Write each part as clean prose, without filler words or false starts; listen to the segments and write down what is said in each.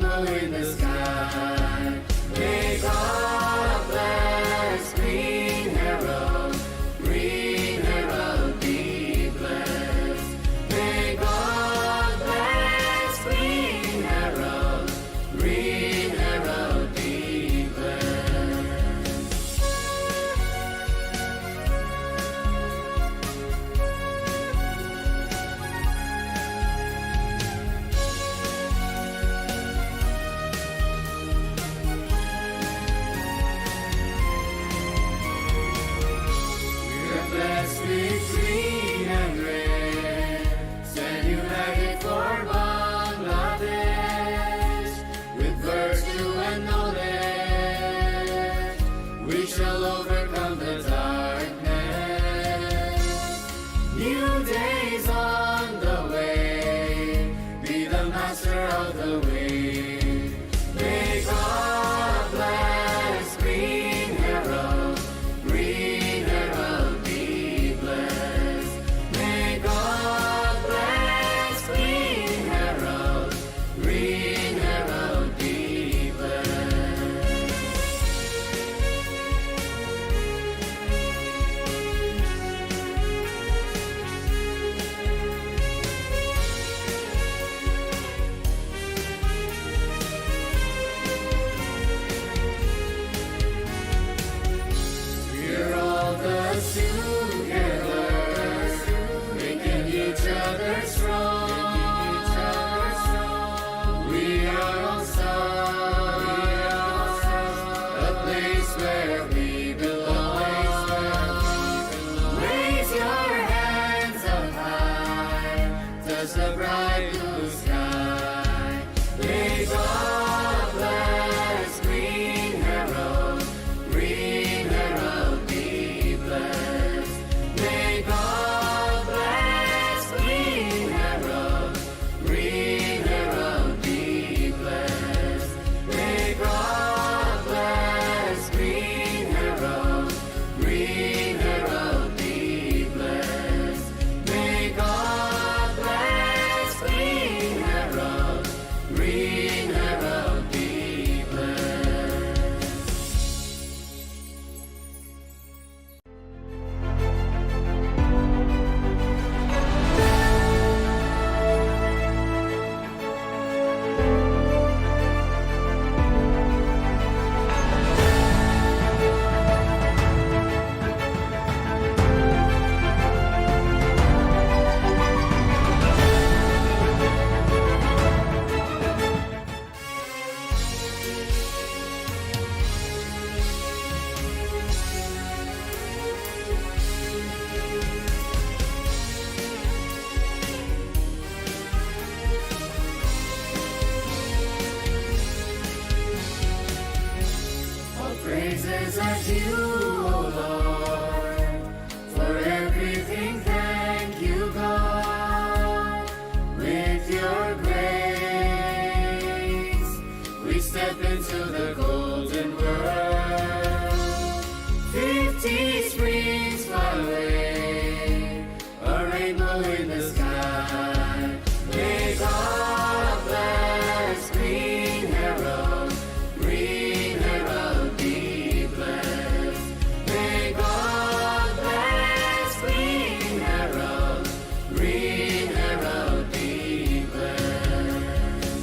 rainbow in the sky. May God bless Greenherald, Greenherald be blessed. May God bless Greenherald, Greenherald be blessed. We're blessed with green and red, stand united for Bangladesh. With virtue and knowledge, we shall overcome the darkness. New days on the way, be the master of the way. May God bless Greenherald, Greenherald be blessed. May God bless Greenherald, Greenherald be blessed. We're all thus together, making each other strong. We are all stars, a place where we belong. Raise your hands up high, touch the bright blue sky. May God bless Greenherald, Greenherald be blessed. May God bless Greenherald, Greenherald be blessed. May God bless Greenherald, Greenherald be blessed. May God bless Greenherald, Greenherald be blessed. All praises are due, O Lord, for everything. Thank you, God. With your grace, we step into the golden world. 50 springs fly away, a rainbow in the sky. May God bless Greenherald, Greenherald be blessed. May God bless Greenherald, Greenherald be blessed.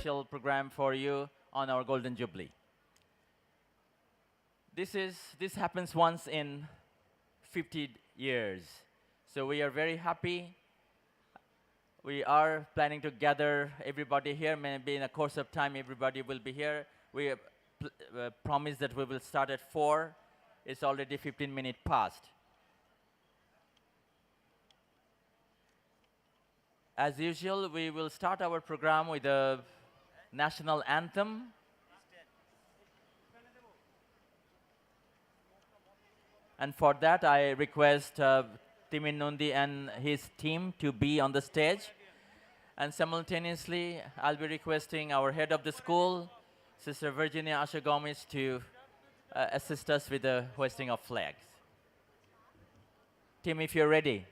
special program for you on our Golden Jubilee. This happens once in 50 years. So we are very happy. We are planning to gather everybody here. Maybe in the course of time, everybody will be here. We promise that we will start at 4. It's already 15 minutes past. As usual, we will start our program with the national anthem. And for that, I request Timin Nundi and his team to be on the stage. And simultaneously, I'll be requesting our head of the school, Sister Virginia Asha Gomez, to assist us with the hoisting of flags. Tim, if you're ready.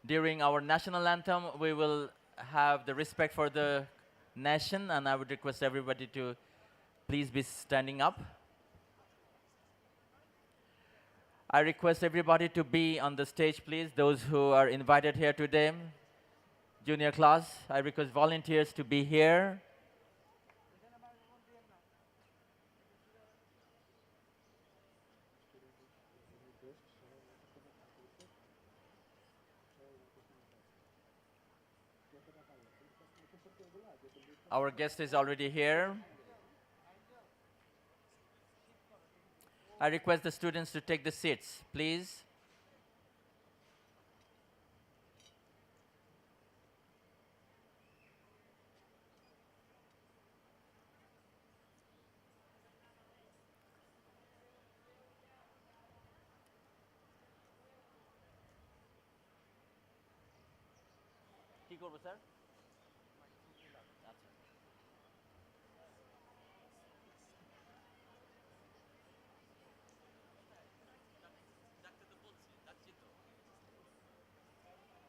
During our national anthem, we will have the respect for the nation, and I would request everybody to please be standing up. I request everybody to be on the stage, please. Those who are invited here today, junior class, I request volunteers to be here. Our guest is already here. I request the students to take the seats, please. কি করব sir?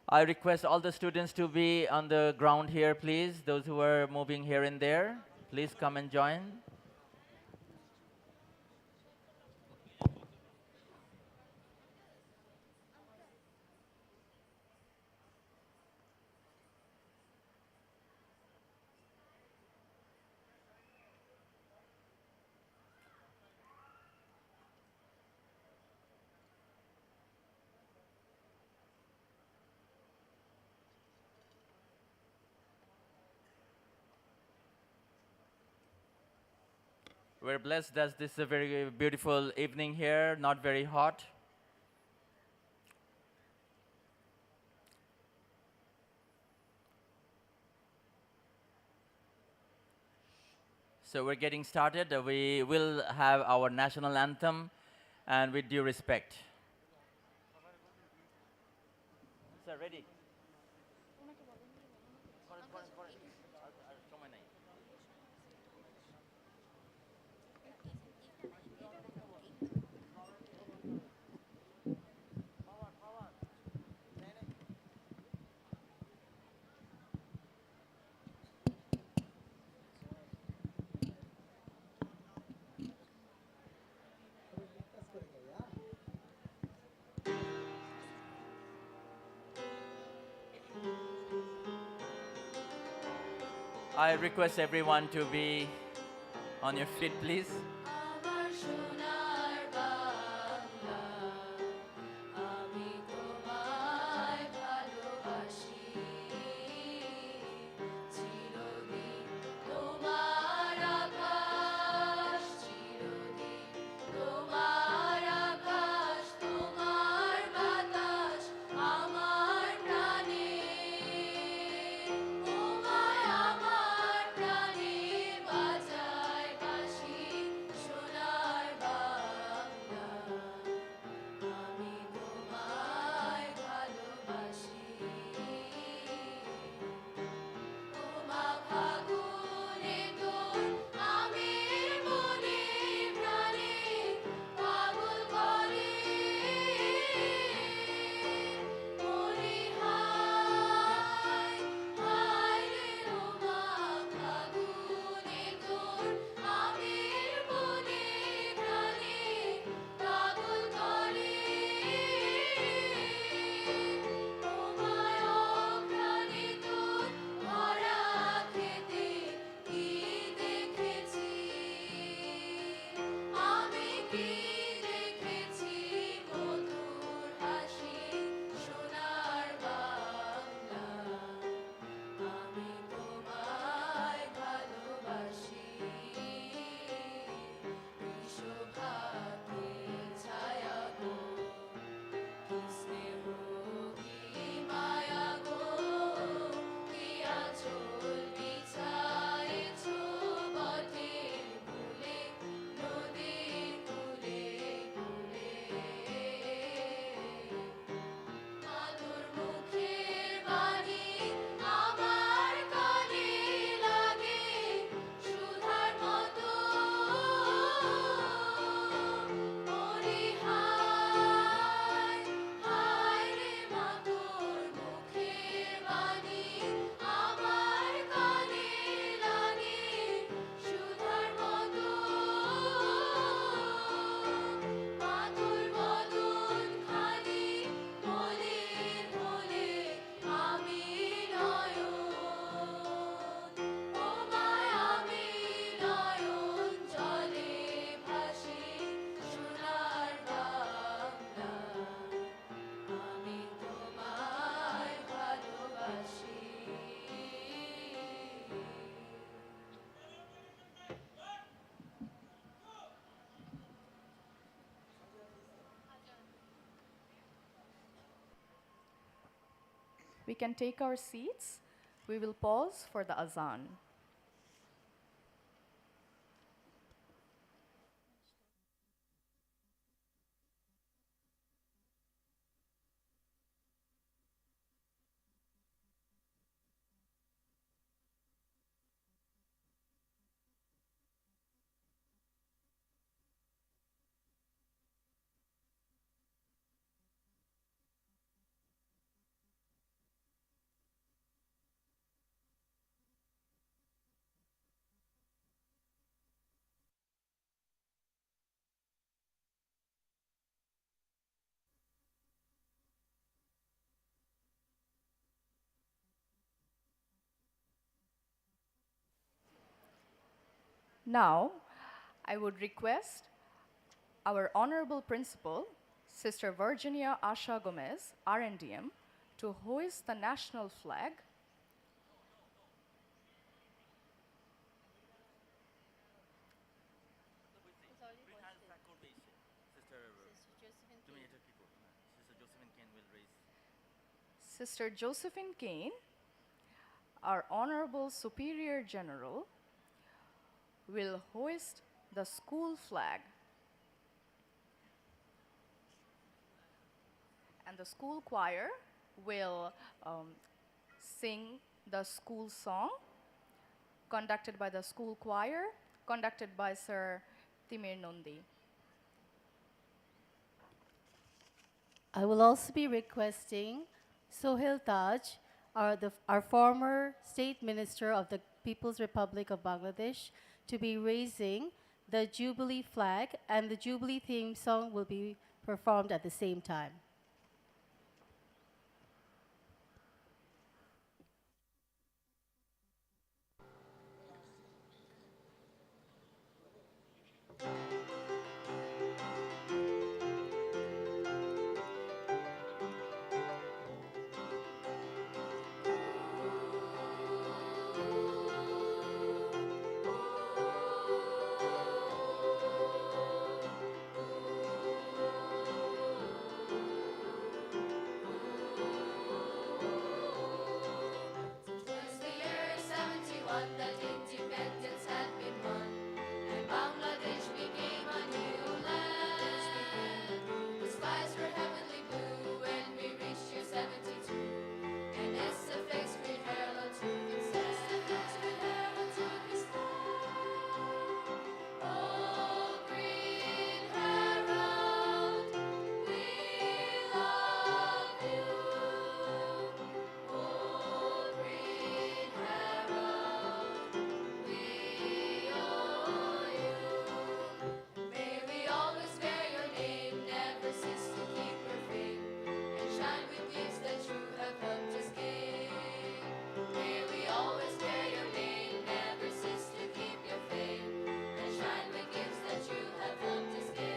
I request all the students to be on the ground here, please. Those who are moving here and there, please come and join. We're blessed that this is a very beautiful evening here, not very hot. So we're getting started. We will have our national anthem, and with due respect. Sir, ready? I request everyone to be on your feet, please. We can take our seats. We will pause for the azan. Now, I would request our Honorable Principal, Sister Virginia Asha Gomez, RNDM, to hoist the national flag. Sister Josephine Kane, our Honorable Superior General, will hoist the school flag. And the school choir will sing the school song, conducted by the school choir, conducted by Sir Timir Nondi. I will also be requesting Sohail Taj, our former State Minister of the People's Republic of Bangladesh, to be raising the Jubilee flag, and the Jubilee theme song will be performed at the same time. Was the year 71 that independence had been won, and Bangladesh became a new land. The skies were heavenly blue when we reached year 72, and S.F.X. Greenherald took its stand. Oh, Green Herald, we love you. Oh, Green Herald, we owe you. May we always bear your name, never cease to keep your fame, and shine with gifts that you have helped us gain. May we always bear your name, never cease to keep your fame, and shine with gifts that you have helped us gain.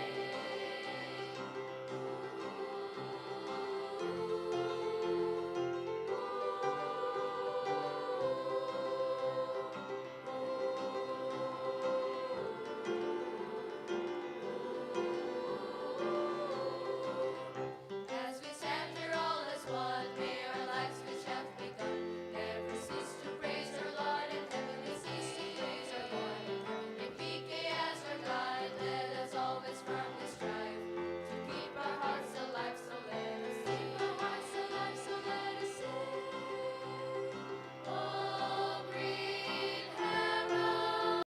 As we stand here all as one, may our lives which have begun never cease to praise our Lord, and heavenly cease to praise our Lord. If PK as our guide, let us always firmly strive to keep our hearts alive. So let us keep our hearts alive. So let us sing. Oh, Green Herald.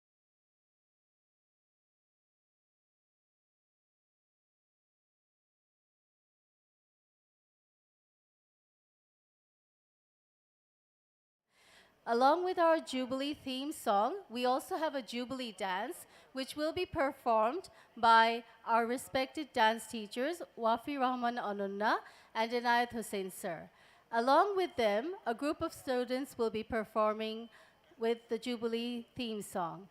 Along with our Jubilee theme song, we also have a Jubilee dance, which will be performed by our respected dance teachers, Wafi Rahman Anunna and Inayat Hussain Sir. Along with them, a group of students will be performing with the Jubilee theme song.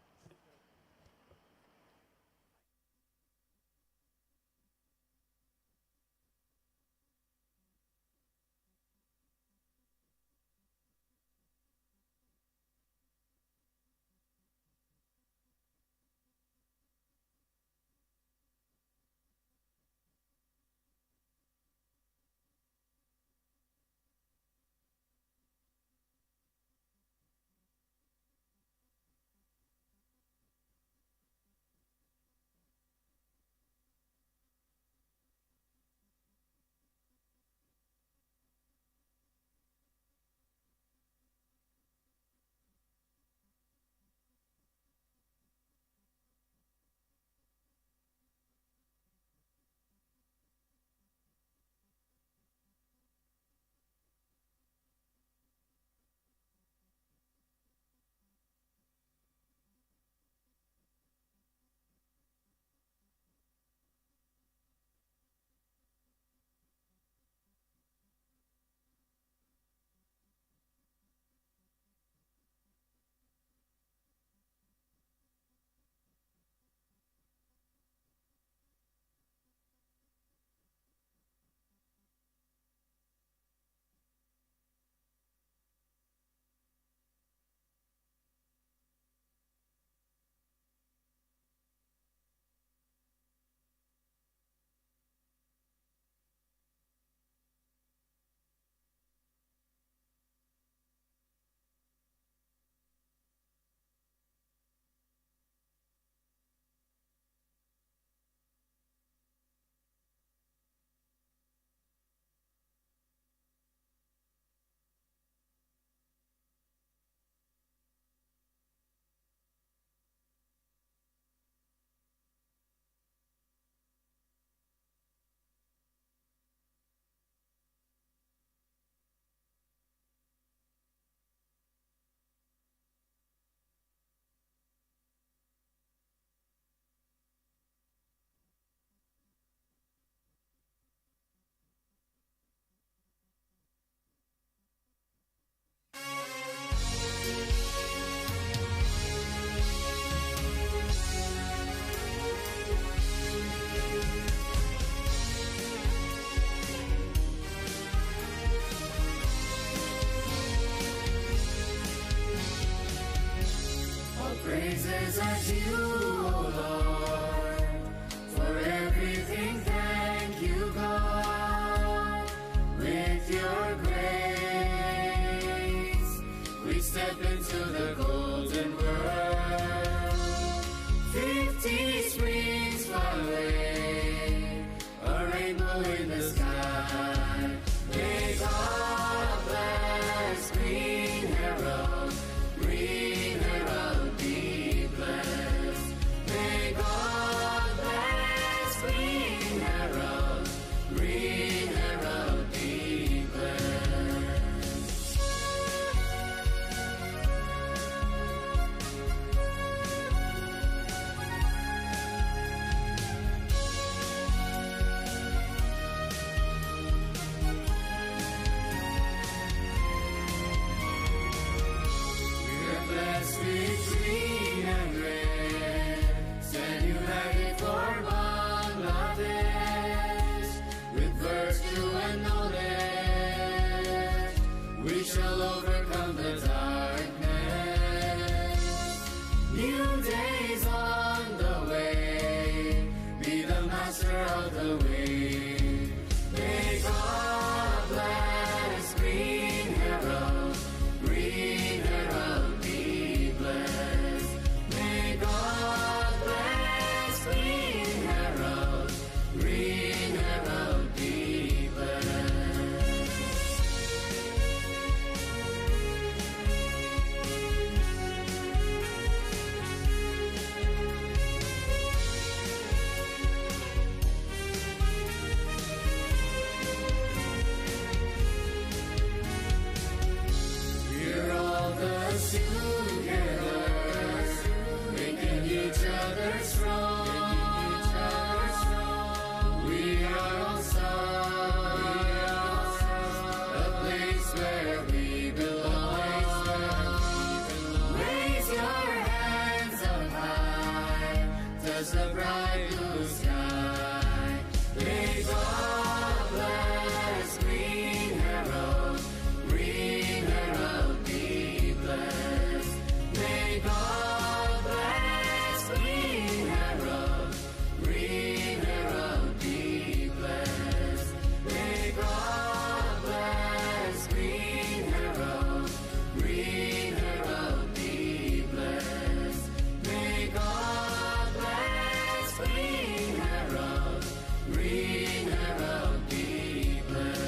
Praises unto you, O Lord. For everything, thank you, God. With your grace, we step into the golden world. 50 springs fly away, a rainbow in the sky. May God bless Greenherald, Greenherald be blessed. May God bless Greenherald, Greenherald be blessed. We're blessed with green and red, stand united for Bangladesh. With virtue and knowledge, we shall overcome the darkness. New days on the way, be the master of the way. May God bless Greenherald, Greenherald be blessed. May God bless Greenherald, Greenherald be blessed. We're all thus together, making each other strong. We are all stars, a place where we belong. Raise your hands up high, touch the bright blue sky. May God bless Greenherald, Greenherald be blessed. May God bless Greenherald, Greenherald be blessed. May God bless Greenherald, Greenherald be blessed. May God bless Greenherald, Greenherald be blessed.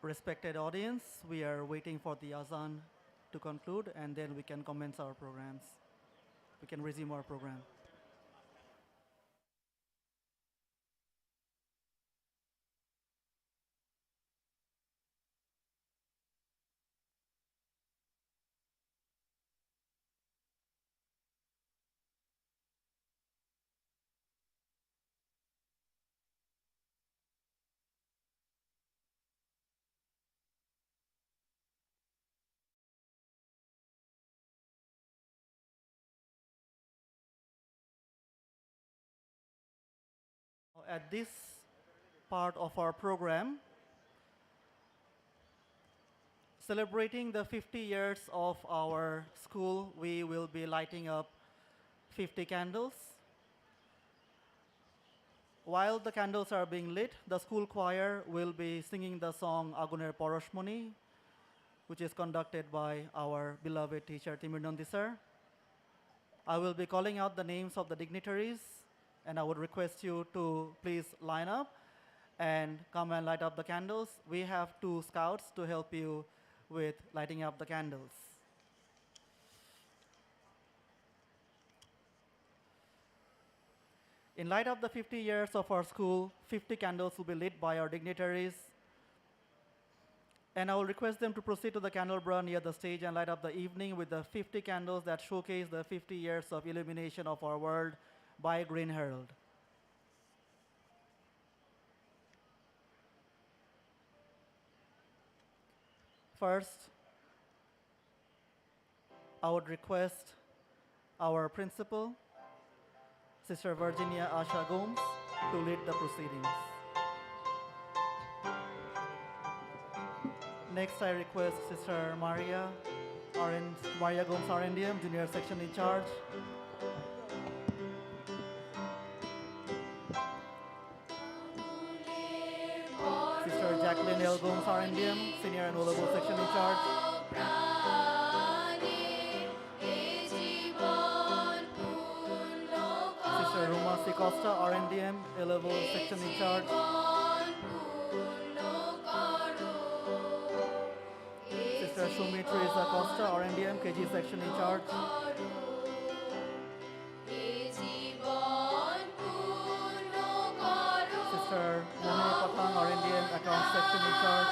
Respected audience, we are waiting for the azan to conclude and then we can commence our programs. We can resume our program. At this part of our program, Celebrating the 50 years of our school, we will be lighting up 50 candles. While the candles are being lit, the school choir will be singing the song Aguner Poroshmoni, which is conducted by our beloved teacher Timur Nandi sir. I will be calling out the names of the dignitaries, and I would request you to please line up and come and light up the candles. We have 2 scouts to help you with lighting up the candles. In light of the 50 years of our school, 50 candles will be lit by our dignitaries. And I will request them to proceed to the candelabra near the stage and light up the evening with the 50 candles that showcase the 50 years of illumination of our world by Greenherald. First, I would request our principal, Sister Virginia Asha Gomes, to lead the proceedings. Next, I request Sister Maria Gomes RNDM, Junior Section in Charge. Sister Jacqueline L. Gomes RNDM, Senior and O-Level Section in Charge. Sister Ruma C. Costa RNDM, A-Level Section in Charge. Sister Shumi Teresa Costa RNDM, KG Section in Charge. Sister Mohini Patang RNDM, Account Section in Charge.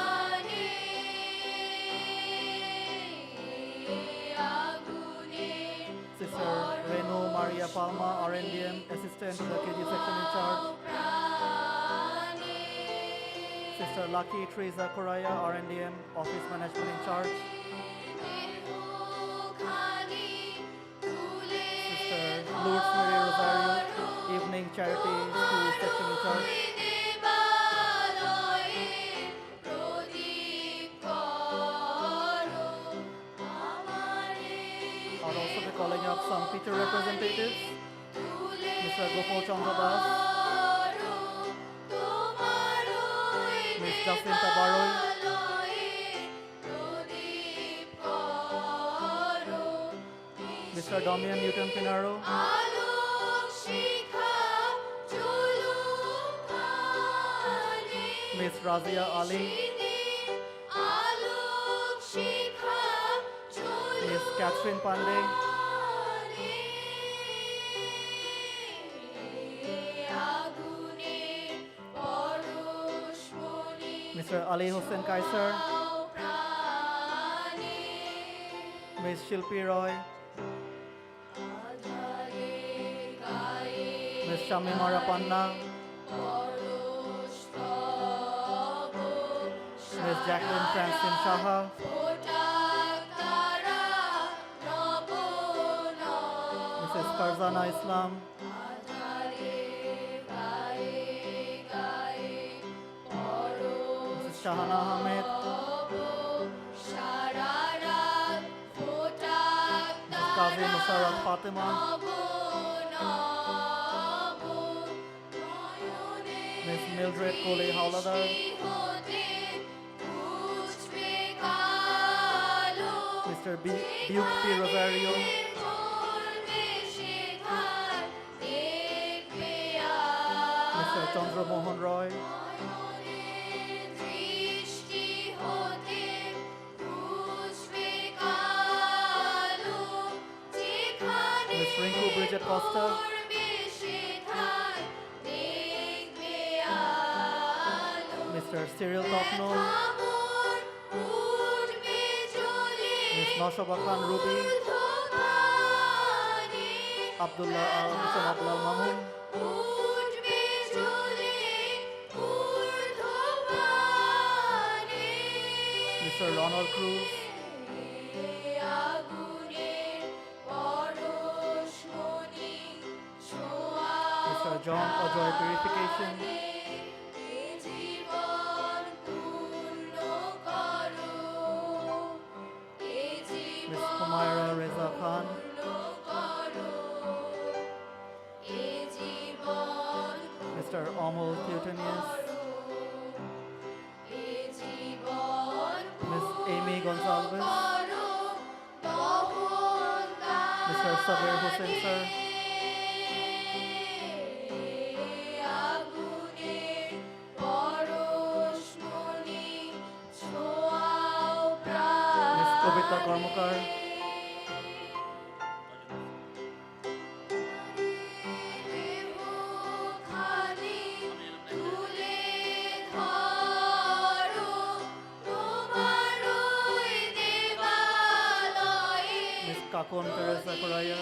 Sister Renu Maria Palma RNDM, Assistant to the KG Section in Charge. Sister Lucky Teresa Correa RNDM, Office Management in Charge. Sister Lourdes Mary Rosario, Evening Charity School Section in Charge. I'll also be calling up some teacher representatives. Mr. Gopal Chandra Das, Ms. Jacinta Baroy, Mr. Damian Newton Pinaro, Ms. Razia Ali, Ms. Catherine Pandey, Mr. Ali Hussain Kaiser, Ms. Shilpi Roy, Ms. Shamima Rapanna, Ms. Jacqueline Francine Shaha, Mrs. Farzana Islam, Mrs. Shahana Ahmed, Mrs. Kazi Musarat Fatima, Ms. Mildred Kohli Hauladar, Mr. Duke P. Rosario, Mr. Chandra Mohan Roy, Ms. Rinku Bridget Costa, Mr. Cyril Topno, Ms. Noshaba Khan Ruby, Abdullah Hussain Abdullah Mahmoud, Mr. Ronald Cruz, Mr. John Ojoy Purification, Myra Reza Khan, Mr. Amol Teutonius, Miss Amy Gonzalez, Mr. Sabir Hussain, sir, Miss Kobita Kormukar, Miss Kakon Teresa Correa,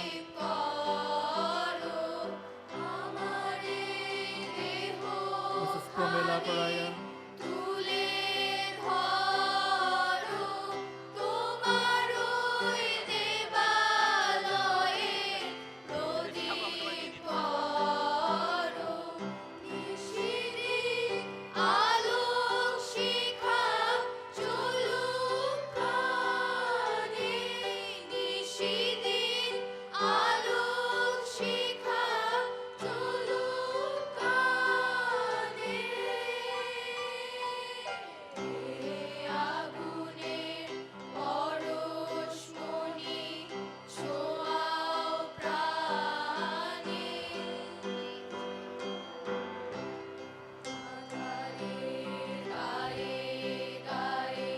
Mrs. Promila Correa,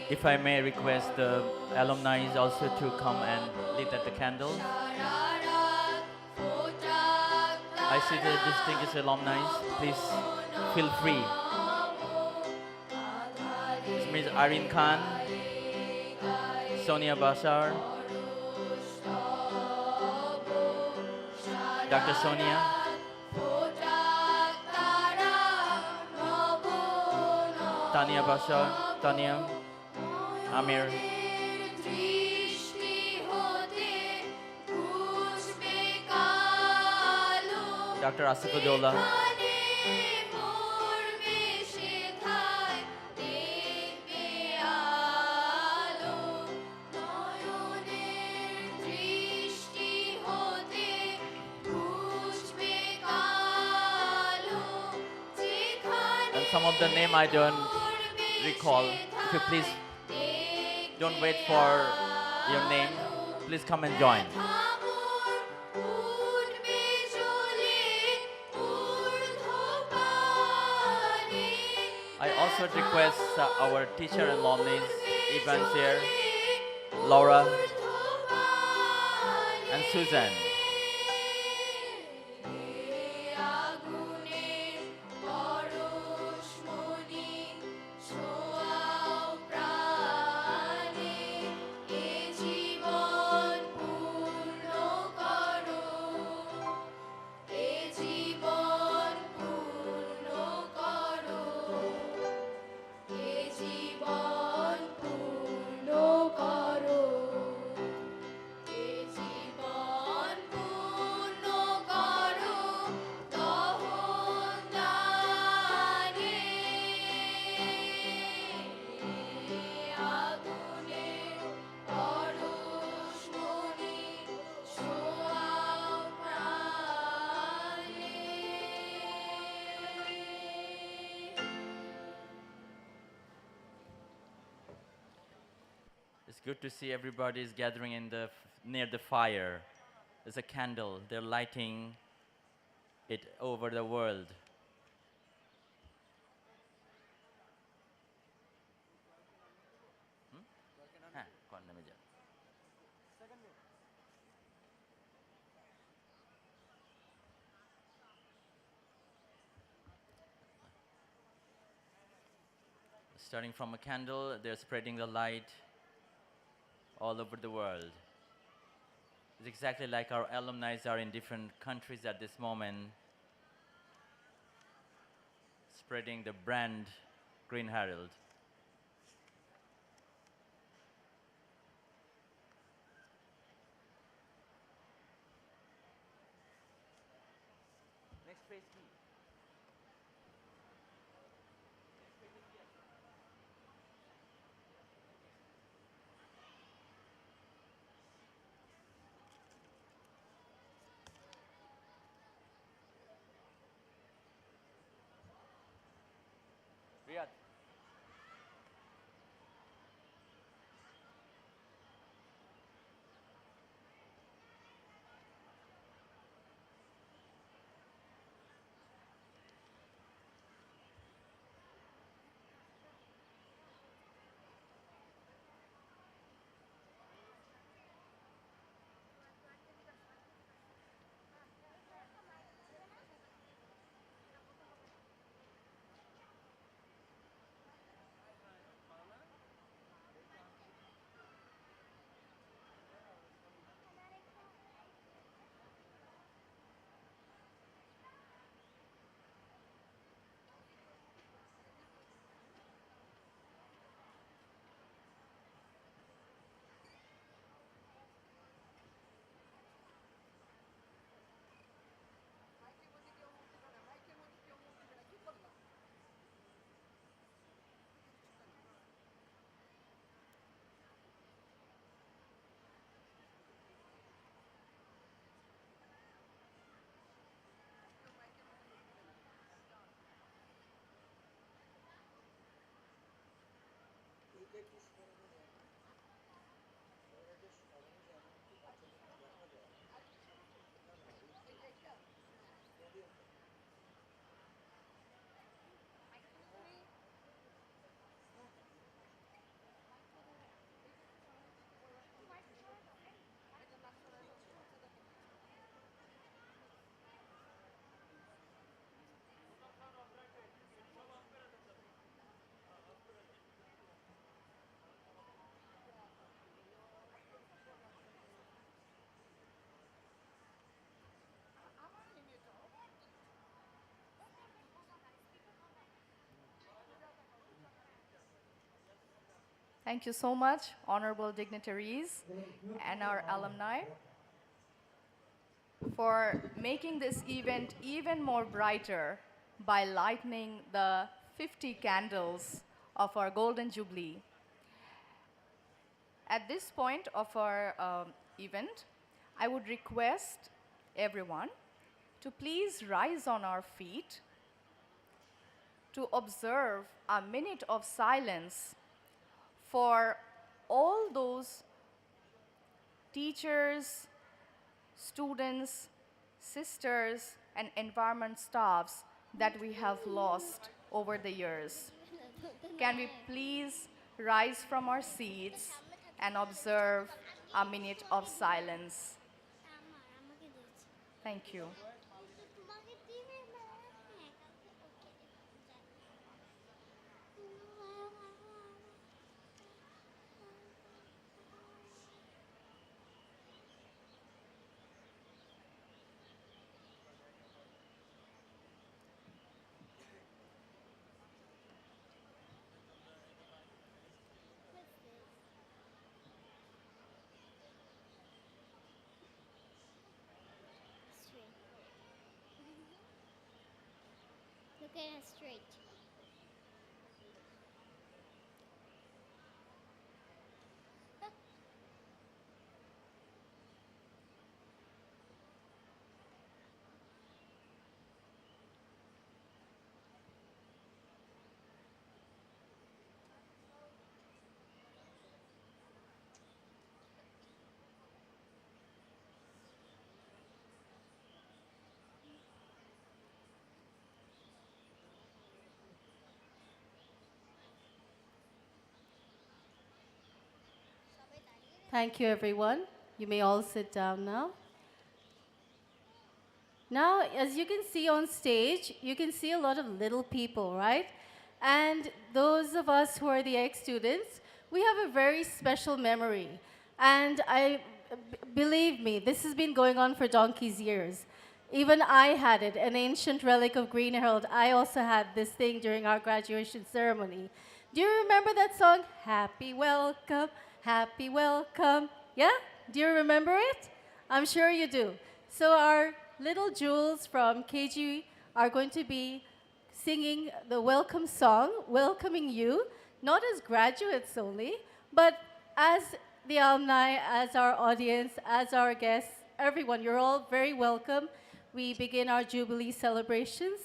If I may request the alumni also to come and lit at the candle. I see the distinguished alumni. Please feel free. Ms. Irene Khan, Sonia Bashar, Dr. Sonia, Tania Bashar, Tania, Amir, Dr. Asifuddollah, and some of the name I don't recall. If you please don't wait for your name, please come and join. I also request our teacher and alumni, Evans here, Laura, and Susan. It's good to see everybody is gathering in near the fire. There's a candle. They're lighting it over the world. Starting from a candle, they're spreading the light all over the world. It's exactly like our alumni are in different countries at this moment, spreading the brand Greenherald. Next page, please. Thank you so much, honorable dignitaries and our alumni, for making this event even more brighter by lightening the 50 candles of our Golden Jubilee. At this point of our event, I would request everyone to please rise on our feet to observe a minute of silence for all those teachers, students, sisters, and environment staffs that we have lost over the years. Can we please rise from our seats and observe a minute of silence? Thank you. Look at her straight. Thank you, everyone. You may all sit down now. Now, as you can see on stage, you can see a lot of little people, right? And those of us who are the ex-students, we have a very special memory. And believe me, this has been going on for donkey's years. Even I had it, an ancient relic of Greenherald. I also had this thing during our graduation ceremony. Do you remember that song, Happy Welcome, Happy Welcome? Yeah? Do you remember it? I'm sure you do. So our little jewels from KG are going to be singing the welcome song, welcoming you, not as graduates only, but as the alumni, as our audience, as our guests, everyone. You're all very welcome. We begin our Jubilee celebrations.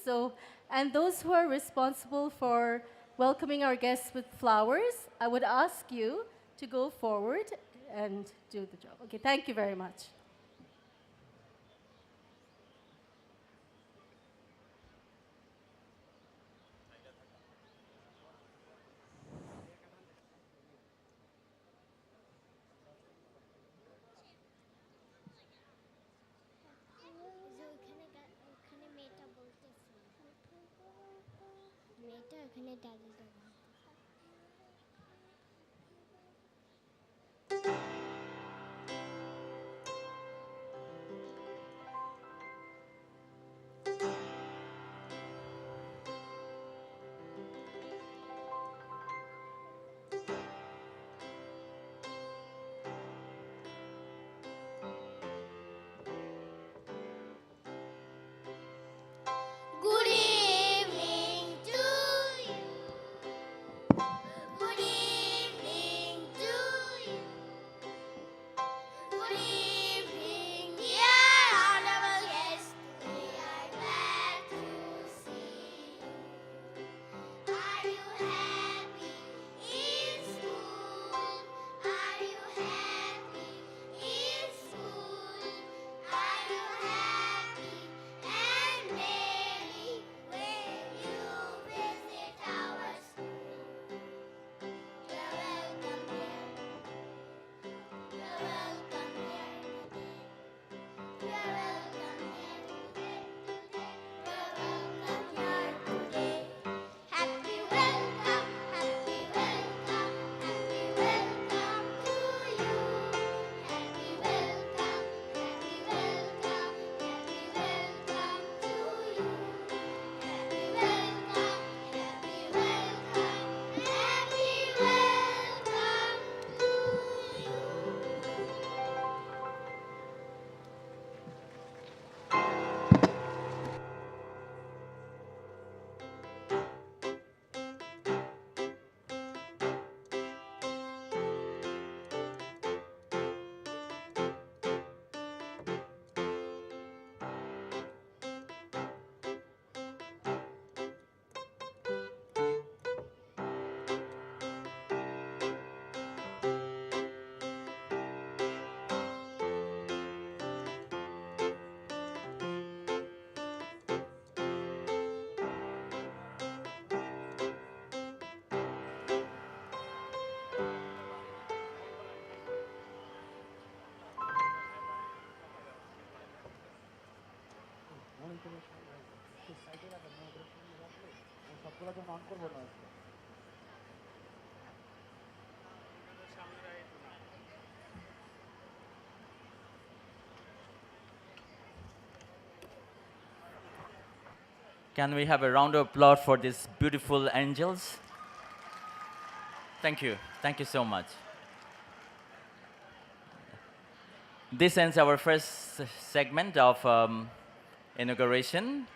And those who are responsible for welcoming our guests with flowers, I would ask you to go forward and do the job. Okay, thank you very much. ওখানে মেয়েটা বলতেছে মেয়েটা ওখানে দাঁড়িয়ে দাঁড়িয়ে Good evening to you. Can we have a round of applause for these beautiful angels? Thank you. Thank you so much. This ends our first segment of inauguration.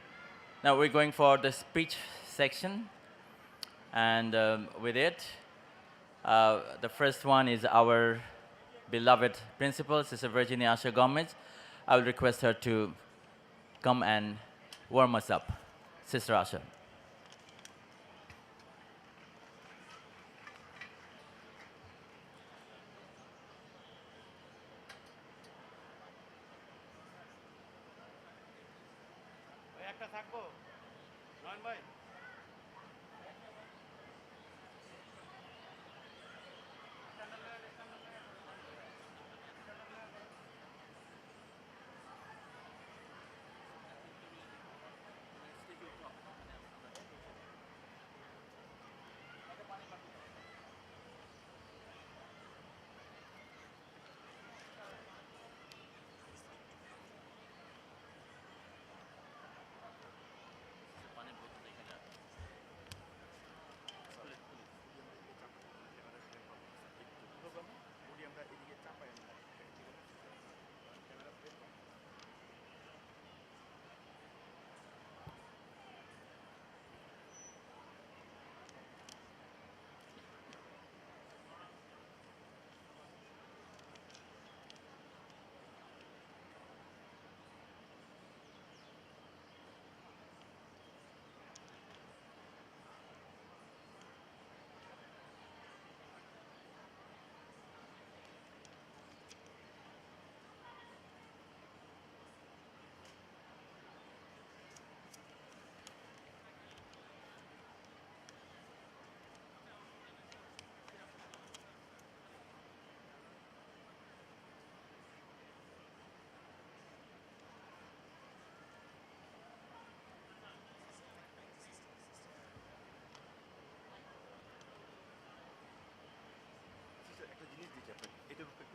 Now we're going for the speech section. And with it, the first one is our beloved principal, Sister Virginia Asha Gomez. I will request her to come and warm us up. Sister Asha.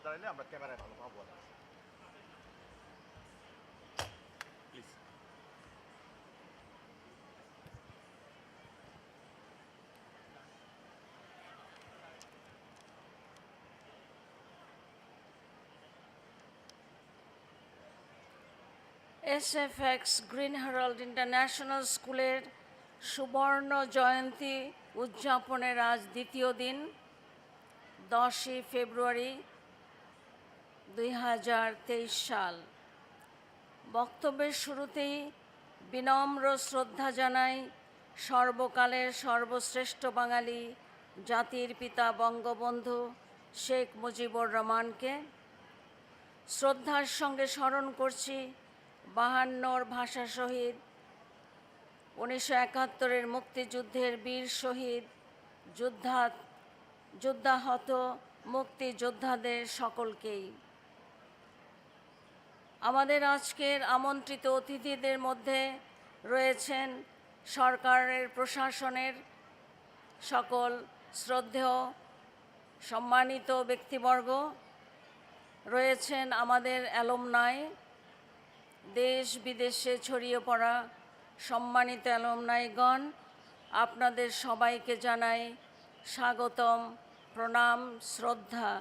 দাঁড়ালে আমরা ক্যামেরায় ভালো পাবো না please S.F.X Greenherald international স্কুলের সুবর্ণ জয়ন্তী উদযাপনের আজ দ্বিতীয় দিন 10 ফেব্রুয়ারি 2023 সাল। বক্তব্যের শুরুতেই বিনম্র শ্রদ্ধা জানাই সর্বকালের সর্বশ্রেষ্ঠ বাঙালি জাতির পিতা বঙ্গবন্ধু শেখ মুজিবুর রহমানকে। শ্রদ্ধার সঙ্গে স্মরণ করছি 52 ভাষা শহীদ, 1971 মুক্তিযুদ্ধের বীর শহীদ, যুদ্ধাহত মুক্তিযোদ্ধাদের সকলকেই। আমাদের আজকের আমন্ত্রিত অতিথিদের মধ্যে রয়েছেন সরকারের প্রশাসনের সকল শ্রদ্ধেয় সম্মানিত ব্যক্তিবর্গ, রয়েছেন আমাদের অ্যালুমনাই, দেশ বিদেশে ছড়িয়ে পড়া সম্মানিত অ্যালুমনাইগণ। আপনাদের সবাইকে জানাই স্বাগতম, প্রণাম, শ্রদ্ধা।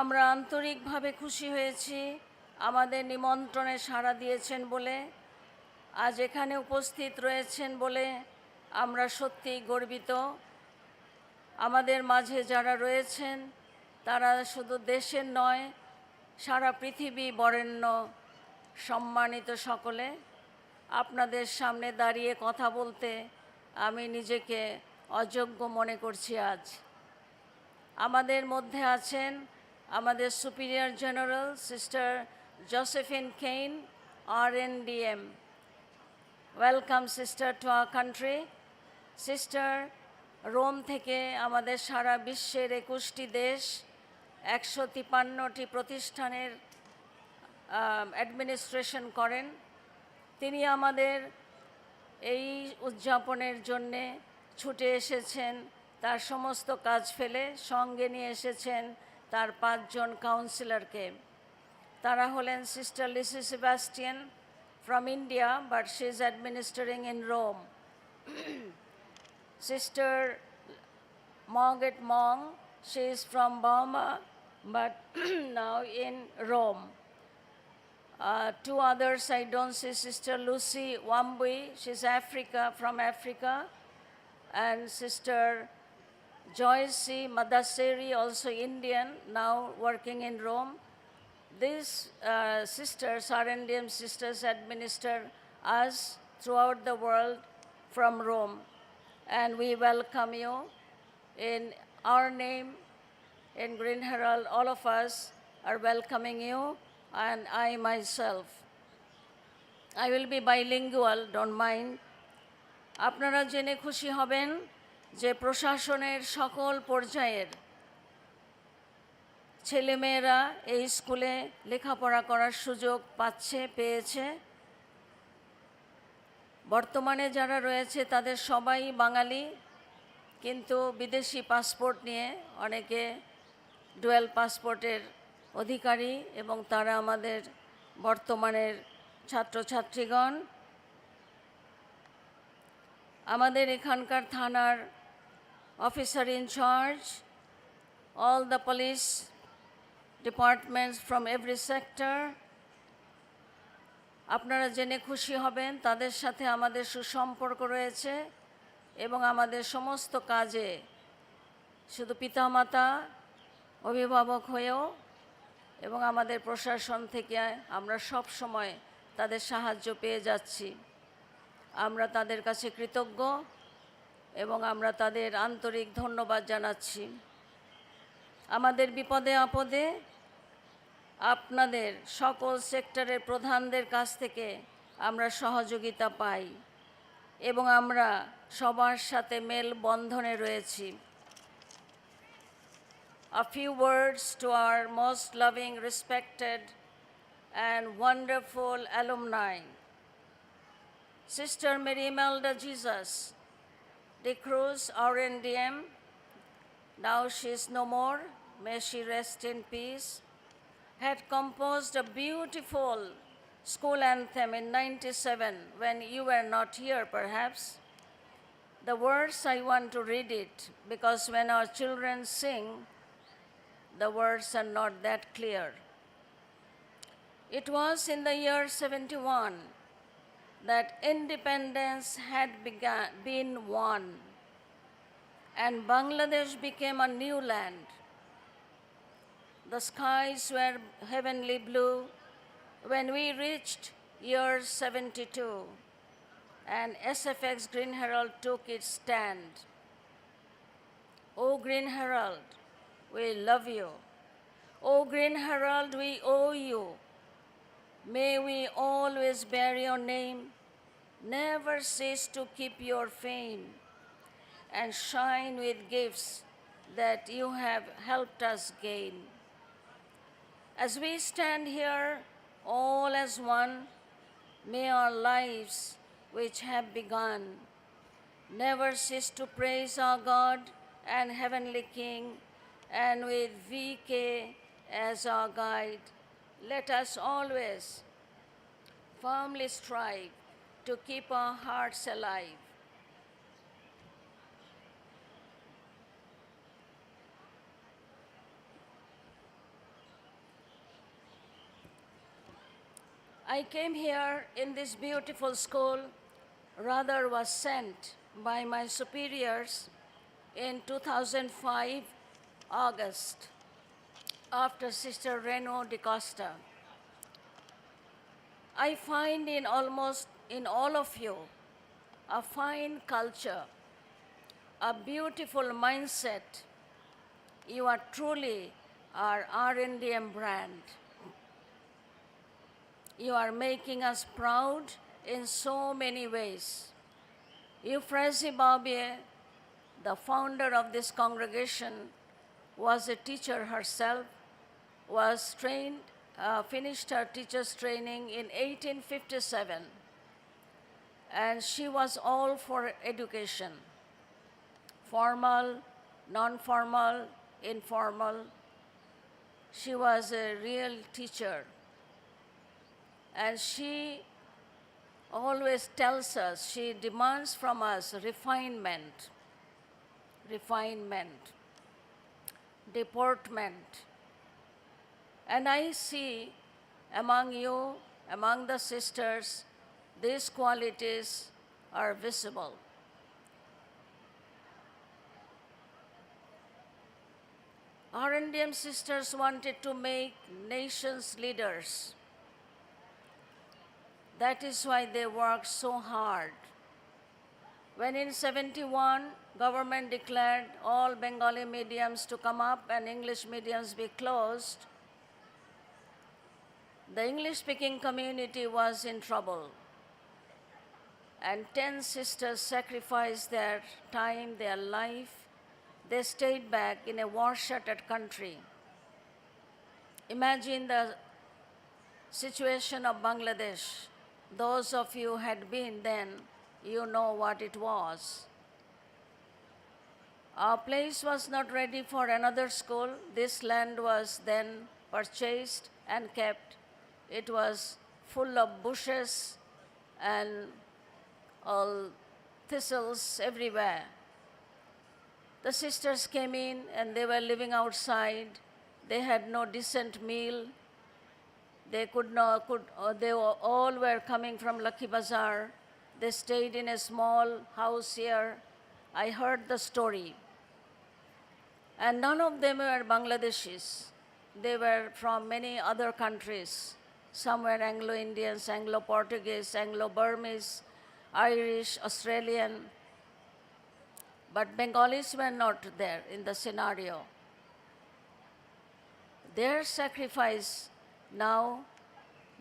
আমরা আন্তরিকভাবে খুশি হয়েছি আমাদের নিমন্ত্রণে সাড়া দিয়েছেন বলে, আজ এখানে উপস্থিত রয়েছেন বলে আমরা সত্যিই গর্বিত। আমাদের মাঝে যারা রয়েছেন তারা শুধু দেশের নয়, সারা পৃথিবী বরেণ্য সম্মানিত সকলে। আপনাদের সামনে দাঁড়িয়ে কথা বলতে আমি নিজেকে অযোগ্য মনে করছি আজ। আমাদের মধ্যে আছেন আমাদের superior general sister Josephine Kane, RNDM। Welcome sister to our country. Sister Rome থেকে আমাদের সারা বিশ্বের 21টি দেশ, 153টি প্রতিষ্ঠানের অ্যাডমিনিস্ট্রেশন করেন। তিনি আমাদের এই উদযাপনের জন্যে ছুটে এসেছেন, তার সমস্ত কাজ ফেলে সঙ্গে নিয়ে এসেছেন তার 5 জন কাউন্সিলরকে। তারা হলেন sister Lissy Sebastian from India, but she is administering in Rome. Sister Margaret Mong, she is from Burma, but now in Rome. 2 others I don't see. Sister Lucy Wambui, she's from Africa, and Sister Joyce Madaseri, also Indian, now working in Rome. These sisters, RNDM sisters, administer us throughout the world from Rome. And we welcome you in our name, in Greenherald. All of us are welcoming you, and I myself. I will be bilingual, don't mind. আপনারা জেনে খুশি হবেন যে প্রশাসনের সকল পর্যায়ের ছেলেমেয়েরা এই স্কুলে লেখাপড়া করার সুযোগ পেয়েছে। বর্তমানে যারা রয়েছে তাদের সবাই বাঙালি, কিন্তু বিদেশি পাসপোর্ট নিয়ে অনেকে ডুয়াল পাসপোর্টের অধিকারী, এবং তারা আমাদের বর্তমানের ছাত্রছাত্রীগণ। আমাদের এখানকার থানার officer in charge, all the police departments from every sector, আপনারা জেনে খুশি হবেন তাদের সাথে আমাদের সুসম্পর্ক রয়েছে, এবং আমাদের সমস্ত কাজে শুধু পিতামাতা অভিভাবক হয়েও এবং আমাদের প্রশাসন থেকে আমরা সব সময় তাদের সাহায্য পেয়ে যাচ্ছি। আমরা তাদের কাছে কৃতজ্ঞ এবং আমরা তাদের আন্তরিক ধন্যবাদ জানাচ্ছি। আমাদের বিপদে আপদে আপনাদের সকল সেক্টরের প্রধানদের কাছ থেকে আমরা সহযোগিতা পাই, এবং আমরা সবার সাথে মেল বন্ধনে রয়েছি। A few words to our most loving, respected, and wonderful alumni. Sister Mary Imelda Jesus, De Cruz, RNDM, now she is no more, may she rest in peace, had composed a beautiful school anthem in 97 when you were not here perhaps. The words, I want to read it because when our children sing, the words are not that clear. It was in the year 71 that independence had been won, and Bangladesh became a new land. The skies were heavenly blue when we reached year 72, and S.F.X. Greenherald took its stand. O Greenherald, we love you. O Greenherald, we owe you. May we always bear your name, never cease to keep your fame, and shine with gifts that you have helped us gain. As we stand here, all as one, may our lives which have begun never cease to praise our God and Heavenly King, and with VK as our guide, let us always firmly strive to keep our hearts alive. I came here in this beautiful school, rather was sent by my superiors in 2005, August, after Sister Reno de Costa. I find in all of you a fine culture, a beautiful mindset. You are truly our RNDM brand. You are making us proud in so many ways. Euphrasie Barbier, the founder of this congregation, was a teacher herself, was trained, finished her teacher's training in 1857, And she was all for education, formal, non-formal, informal. She was a real teacher. And she always tells us, she demands from us refinement, deportment. And I see among you, among the sisters, these qualities are visible. Our Indian sisters wanted to make nations leaders. That is why they worked so hard. When in 71, government declared all Bengali mediums to come up and English mediums be closed, the English-speaking community was in trouble. And 10 sisters sacrificed their time, their life. They stayed back in a war-shattered country. Imagine the situation of Bangladesh. Those of you who had been then, you know what it was. Our place was not ready for another school. This land was then purchased and kept. It was full of bushes and all thistles everywhere. The sisters came in and they were living outside. They had no decent meal. They they all were coming from Lucky Bazaar. They stayed in a small house here. I heard the story. And none of them were Bangladeshis. They were from many other countries. Some were Anglo-Indians, Anglo-Portuguese, Anglo-Burmese, Irish, Australian. But Bengalis were not there in the scenario. Their sacrifice now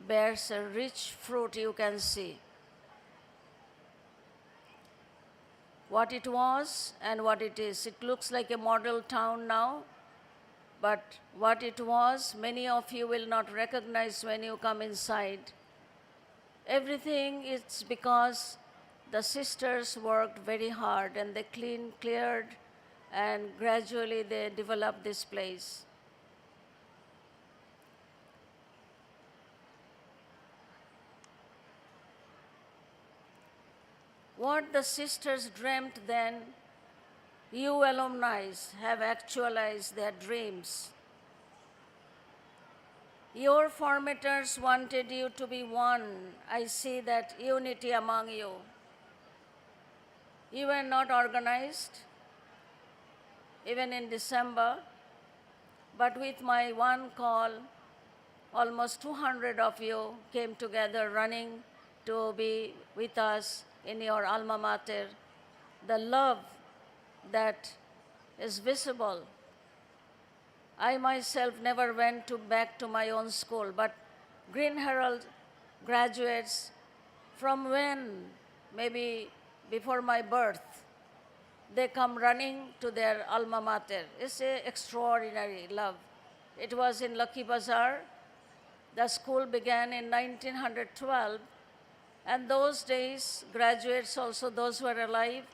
bears a rich fruit, you can see. What it was and what it is. It looks like a model town now, but what it was, many of you will not recognize when you come inside. Everything is because the sisters worked very hard and they cleared, and gradually they developed this place. What the sisters dreamt then, you alumni have actualized their dreams. Your formators wanted you to be one. I see that unity among you. You were not organized, even in December, but with my one call, almost 200 of you came together running to be with us in your alma mater. The love that is visible. I myself never went back to my own school, but Greenherald graduates from when? Maybe before my birth. They come running to their alma mater. It's an extraordinary love. It was in Lucky Bazaar. The school began in 1912. And those days, graduates also, those who are alive,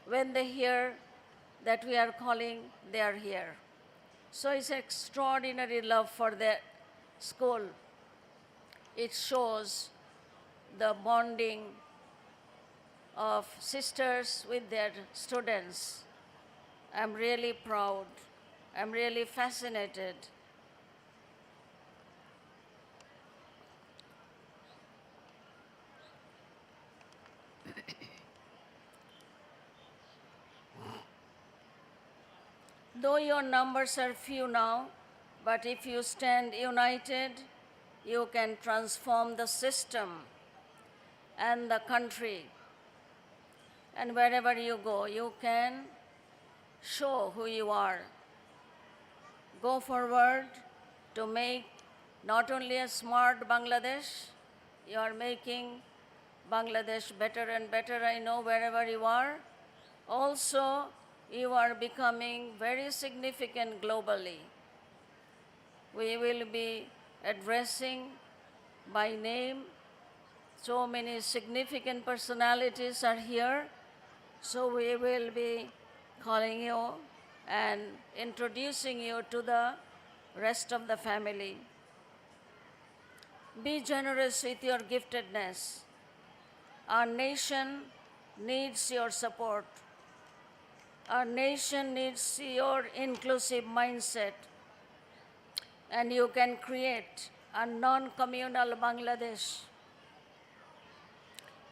when they hear that we are calling, they are here. So it's extraordinary love for their school. It shows the bonding of sisters with their students. I'm really proud. I'm really fascinated. Though your numbers are few now, but if you stand united, you can transform the system and the country. And wherever you go, you can show who you are. Go forward to make not only a smart Bangladesh, you are making Bangladesh better and better, I know, wherever you are. Also, you are becoming very significant globally. We will be addressing by name So many significant personalities are here. So we will be calling you and introducing you to the rest of the family. Be generous with your giftedness. Our nation needs your support. Our nation needs your inclusive mindset. And you can create a non-communal Bangladesh.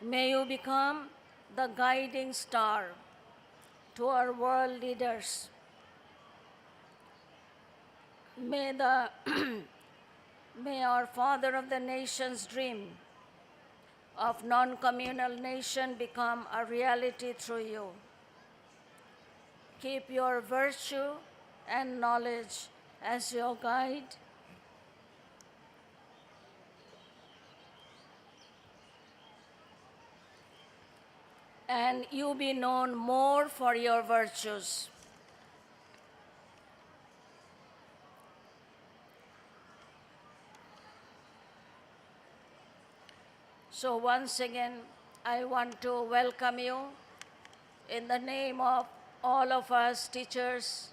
May you become the guiding star to our world leaders. May may our father of the nation's dream of non-communal nation become a reality through you. Keep your virtue and knowledge as your guide. And you be known more for your virtues. So once again, I want to welcome you in the name of all of us, teachers,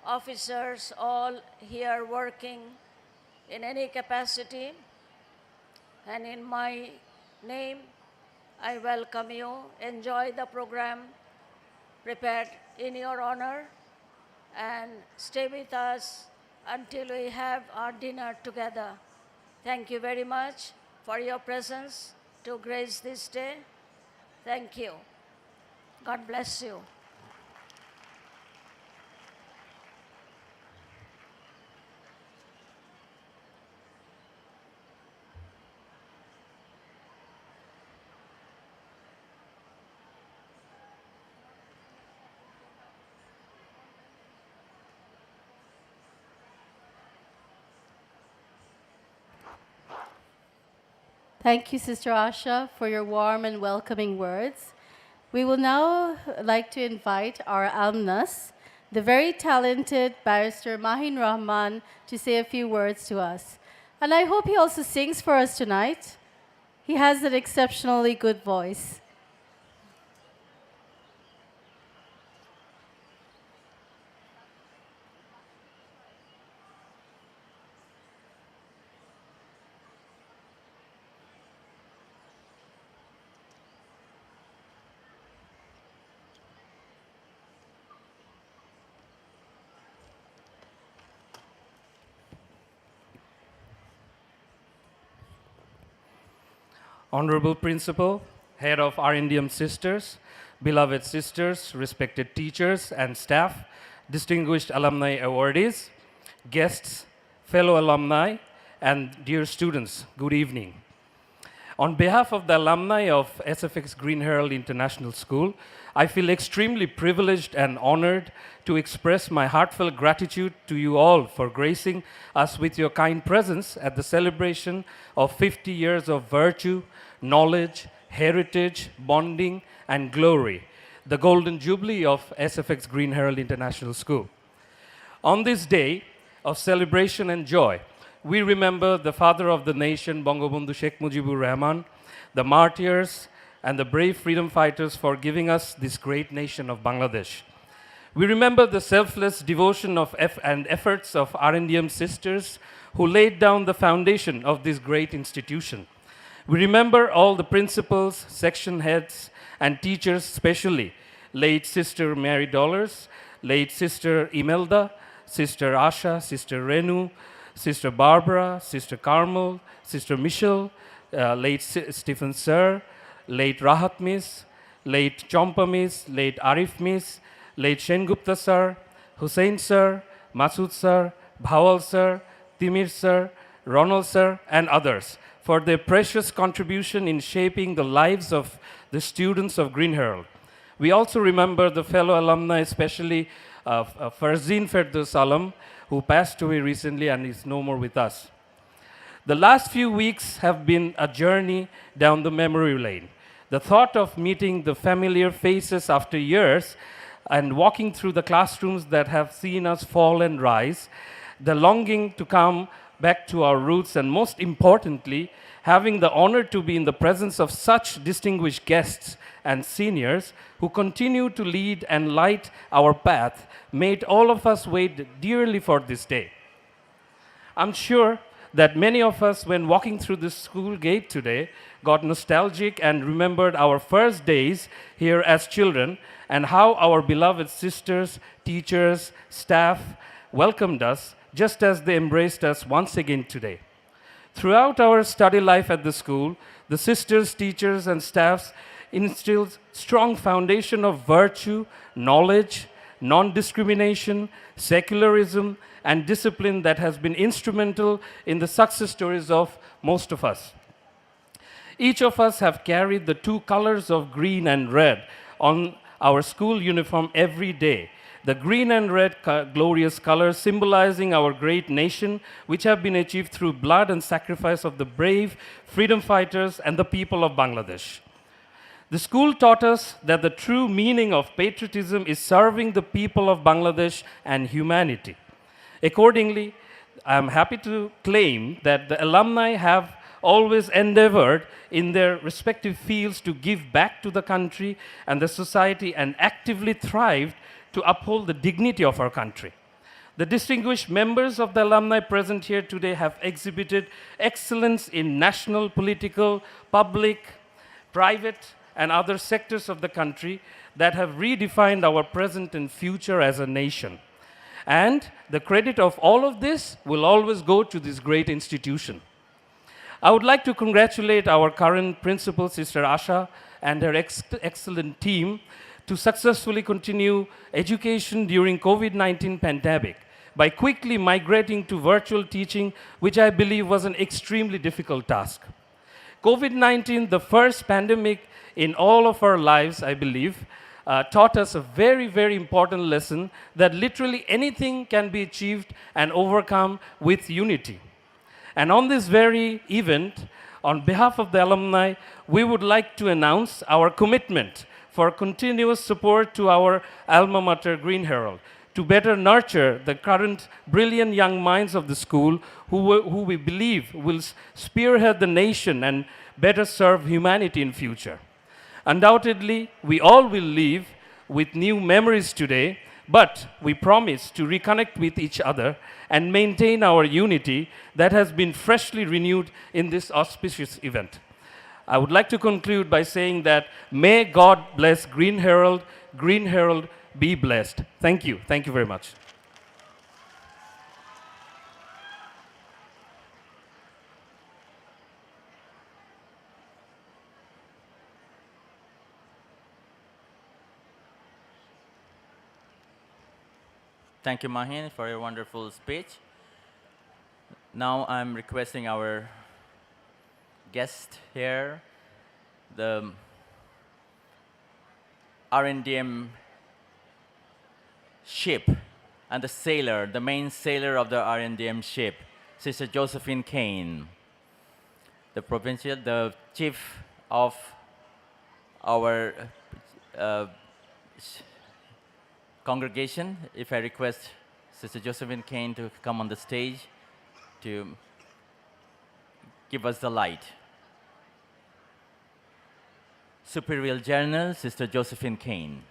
officers, all here working in any capacity. And in my name, I welcome you. Enjoy the program prepared in your honor and stay with us until we have our dinner together. Thank you very much for your presence to grace this day. Thank you. God bless you. Thank you, Sister Asha, for your warm and welcoming words. We will now like to invite our alumnus, the very talented barrister Mahin Rahman, to say a few words to us. And I hope he also sings for us tonight. He has an exceptionally good voice. Honorable Principal, Head of RNDM Sisters, beloved sisters, respected teachers and staff, distinguished alumni awardees, guests, fellow alumni, and dear students, good evening. On behalf of the alumni of S.F.X. Greenherald International School, I feel extremely privileged and honored to express my heartfelt gratitude to you all for gracing us with your kind presence at the celebration of 50 years of virtue, knowledge, heritage, bonding, and glory, the Golden Jubilee of S.F.X. Greenherald International School. On this day of celebration and joy, we remember the father of the nation, Bangabandhu Sheikh Mujibur Rahman, the martyrs, and the brave freedom fighters for giving us this great nation of Bangladesh. We remember the selfless devotion and efforts of RNDM sisters who laid down the foundation of this great institution. We remember all the principals, section heads, and teachers, especially late Sister Mary Dollars, late Sister Imelda, Sister Asha, Sister Renu, Sister Barbara, Sister Carmel, Sister Michelle, late Stephen Sir, late Rahat Miss, late Champa Miss, late Arif Miss, late Shen Gupta Sir, Hussein Sir, Masood Sir, Bhawal Sir, Timir Sir, Ronald Sir, and others for their precious contribution in shaping the lives of the students of Greenherald. We also remember the fellow alumni, especially Farzin Ferdows alum, who passed away recently and is no more with us. The last few weeks have been a journey down the memory lane. The thought of meeting the familiar faces after years and walking through the classrooms that have seen us fall and rise, the longing to come back to our roots, and most importantly, having the honor to be in the presence of such distinguished guests and seniors who continue to lead and light our path made all of us wait dearly for this day. I'm sure that many of us, when walking through the school gate today, got nostalgic and remembered our first days here as children and how our beloved sisters, teachers, staff welcomed us just as they embraced us once again today. Throughout our study life at the school, the sisters, teachers, and staffs instilled strong foundation of virtue, knowledge, non-discrimination, secularism, and discipline that has been instrumental in the success stories of most of us. Each of us have carried the two colors of green and red on our school uniform every day. The green and red glorious colors symbolizing our great nation, which have been achieved through blood and sacrifice of the brave freedom fighters and the people of Bangladesh. The school taught us that the true meaning of patriotism is serving the people of Bangladesh and humanity. Accordingly, I'm happy to claim that the alumni have always endeavored in their respective fields to give back to the country and the society and actively thrived to uphold the dignity of our country. The distinguished members of the alumni present here today have exhibited excellence in national, political, public, private, and other sectors of the country that have redefined our present and future as a nation. And the credit of all of this will always go to this great institution. I would like to congratulate our current principal, Sister Asha, and her excellent team to successfully continue education during COVID-19 pandemic by quickly migrating to virtual teaching, which I believe was an extremely difficult task. COVID-19, the first pandemic in all of our lives, I believe, taught us a very, very important lesson that literally anything can be achieved and overcome with unity. And on this very event, on behalf of the alumni, we would like to announce our commitment for continuous support to our alma mater, Greenherald, to better nurture the current brilliant young minds of the school who we believe will spearhead the nation and better serve humanity in future. Undoubtedly, we all will leave with new memories today, but we promise to reconnect with each other and maintain our unity that has been freshly renewed in this auspicious event. I would like to conclude by saying that may God bless Greenherald, Greenherald be blessed. Thank you. Thank you very much. Thank you, Mahin, for your wonderful speech. Now I'm requesting our guest here, the RNDM ship and the sailor, the main sailor of the RNDM ship, Sister Josephine Kane, the chief of our congregation. If I request Sister Josephine Kane to come on the stage to give us the light. Superior General, Sister Josephine Kane.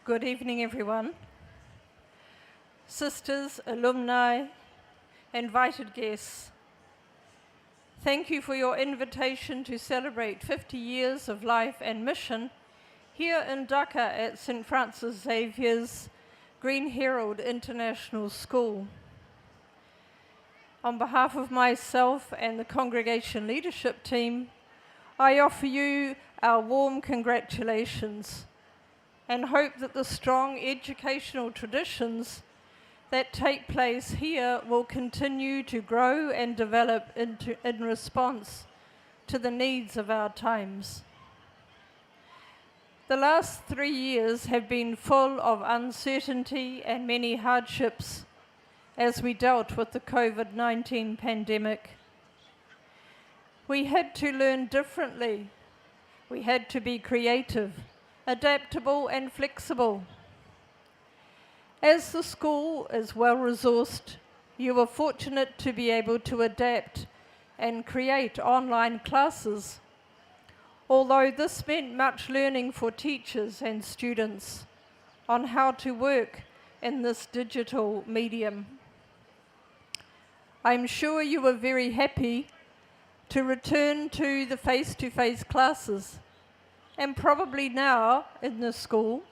Good evening, everyone. Sisters, alumni, invited guests, thank you for your invitation to celebrate 50 years of life and mission here in Dhaka at St. Francis Xavier's Greenherald International School. on behalf of myself and the congregation leadership team, I offer you our warm congratulations and hope that the strong educational traditions that take place here will continue to grow and develop in response to the needs of our times. The last 3 years have been full of uncertainty and many hardships as we dealt with the COVID-19 pandemic. We had to learn differently. We had to be creative, adaptable and flexible. As the school is well-resourced, you were fortunate to be able to adapt and create online classes, although this meant much learning for teachers and students on how to work in this digital medium. I'm sure you were very happy to return to the face-to-face classes, and probably now in the school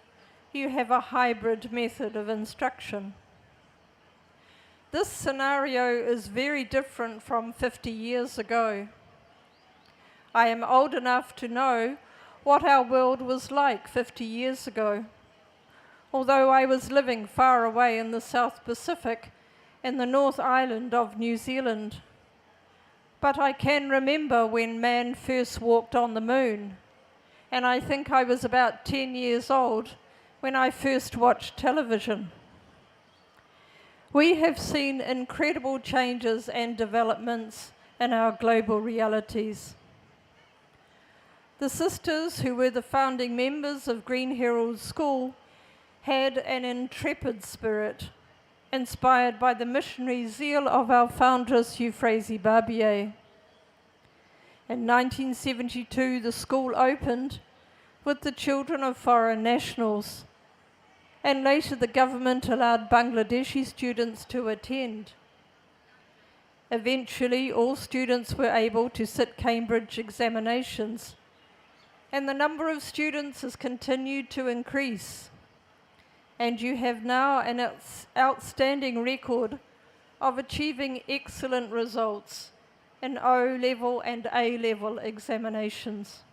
you have a hybrid method of instruction. This scenario is very different from 50 years ago. I am old enough to know what our world was like 50 years ago, although I was living far away in the South Pacific in the North Island of New Zealand. But I can remember when man first walked on the moon, and I think I was about 10 years old when I first watched television. We have seen incredible changes and developments in our global realities. The sisters who were the founding members of Greenherald School had an intrepid spirit, inspired by the missionary zeal of our foundress Euphrasie Barbier. In 1972, the school opened with the children of foreign nationals, and later the government allowed Bangladeshi students to attend. Eventually, all students were able to sit Cambridge examinations, and the number of students has continued to increase. And you have now an outstanding record of achieving excellent results in O-level and A-level examinations.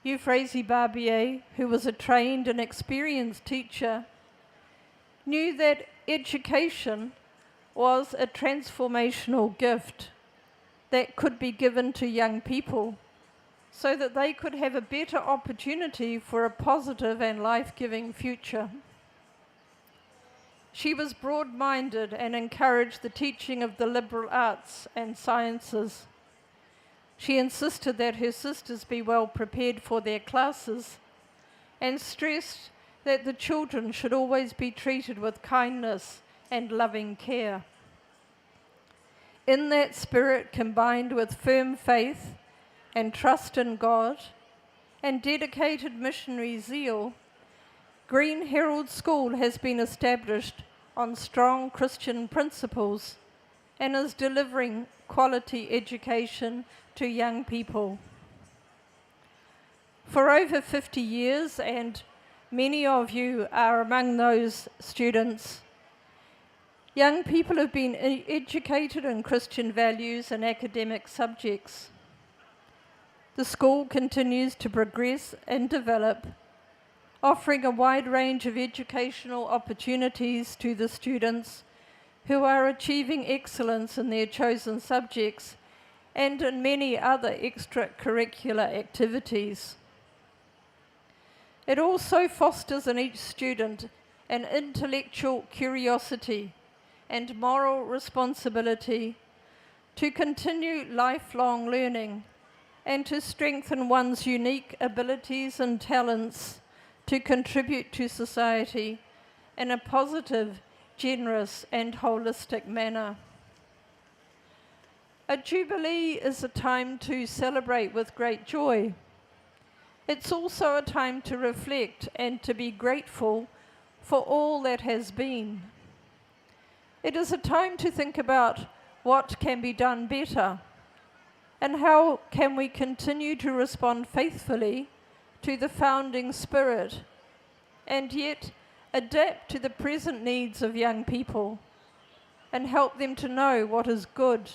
Euphrasie Barbier, who was a trained and experienced teacher, knew that education was a transformational gift that could be given to young people so that they could have a better opportunity for a positive and life-giving future. She was broad-minded and encouraged the teaching of the liberal arts and sciences. She insisted that her sisters be well prepared for their classes and stressed that the children should always be treated with kindness and loving care. In that spirit, combined with firm faith and trust in God and dedicated missionary zeal, Greenherald School has been established on strong Christian principles and is delivering quality education to young people. For over 50 years, and many of you are among those students, young people have been educated in Christian values and academic subjects. The school continues to progress and develop, offering a wide range of educational opportunities to the students who are achieving excellence in their chosen subjects and in many other extracurricular activities. It also fosters in each student an intellectual curiosity and moral responsibility to continue lifelong learning and to strengthen one's unique abilities and talents to contribute to society in a positive, generous and holistic manner. A jubilee is a time to celebrate with great joy. It's also a time to reflect and to be grateful for all that has been. It is a time to think about what can be done better and how can we continue to respond faithfully to the founding spirit and yet adapt to the present needs of young people and help them to know what is good,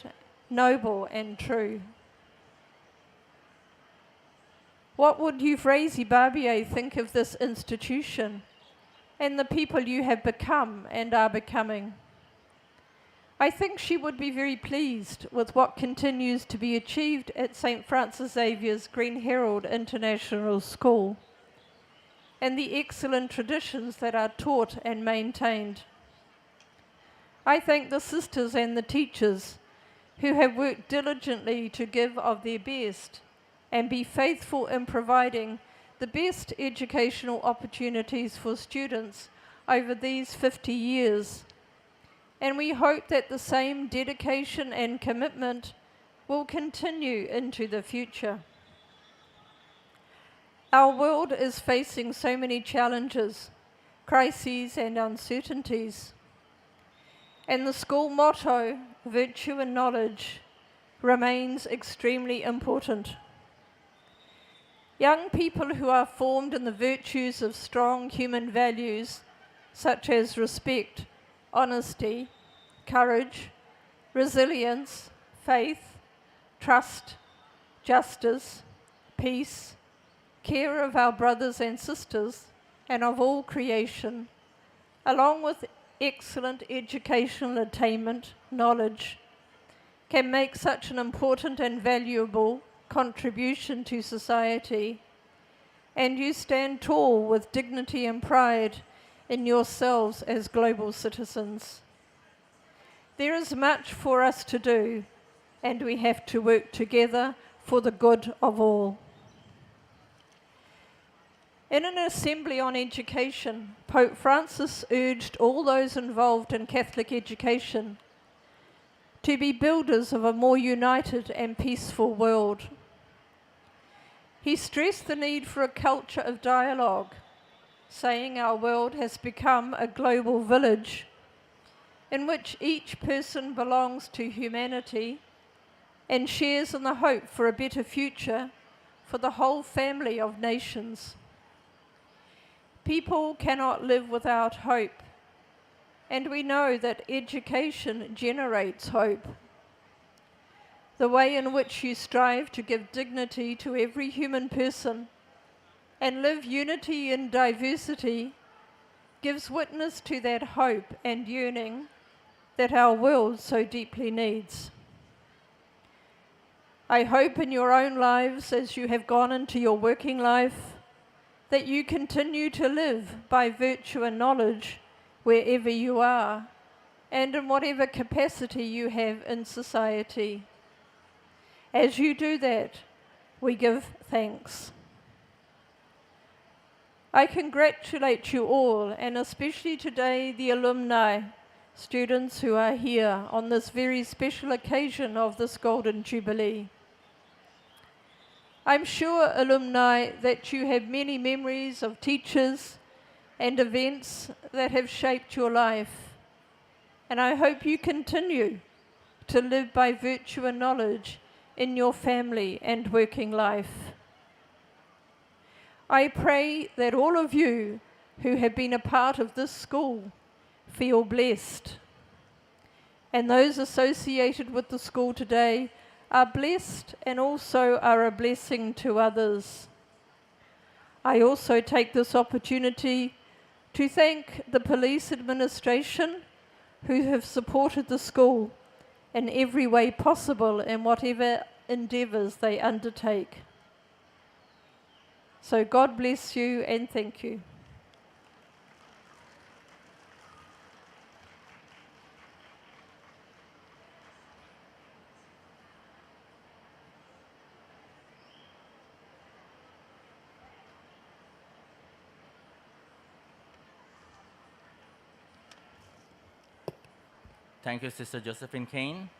noble, and true. What would Euphrasie Barbier think of this institution and the people you have become and are becoming? I think she would be very pleased with what continues to be achieved at St. Francis Xavier's Greenherald International School and the excellent traditions that are taught and maintained. I thank the sisters and the teachers who have worked diligently to give of their best and be faithful in providing the best educational opportunities for students over these 50 years. And we hope that the same dedication and commitment will continue into the future. Our world is facing so many challenges, crises and uncertainties. And the school motto, virtue and knowledge, remains extremely important. Young people who are formed in the virtues of strong human values, such as respect, honesty, courage, resilience, faith, trust, justice, peace, care of our brothers and sisters, and of all creation, along with excellent educational attainment, knowledge, can make such an important and valuable contribution to society, and you stand tall with dignity and pride in yourselves as global citizens. There is much for us to do, and we have to work together for the good of all. In an assembly on education, Pope Francis urged all those involved in Catholic education to be builders of a more united and peaceful world. He stressed the need for a culture of dialogue, saying our world has become a global village in which each person belongs to humanity and shares in the hope for a better future for the whole family of nations. People cannot live without hope, and we know that education generates hope. The way in which you strive to give dignity to every human person and live unity in diversity gives witness to that hope and yearning that our world so deeply needs. I hope in your own lives, as you have gone into your working life, that you continue to live by virtue and knowledge wherever you are and in whatever capacity you have in society. As you do that, we give thanks. I congratulate you all, and especially today the alumni, students who are here on this very special occasion of this Golden Jubilee. I'm sure, alumni, that you have many memories of teachers and events that have shaped your life, and I hope you continue to live by virtue and knowledge in your family and working life. I pray that all of you who have been a part of this school feel blessed, and those associated with the school today are blessed and also are a blessing to others. I also take this opportunity to thank the police administration who have supported the school in every way possible in whatever endeavours they undertake. So God bless you and thank you. Thank you, Sister Josephine Kane,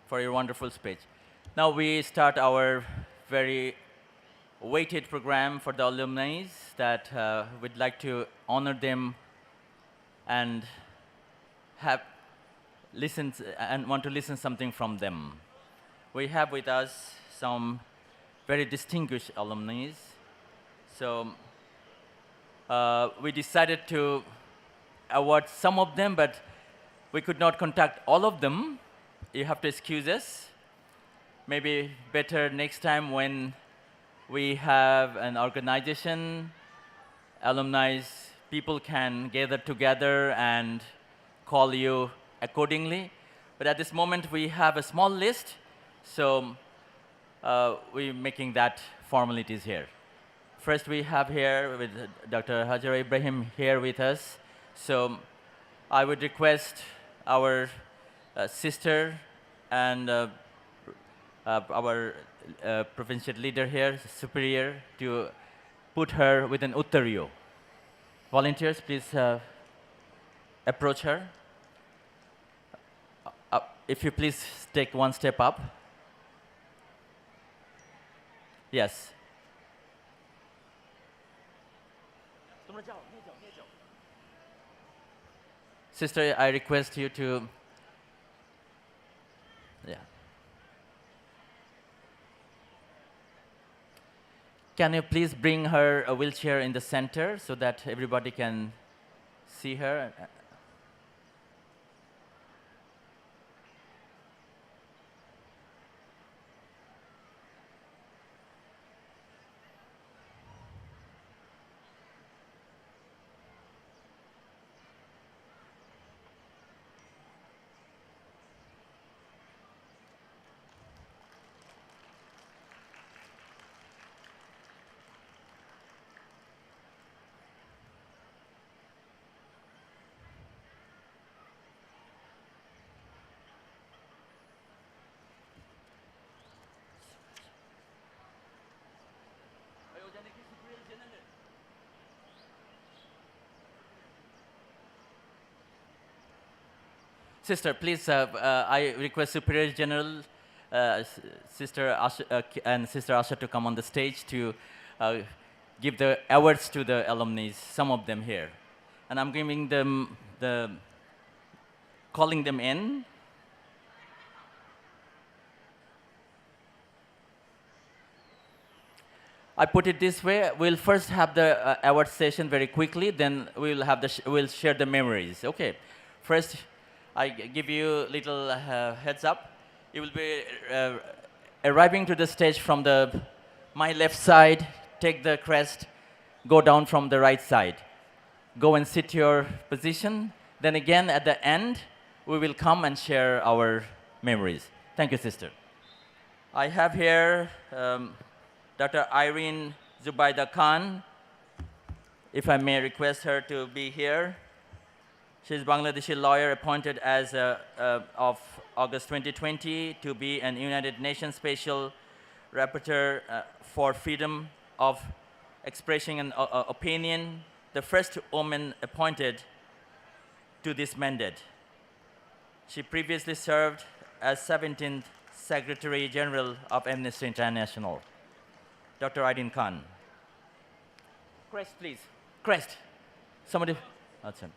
for your wonderful speech. Now we start our very weighted program for the alumni that we'd like to honor them and want to listen something from them. We have with us some very distinguished alumni. So we decided to award some of them, but we could not contact all of them. You have to excuse us. Maybe better next time when we have an organization, alumni, people can gather together and call you accordingly. But at this moment, we have a small list, so we're making that formalities here. First, we have here with Dr. Hajar Ibrahim here with us. So I would request our sister and our provincial leader here, superior, to put her with an uttariyo. Volunteers, please approach her. If you please take one step up. Yes. Sister, I request you to, yeah. Can you please bring her a wheelchair in the center so that everybody can see her? Sister, please, I request Superior General, Sister Asha, and Sister Asha to come on the stage to give the awards to the alumni, some of them here. And I'm giving them calling them in. I put it this way: we'll first have the award session very quickly, then we'll have we'll share the memories. Okay, first I give you a little heads up. You will be arriving to the stage from my left side. Take the crest, go down from the right side. Go and sit your position. Then again at the end, we will come and share our memories. Thank you, sister. I have here Dr. Irene Zubaida Khan, if I may request her to be here. She's a Bangladeshi lawyer appointed as of August 2020 to be an United Nations Special Rapporteur for freedom of expression and opinion, the first woman appointed to this mandate. She previously served as 17th Secretary General of Amnesty International. Dr. Irene Khan. Crest, please. Crest. Somebody. That's him.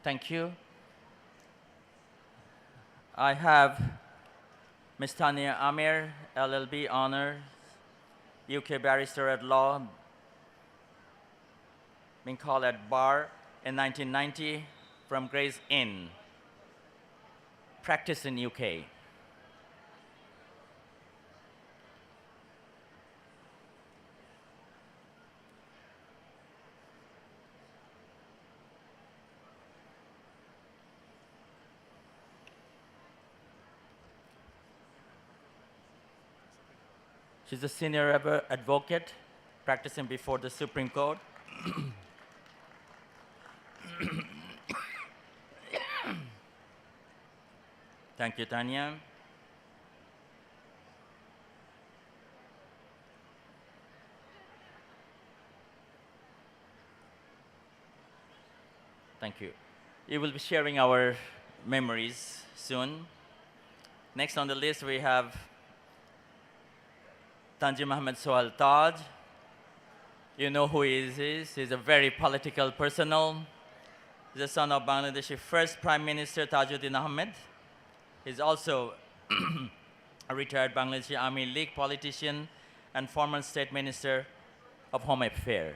Thank you. I have Ms. Tania Amir, LLB Honors, UK Barrister at Law, being called at bar in 1990 from Gray's Inn, practiced in UK. She's a senior advocate practicing before the Supreme Court. Thank you, Tanya. Thank you. You will be sharing our memories soon. Next on the list, we have Tanji Muhammad Sohail Taj. You know who he is. He's a very political personal. He's the son of Bangladesh's first Prime Minister Tajuddin Ahmed. He's also a retired Bangladeshi Army League politician and former State Minister of Home Affairs.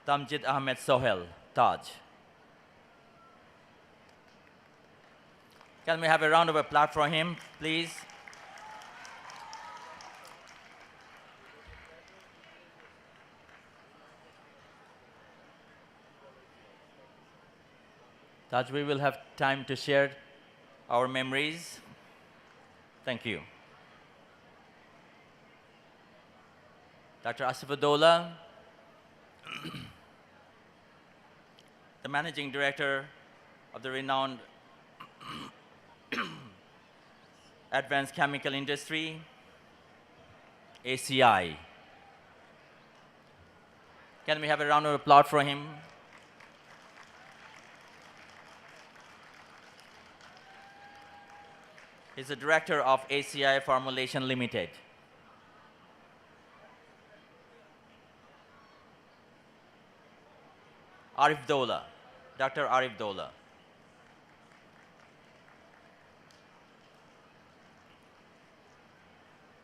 Tamjid Ahmed Sohel, Taj. Can we have a round of applause for him, please? Taj, we will have time to share our memories. Thank you. Dr. Asifuddollah, the Managing Director of the renowned Advanced Chemical Industry, ACI. Can we have a round of applause for him? He's the director of ACI Formulation Limited. Arif Dola, Dr. Arif Dola.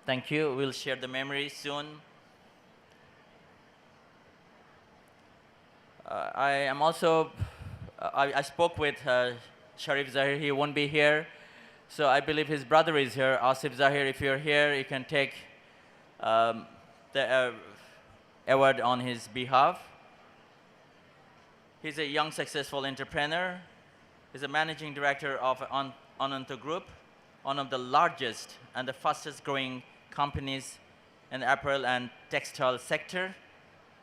Thank you. We'll share the memories soon. I am also, I spoke with Sharif Zahir. He won't be here. So I believe his brother is here. Asif Zahir, if you're here, you can take the award on his behalf. He's a young, successful entrepreneur. He's a managing director of Ananta Group, one of the largest and the fastest growing companies in the apparel and textile sector.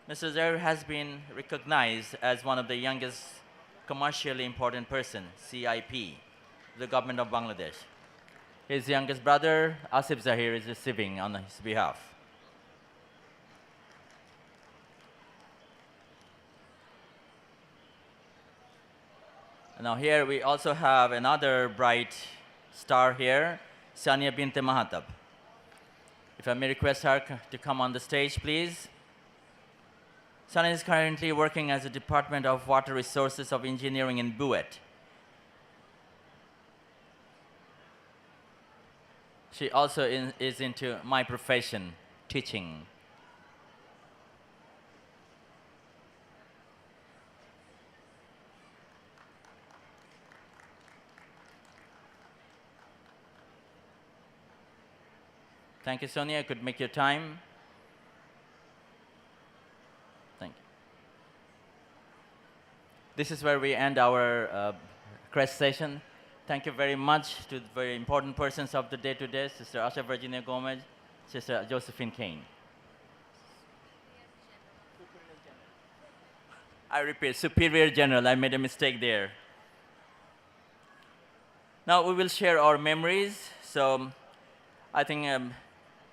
Mr. Zahir has been recognized as one of the youngest commercially important person, CIP, the government of Bangladesh. His youngest brother, Asif Zahir, is receiving on his behalf. Now here we also have another bright star here, Sania Binte Mahatab. If I may request her to come on the stage, please. Sania is currently working as a Department of Water Resources of Engineering in Buet. She also is into my profession, teaching. Thank you, Sonia. I could make your time. Thank you. This is where we end our crest session. Thank you very much to the very important persons of the day today, Sister Asha Virginia Gomez, Sister Josephine Kane. I repeat, Superior General. I made a mistake there. Now we will share our memories. So I think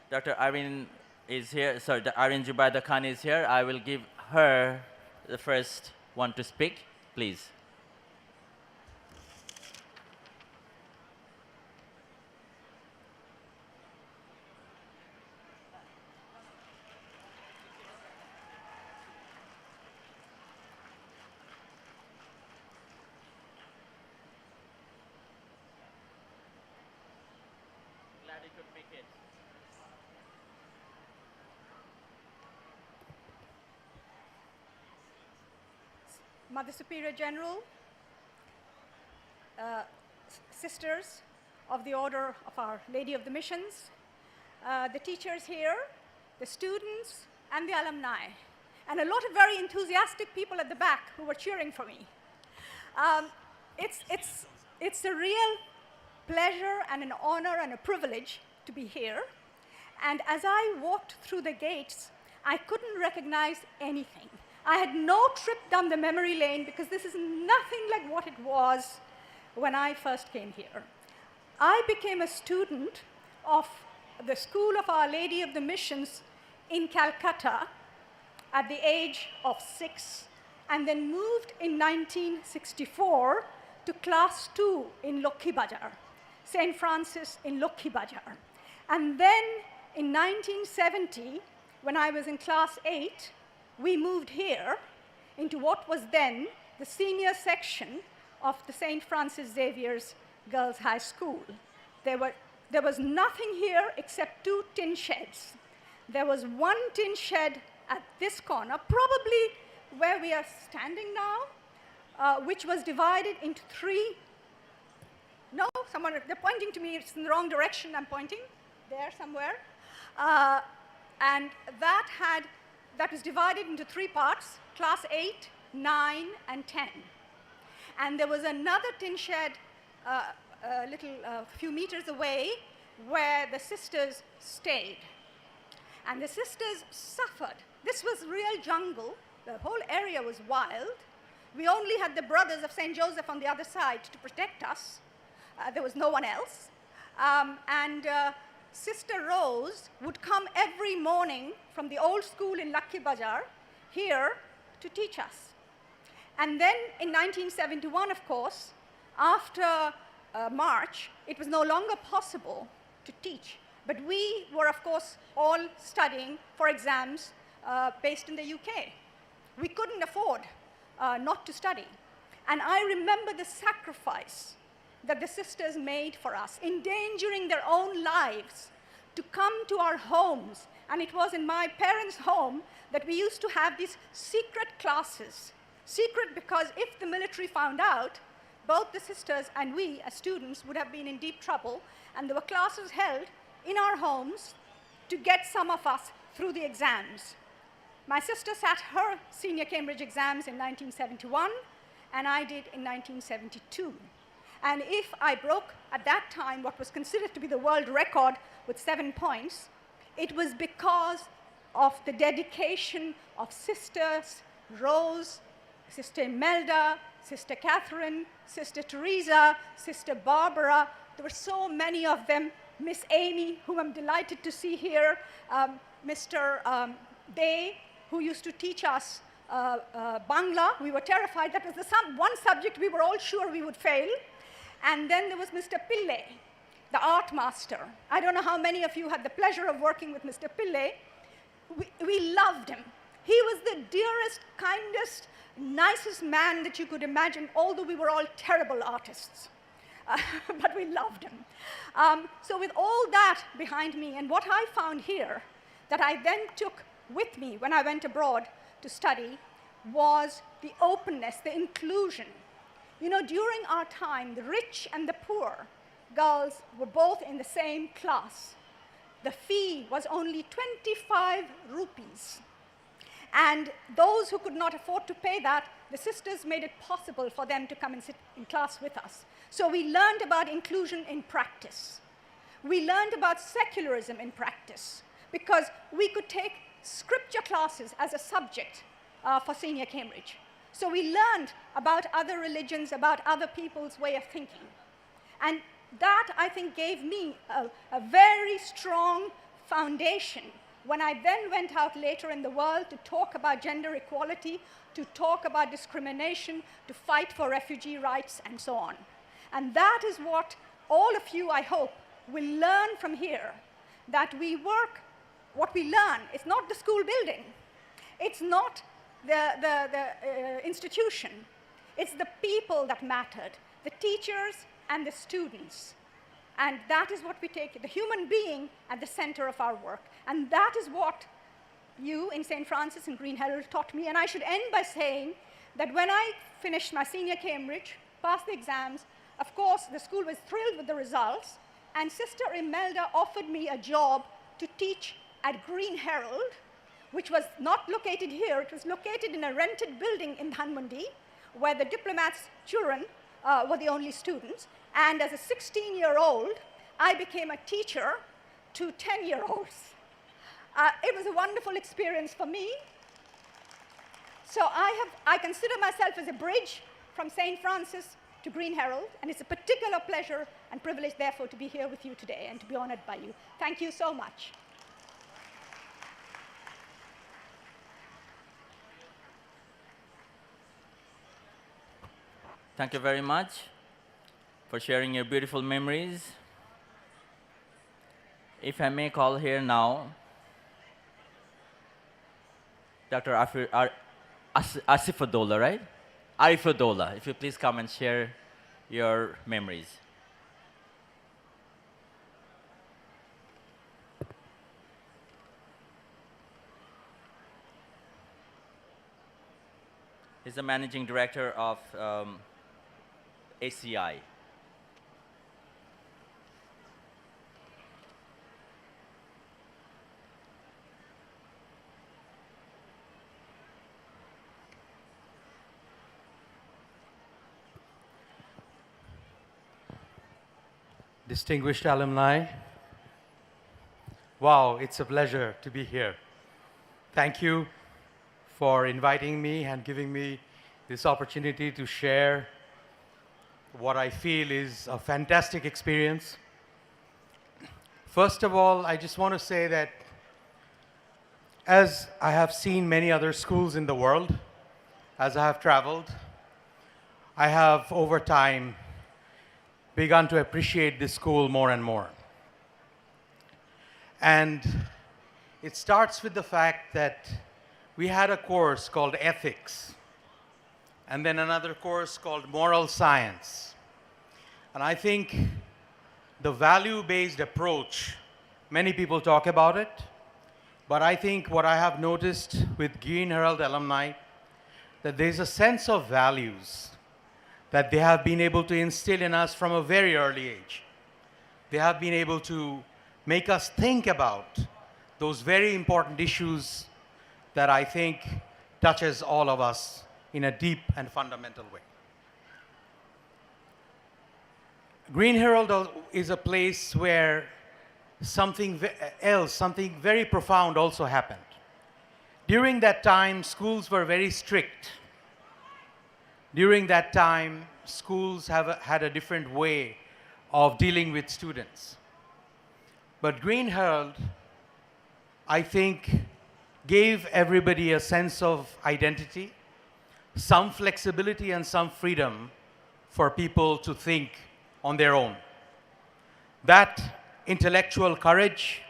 Dr. Irene is here. Sorry, Irene Jubaida Khan is here. I will give her the first one to speak, please. Glad you could make it. Mother Superior General, sisters of the Order of Our Lady of the Missions, the teachers here, the students, and the alumni, and a lot of very enthusiastic people at the back who were cheering for me. It's a real pleasure and an honor and a privilege to be here. And as I walked through the gates, I couldn't recognize anything. I had no trip down the memory lane because this is nothing like what it was when I first came here. I became a student of the School of Our Lady of the Missions in Calcutta at the age of 6, and then moved in 1964 to class 2 in Lokhi Bajar, St. Francis in Lokhi Bajar. And then in 1970, when I was in class 8, we moved here into what was then the senior section of the St. Francis Xavier's Girls High School. There was nothing here except 2 tin sheds. There was one tin shed at this corner, probably where we are standing now, which was divided into 3. No, someone, they're pointing to me, it's in the wrong direction, I'm pointing, there somewhere. And that was divided into 3 parts, class 8, 9, and 10. And there was another tin shed a few meters away where the sisters stayed. And the sisters suffered. This was real jungle. The whole area was wild. We only had the brothers of St. Joseph on the other side to protect us. There was no one else. Sister Rose would come every morning from the old school in Lucky Bazaar here to teach us. And then in 1971, of course, after March, it was no longer possible to teach. But we were, of course, all studying for exams based in the UK. We couldn't afford not to study. And I remember the sacrifice that the sisters made for us, endangering their own lives to come to our homes. And it was in my parents' home that we used to have these secret classes. Secret because if the military found out, both the sisters and we as students would have been in deep trouble, and there were classes held in our homes to get some of us through the exams. My sister sat her senior Cambridge exams in 1971, and I did in 1972. And if I broke, at that time, what was considered to be the world record with 7 points, it was because of the dedication of sisters, Rose, Sister Imelda, Sister Catherine, Sister Teresa, Sister Barbara. There were so many of them. Miss Amy, whom I'm delighted to see here, Mr. Day, who used to teach us Bangla. We were terrified. That was the one subject we were all sure we would fail. And then there was Mr. Pillai, the art master. I don't know how many of you had the pleasure of working with Mr. Pillai. We loved him. He was the dearest, kindest, nicest man that you could imagine, although we were all terrible artists. But we loved him. So with all that behind me, and what I found here that I then took with me when I went abroad to study was the openness, the inclusion. You know, during our time, the rich and the poor girls were both in the same class. The fee was only 25 rupees. And those who could not afford to pay that, the sisters made it possible for them to come and sit in class with us. So we learned about inclusion in practice. We learned about secularism in practice, because we could take scripture classes as a subject for senior Cambridge. So we learned about other religions, about other people's way of thinking. And that, I think, gave me a very strong foundation when I then went out later in the world to talk about gender equality, to talk about discrimination, to fight for refugee rights, and so on. And that is what all of you, I hope, will learn from here, that we work, what we learn, it's not the school building, it's not the institution, it's the people that mattered, the teachers and the students. And that is what we take, the human being at the center of our work. And that is what you in St. Francis and Greenherald taught me. And I should end by saying that when I finished my senior Cambridge, passed the exams, of course, the school was thrilled with the results, and Sister Imelda offered me a job to teach at Greenherald, which was not located here. It was located in a rented building in Dhanmondi, where the diplomats' children were the only students. And as a 16-year-old, I became a teacher to 10-year-olds. It was a wonderful experience for me. So I consider myself as a bridge from St. Francis to Greenherald, and it's a particular pleasure and privilege, therefore, to be here with you today and to be honored by you. Thank you so much. Thank you very much for sharing your beautiful memories. If I may call here now, Dr. Asifadola, right? Arifadola, if you please come and share your memories. He's the managing director of ACI. Distinguished alumni, wow, it's a pleasure to be here. Thank you for inviting me and giving me this opportunity to share what I feel is a fantastic experience. First of all, I just want to say that as I have seen many other schools in the world, as I have traveled, I have over time begun to appreciate this school more and more. And it starts with the fact that we had a course called ethics, and then another course called moral science. And I think the value-based approach, many people talk about it, but I think what I have noticed with Greenherald alumni, that there's a sense of values that they have been able to instill in us from a very early age. They have been able to make us think about those very important issues that I think touches all of us in a deep and fundamental way. Greenherald is a place where something else, something very profound also happened. During that time, schools were very strict. During that time, schools had a different way of dealing with students. But Greenherald, I think, gave everybody a sense of identity, some flexibility and some freedom for people to think on their own. That intellectual courage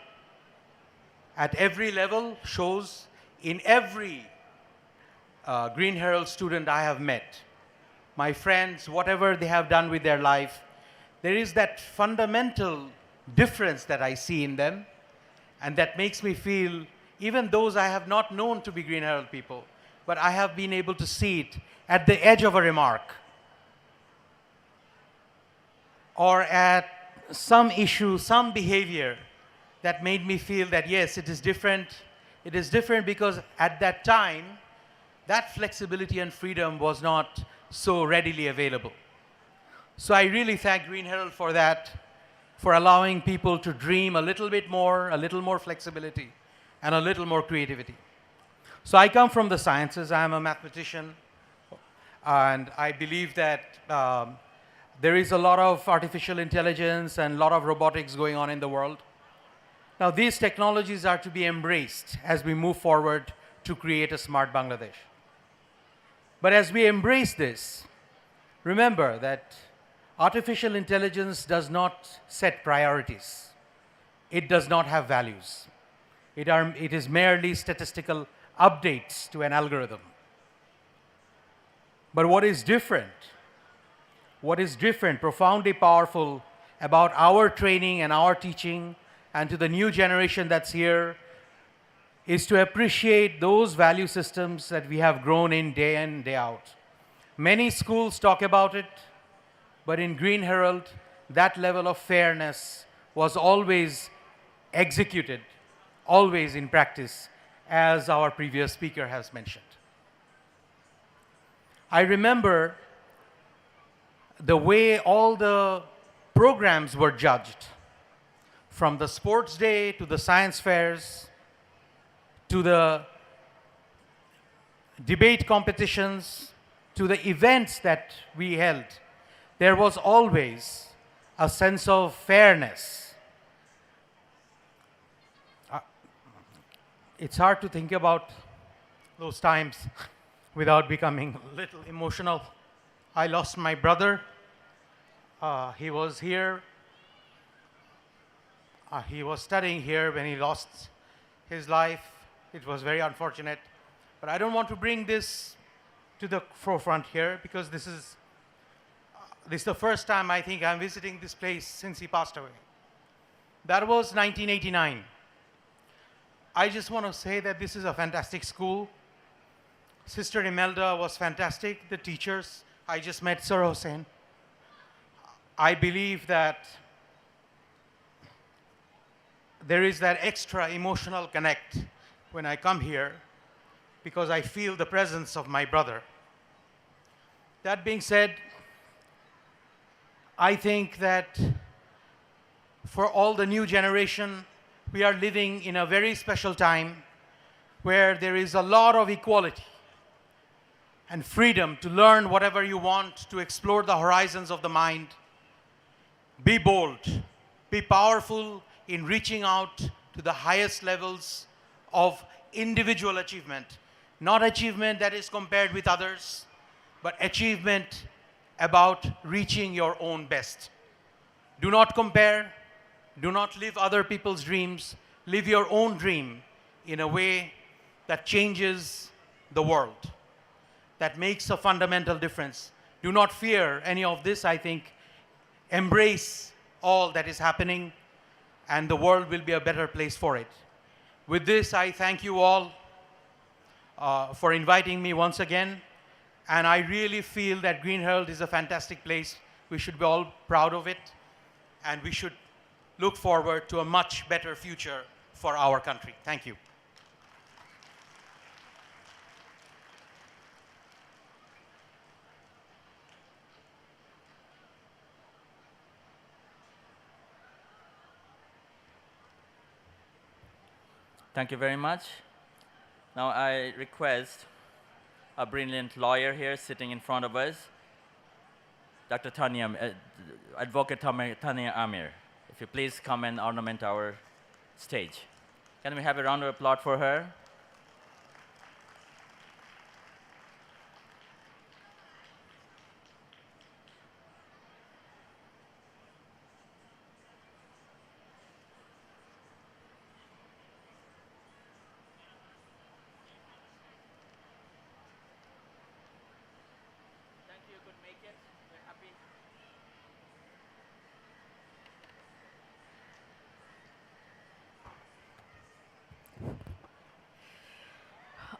at every level shows in every Greenherald student I have met. My friends, whatever they have done with their life, there is that fundamental difference that I see in them, and that makes me feel, even those I have not known to be Greenherald people, but I have been able to see it at the edge of a remark, or at some issue, some behavior that made me feel that yes, it is different. It is different because at that time, that flexibility and freedom was not so readily available. So I really thank Greenherald for that, for allowing people to dream a little bit more, a little more flexibility, and a little more creativity. So I come from the sciences. I am a mathematician, and I believe that there is a lot of artificial intelligence and a lot of robotics going on in the world. Now, these technologies are to be embraced as we move forward to create a smart Bangladesh. But as we embrace this, remember that artificial intelligence does not set priorities. It does not have values. It is merely statistical updates to an algorithm. But what is different, profoundly powerful about our training and our teaching, and to the new generation that's here, is to appreciate those value systems that we have grown in day out. Many schools talk about it, but in Greenherald, that level of fairness was always executed, always in practice, as our previous speaker has mentioned. I remember the way all the programs were judged, from the sports day to the science fairs, to the debate competitions, to the events that we held. There was always a sense of fairness. It's hard to think about those times without becoming a little emotional. I lost my brother. He was here. He was studying here when he lost his life. It was very unfortunate. But I don't want to bring this to the forefront here because this is the first time I think I'm visiting this place since he passed away. That was 1989. I just want to say that this is a fantastic school. Sister Imelda was fantastic. The teachers, I just met Sir Hossein. I believe that there is that extra emotional connect when I come here because I feel the presence of my brother. That being said, I think that for all the new generation, we are living in a very special time where there is a lot of equality and freedom to learn whatever you want, to explore the horizons of the mind. Be bold, be powerful in reaching out to the highest levels of individual achievement. Not achievement that is compared with others, but achievement about reaching your own best. Do not compare, do not live other people's dreams, live your own dream in a way that changes the world, that makes a fundamental difference. Do not fear any of this, I think. Embrace all that is happening, and the world will be a better place for it. With this, I thank you all for inviting me once again. And I really feel that Greenherald is a fantastic place. We should be all proud of it. And we should look forward to a much better future for our country. Thank you. Thank you very much. Now I request a brilliant lawyer here sitting in front of us, Dr. Advocate Tania Amir. If you please come and ornament our stage. Can we have a round of applause for her? Thank you, could make it. We're happy.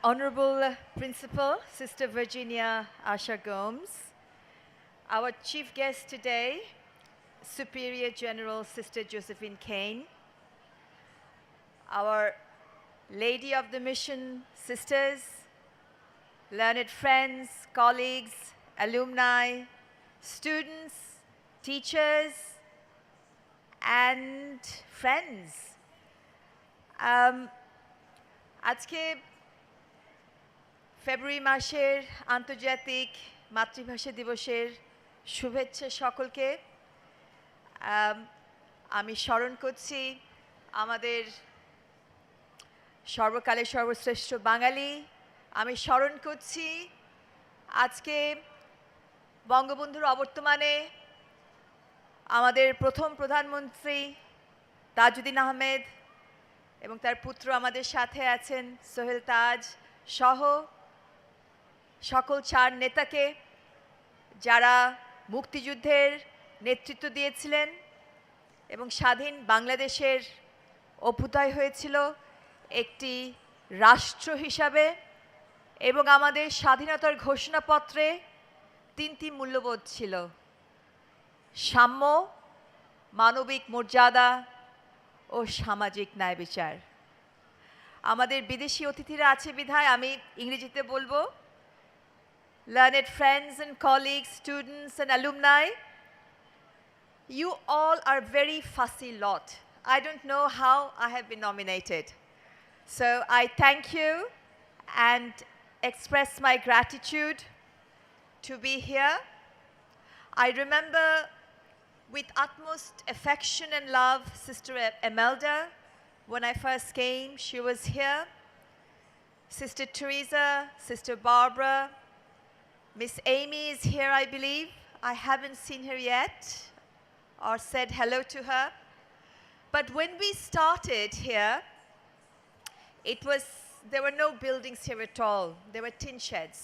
Honorable Principal, Sister Virginia Asha Gomes, our chief guest today, Superior General Sister Josephine Kane, our Lady of the Mission sisters, learned friends, colleagues, alumni, students, teachers, and friends. আজকে ফেব্রুয়ারি মাসের আন্তর্জাতিক মাতৃভাষা দিবসের শুভেচ্ছা সকলকে। আমি স্মরণ করছি আমাদের সর্বকালের সর্বশ্রেষ্ঠ বাঙালি। আমি স্মরণ করছি আজকে বঙ্গবন্ধুর অবর্তমানে আমাদের প্রথম প্রধানমন্ত্রী তাজউদ্দিন আহমেদ এবং তার পুত্র আমাদের সাথে আছেন সোহেল তাজ সহ সকল চার নেতাকে যারা মুক্তিযুদ্ধের নেতৃত্ব দিয়েছিলেন এবং স্বাধীন বাংলাদেশের অভ্যুদয় হয়েছিল একটি রাষ্ট্র হিসাবে এবং আমাদের স্বাধীনতার ঘোষণাপত্রে তিনটি মূল্যবোধ ছিল: সাম্য, মানবিক মর্যাদা ও সামাজিক ন্যায় বিচার। আমাদের বিদেশি অতিথিরা আছে বিধায় আমি ইংরেজিতে বলবো। Learned friends and colleagues, students and alumni, you all are very fussy lot. I don't know how I have been nominated. So I thank you and express my gratitude to be here. I remember with utmost affection and love Sister Imelda. When I first came, she was here. Sister Teresa, Sister Barbara, Miss Amy is here, I believe. I haven't seen her yet or said hello to her. But when we started here, there were no buildings here at all. There were tin sheds.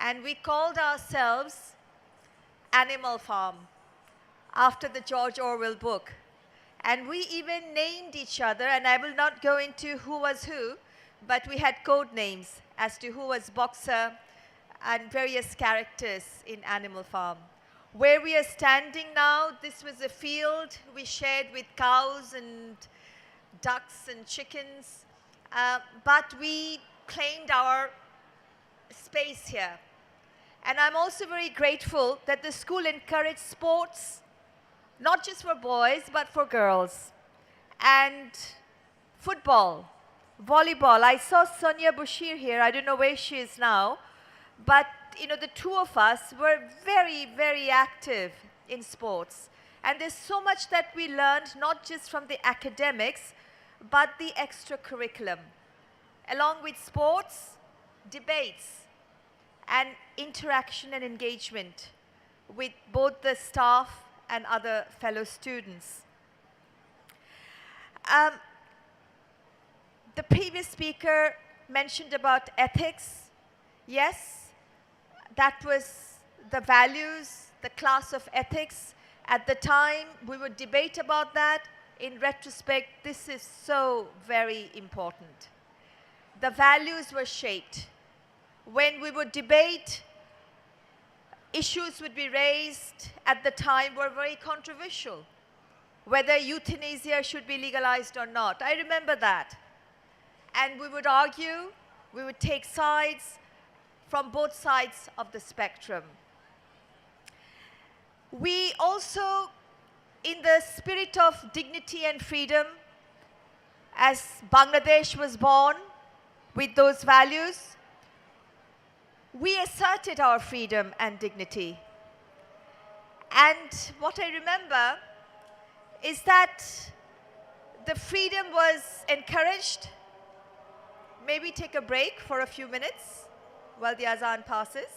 And we called ourselves Animal Farm after the George Orwell book. And we even named each other, and I will not go into who was who, but we had code names as to who was boxer and various characters in Animal Farm. Where we are standing now, this was a field we shared with cows and ducks and chickens, but we claimed our space here. And I'm also very grateful that the school encouraged sports, not just for boys, but for girls. And football, volleyball. I saw Sonia Bushir here. I don't know where she is now. But, you know, the two of us were very, very active in sports. And there's so much that we learned, not just from the academics, but the extracurriculum. Along with sports, debates, and interaction and engagement with both the staff and other fellow students. The previous speaker mentioned about ethics. Yes, that was the values, the class of ethics. At the time, we would debate about that. In retrospect, this is so very important. The values were shaped. When we would debate, issues would be raised at the time were very controversial, whether euthanasia should be legalized or not. I remember that. And we would argue, we would take sides from both sides of the spectrum. We also, in the spirit of dignity and freedom, as Bangladesh was born with those values, we asserted our freedom and dignity. And what I remember is that the freedom was encouraged. Maybe take a break for a few minutes while the azan passes.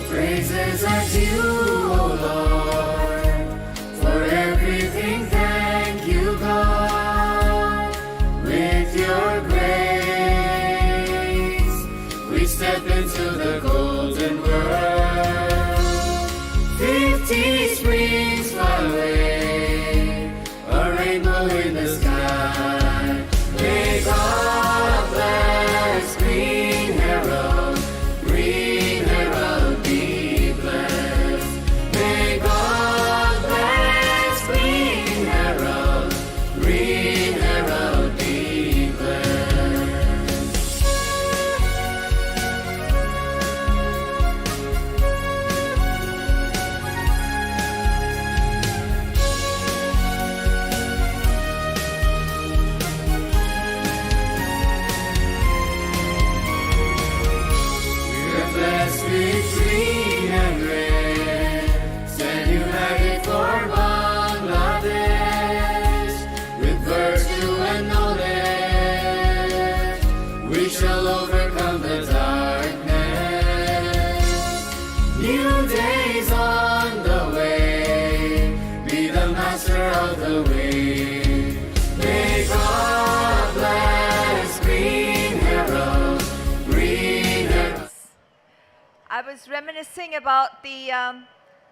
Praises are due, O Lord, for everything. Thank you, God. With your grace, we step into the golden world. 50 springs fly away, a rainbow in the sky. days on the way. Be the master of the way. May God bless Greenherald, Greenherald. I was reminiscing about the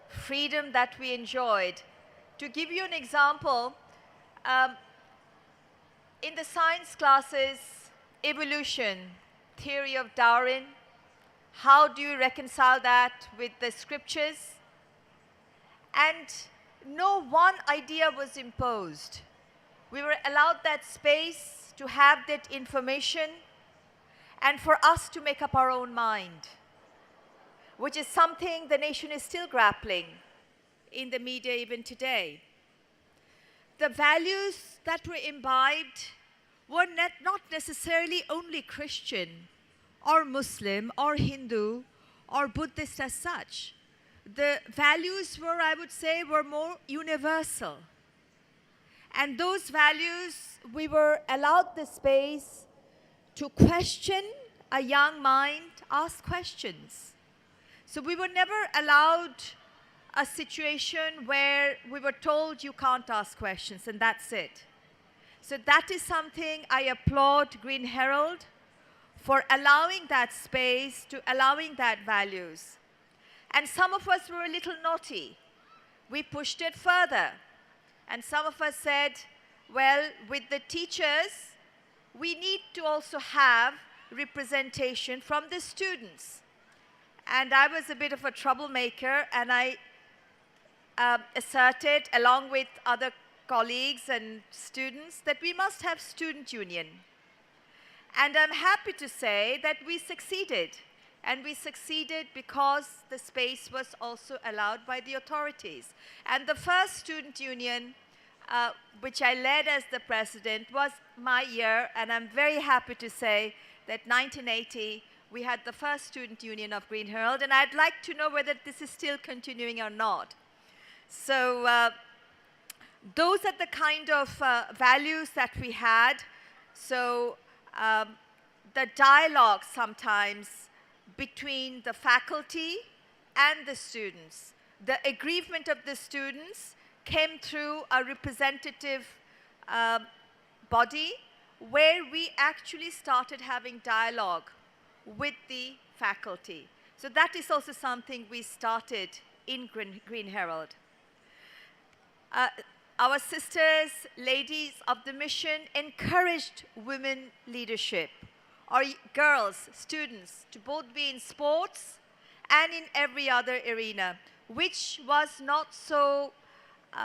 freedom that we enjoyed. To give you an example, in the science classes, evolution, theory of Darwin, how do you reconcile that with the scriptures? And no one idea was imposed. We were allowed that space to have that information and for us to make up our own mind, which is something the nation is still grappling in the media even today. The values that were imbibed were not necessarily only Christian or Muslim or Hindu or Buddhist as such. The values were, I would say, were more universal. And those values, we were allowed the space to question a young mind, ask questions. So we were never allowed a situation where we were told you can't ask questions and that's it. So that is something I applaud Greenherald for allowing that space, to allowing that values. And some of us were a little naughty. We pushed it further. And some of us said, well, with the teachers, we need to also have representation from the students. And I was a bit of a troublemaker, and I asserted, along with other colleagues and students, that we must have student union. And I'm happy to say that we succeeded. And we succeeded because the space was also allowed by the authorities. And the first student union, which I led as the president, was my year. And I'm very happy to say that 1980, we had the first student union of Greenherald. And I'd like to know whether this is still continuing or not. So those are the kind of values that we had. So the dialogue sometimes between the faculty and the students, the aggrievement of the students came through a representative body where we actually started having dialogue with the faculty. So that is also something we started in Greenherald. Our sisters, ladies of the mission, encouraged women leadership, or girls, students, to both be in sports and in every other arena, which was not so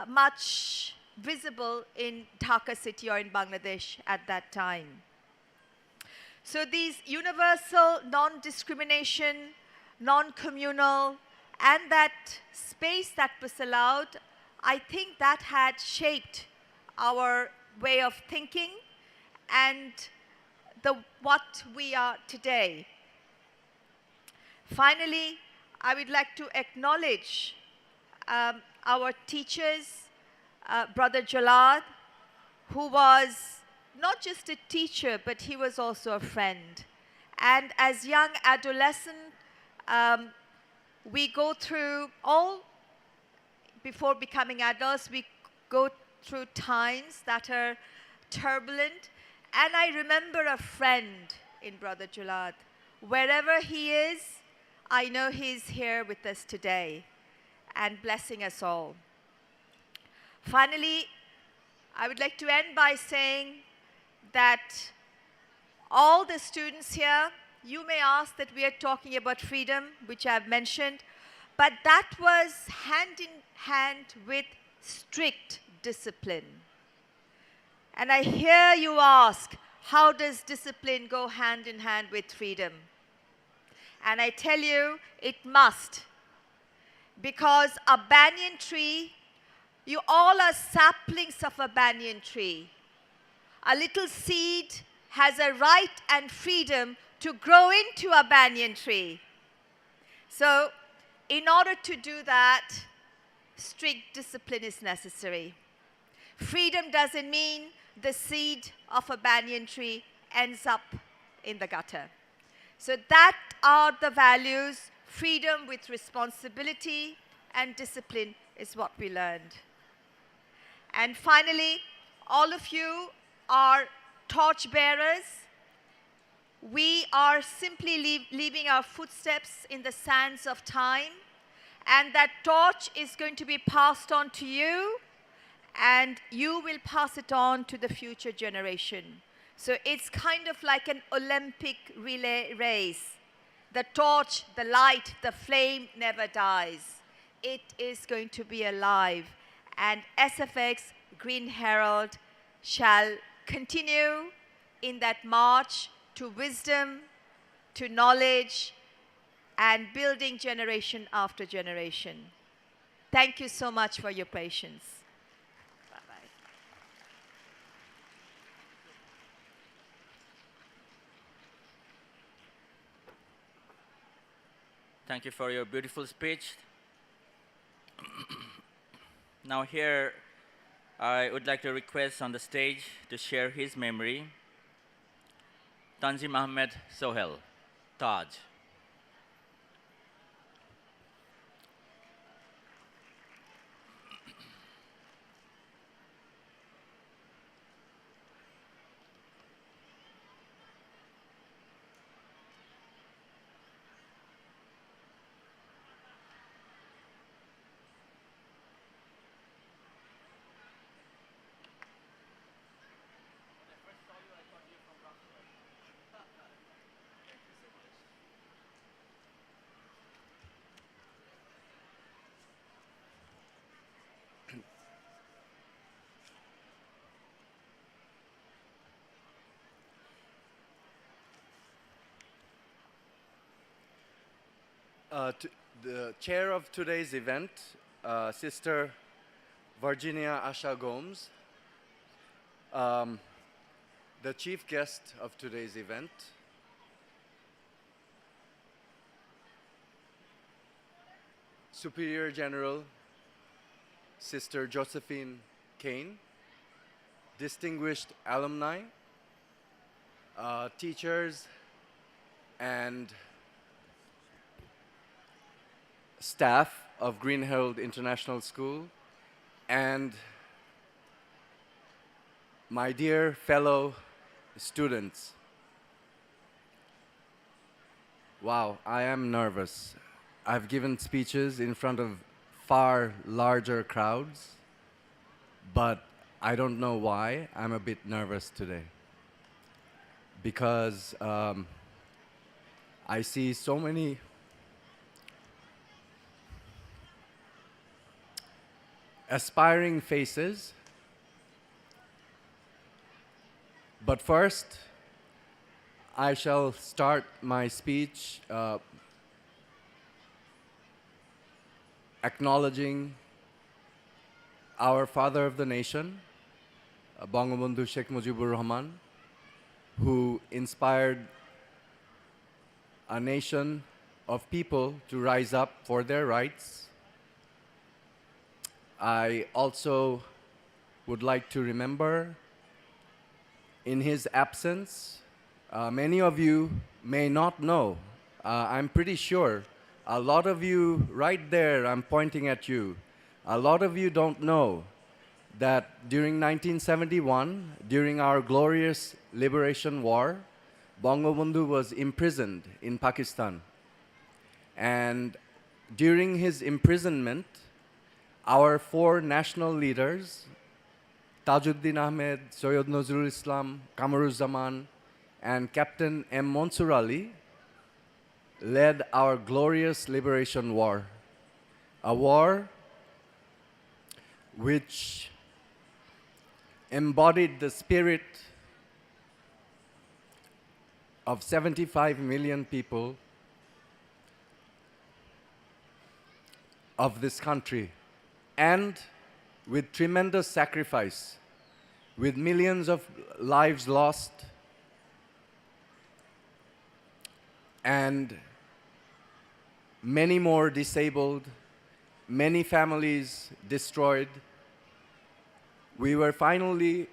much visible in Dhaka city or in Bangladesh at that time. So these universal non-discrimination, non-communal, and that space that was allowed, I think that had shaped our way of thinking and what we are today. Finally, I would like to acknowledge our teachers, Brother Jalad, who was not just a teacher, but he was also a friend. And as young adolescents, we go through before becoming adults, we go through times that are turbulent. And I remember a friend in Brother Jalad. Wherever he is, I know he's here with us today and blessing us all. Finally, I would like to end by saying that all the students here, you may ask that we are talking about freedom, which I've mentioned, but that was hand in hand with strict discipline. And I hear you ask, how does discipline go hand in hand with freedom? And I tell you, it must. Because a banyan tree, you all are saplings of a banyan tree. A little seed has a right and freedom to grow into a banyan tree. So, in order to do that, strict discipline is necessary. Freedom doesn't mean the seed of a banyan tree ends up in the gutter. So that are the values freedom with responsibility, and discipline is what we learned. And finally, all of you are torchbearers. We are simply leaving our footsteps in the sands of time, and that torch is going to be passed on to you, and you will pass it on to the future generation. So it's kind of like an Olympic relay race. The torch, the light, the flame never dies. It is going to be alive. And S.F.X. Greenherald shall continue in that march to wisdom, to knowledge, and building generation after generation. Thank you so much for your patience. Bye-bye. Thank you for your beautiful speech. Now here, I would like to request on the stage to share his memory, Tanzim Ahmed Sohel, Taj. The chair of today's event, Sister Virginia Asha Gomes, the chief guest of today's event, Superior General Sister Josephine Kane, distinguished alumni, teachers, and staff of Greenherald International School, and my dear fellow students. Wow, I am nervous. I've given speeches in front of far larger crowds, but I don't know why I'm a bit nervous today. Because I see so many aspiring faces. But first, I shall start my speech acknowledging our father of the nation, Bangabandhu Sheikh Mujibur Rahman, who inspired a nation of people to rise up for their rights. I also would like to remember, in his absence, many of you may not know. I'm pretty sure a lot of you right there, I'm pointing at you, a lot of you don't know that during 1971, during our glorious liberation war, Bangabandhu was imprisoned in Pakistan. And during his imprisonment, our four national leaders, Tajuddin Ahmed, Soyod Nazrul Islam, Kamaruzzaman, and Captain M. Mansur Ali, led our glorious liberation war. A war which embodied the spirit of 75 million people of this country, and with tremendous sacrifice, with millions of lives lost, and many more disabled, many families destroyed, we were finally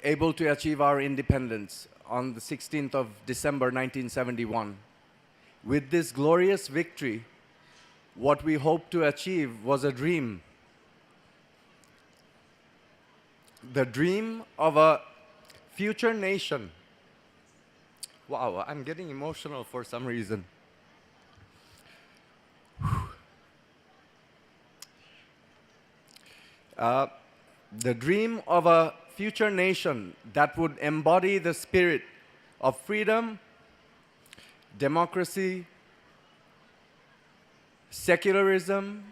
able to achieve our independence on the 16th of December 1971. With this glorious victory, what we hoped to achieve was a dream. The dream of a future nation. Wow, I'm getting emotional for some reason. The dream of a future nation that would embody the spirit of freedom, democracy, secularism,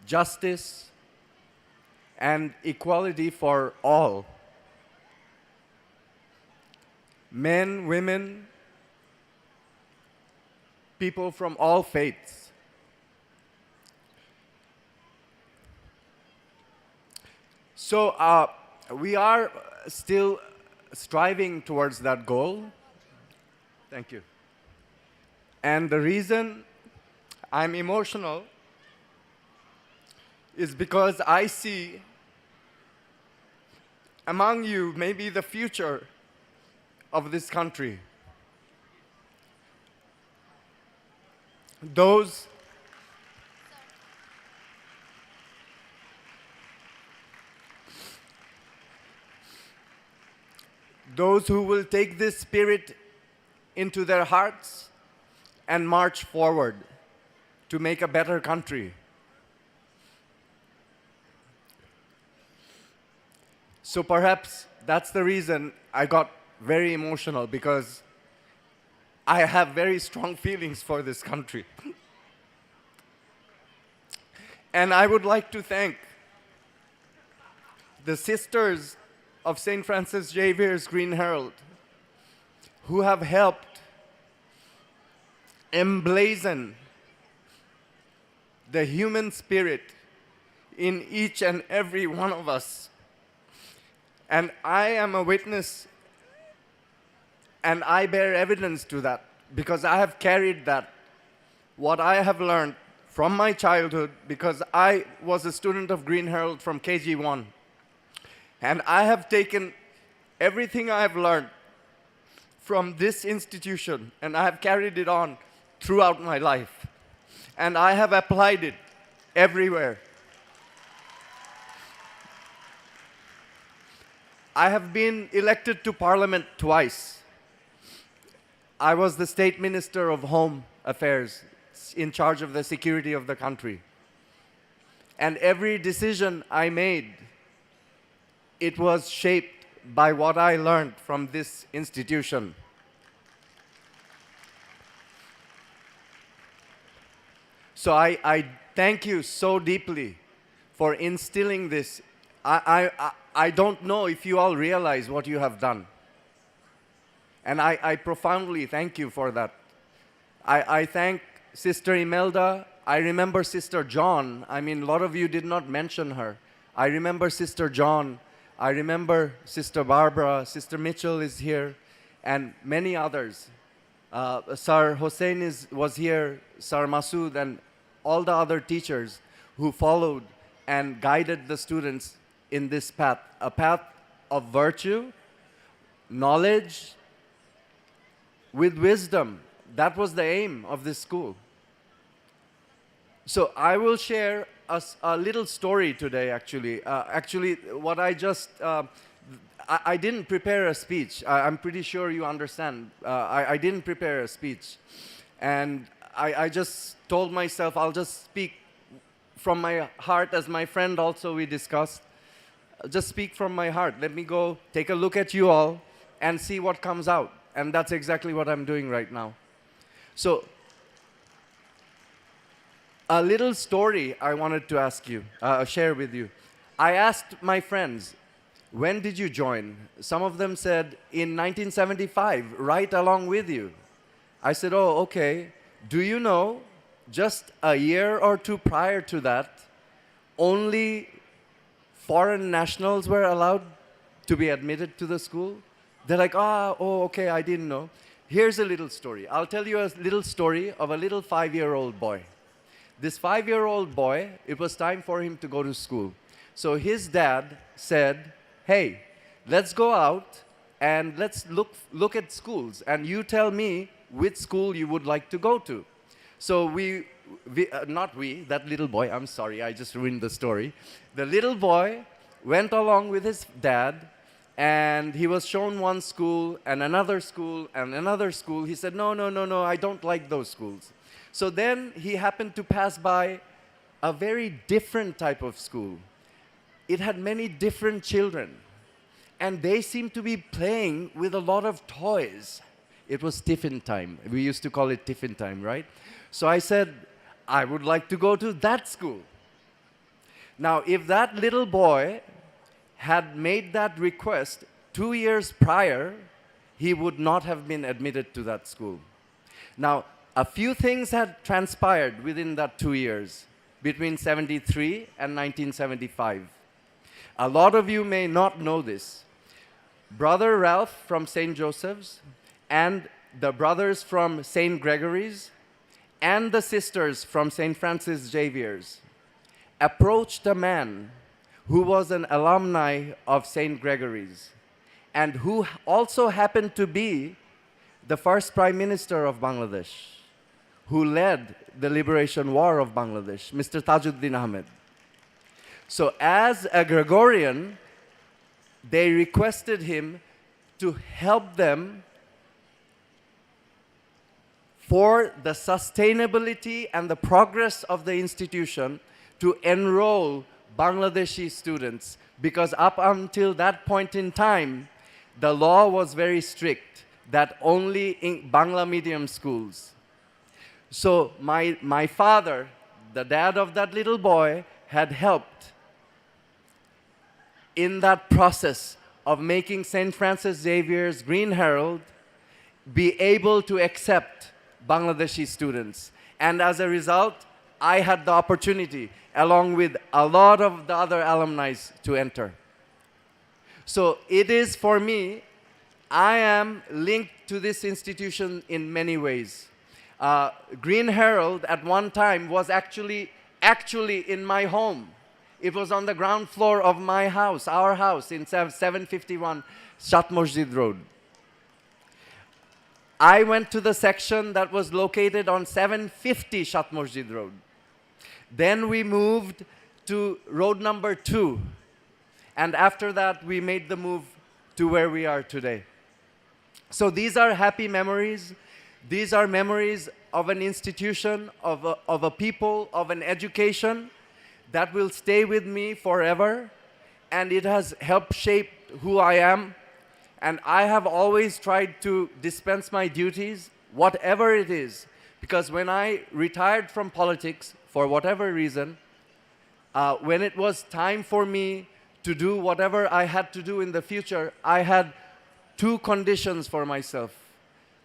justice, and equality for all. Men, women, people from all faiths. So we are still striving towards that goal. Thank you. And the reason I'm emotional is because I see among you maybe the future of this country. Those who will take this spirit into their hearts and march forward to make a better country. So perhaps that's the reason I got very emotional, because I have very strong feelings for this country. And I would like to thank the sisters of St. Francis Xavier's Greenherald, who have helped emblazon the human spirit in each and every one of us. And I am a witness, and I bear evidence to that, because I have carried that, what I have learned from my childhood, because I was a student of Greenherald from KG1. And I have taken everything I have learned from this institution, and I have carried it on throughout my life. And I have applied it everywhere. I have been elected to Parliament twice. I was the State Minister of Home Affairs, in charge of the security of the country. And every decision I made, it was shaped by what I learned from this institution. So I thank you so deeply for instilling this. I don't know if you all realize what you have done. And I profoundly thank you for that. I thank Sister Imelda. I remember Sister John. I mean, a lot of you did not mention her. I remember Sister John. I remember Sister Barbara. Sister Mitchell is here, and many others. Sir Hossein was here, Sir Masood, and all the other teachers who followed and guided the students in this path, a path of virtue, knowledge, with wisdom. That was the aim of this school. So I will share a little story today, actually. What I just, I didn't prepare a speech. I'm pretty sure you understand. I didn't prepare a speech. And I just told myself I'll just speak from my heart, as my friend also we discussed. Just speak from my heart. Let me go take a look at you all and see what comes out. And that's exactly what I'm doing right now. So, a little story I wanted to ask you, share with you. I asked my friends, when did you join? Some of them said, in 1975, right along with you. I said, oh, okay. Do you know, just a year or two prior to that, only foreign nationals were allowed to be admitted to the school? They're like, oh, okay, I didn't know. Here's a little story. I'll tell you a little story of a little 5-year-old boy. This 5-year-old boy, it was time for him to go to school. So his dad said, hey, let's go out and let's look at schools, and you tell me which school you would like to go to. So not we, that little boy, I'm sorry, I just ruined the story. The little boy went along with his dad, and he was shown one school and another school and another school. He said, no, no, no, no, I don't like those schools. So then he happened to pass by a very different type of school. It had many different children, and they seemed to be playing with a lot of toys. It was tiffin time. We used to call it tiffin time, right? So I said, I would like to go to that school. Now, if that little boy had made that request 2 years prior, he would not have been admitted to that school. Now, a few things had transpired within that 2 years, between 73 and 1975. A lot of you may not know this. Brother Ralph from St. Joseph's and the brothers from St. Gregory's and the sisters from St. Francis Xavier's approached a man who was an alumni of St. Gregory's and who also happened to be the first Prime Minister of Bangladesh, who led the liberation war of Bangladesh, Mr. Tajuddin Ahmed. So as a Gregorian, they requested him to help them for the sustainability and the progress of the institution to enroll Bangladeshi students, because up until that point in time, the law was very strict that only in Bangla medium schools. So my father, the dad of that little boy, had helped in that process of making St. Francis Xavier's Greenherald be able to accept Bangladeshi students. And as a result, I had the opportunity, along with a lot of the other alumni, to enter. So it is, for me, I am linked to this institution in many ways. Greenherald at one time was actually in my home. It was on the ground floor of my house, our house, in 751 Shat Masjid Road. I went to the section that was located on 750 Shat Masjid Road. Then we moved to road number 2. And after that, we made the move to where we are today. So these are happy memories. These are memories of an institution, of a people, of an education that will stay with me forever. And it has helped shape who I am. And I have always tried to dispense my duties, whatever it is. Because when I retired from politics, for whatever reason, when it was time for me to do whatever I had to do in the future, I had 2 conditions for myself.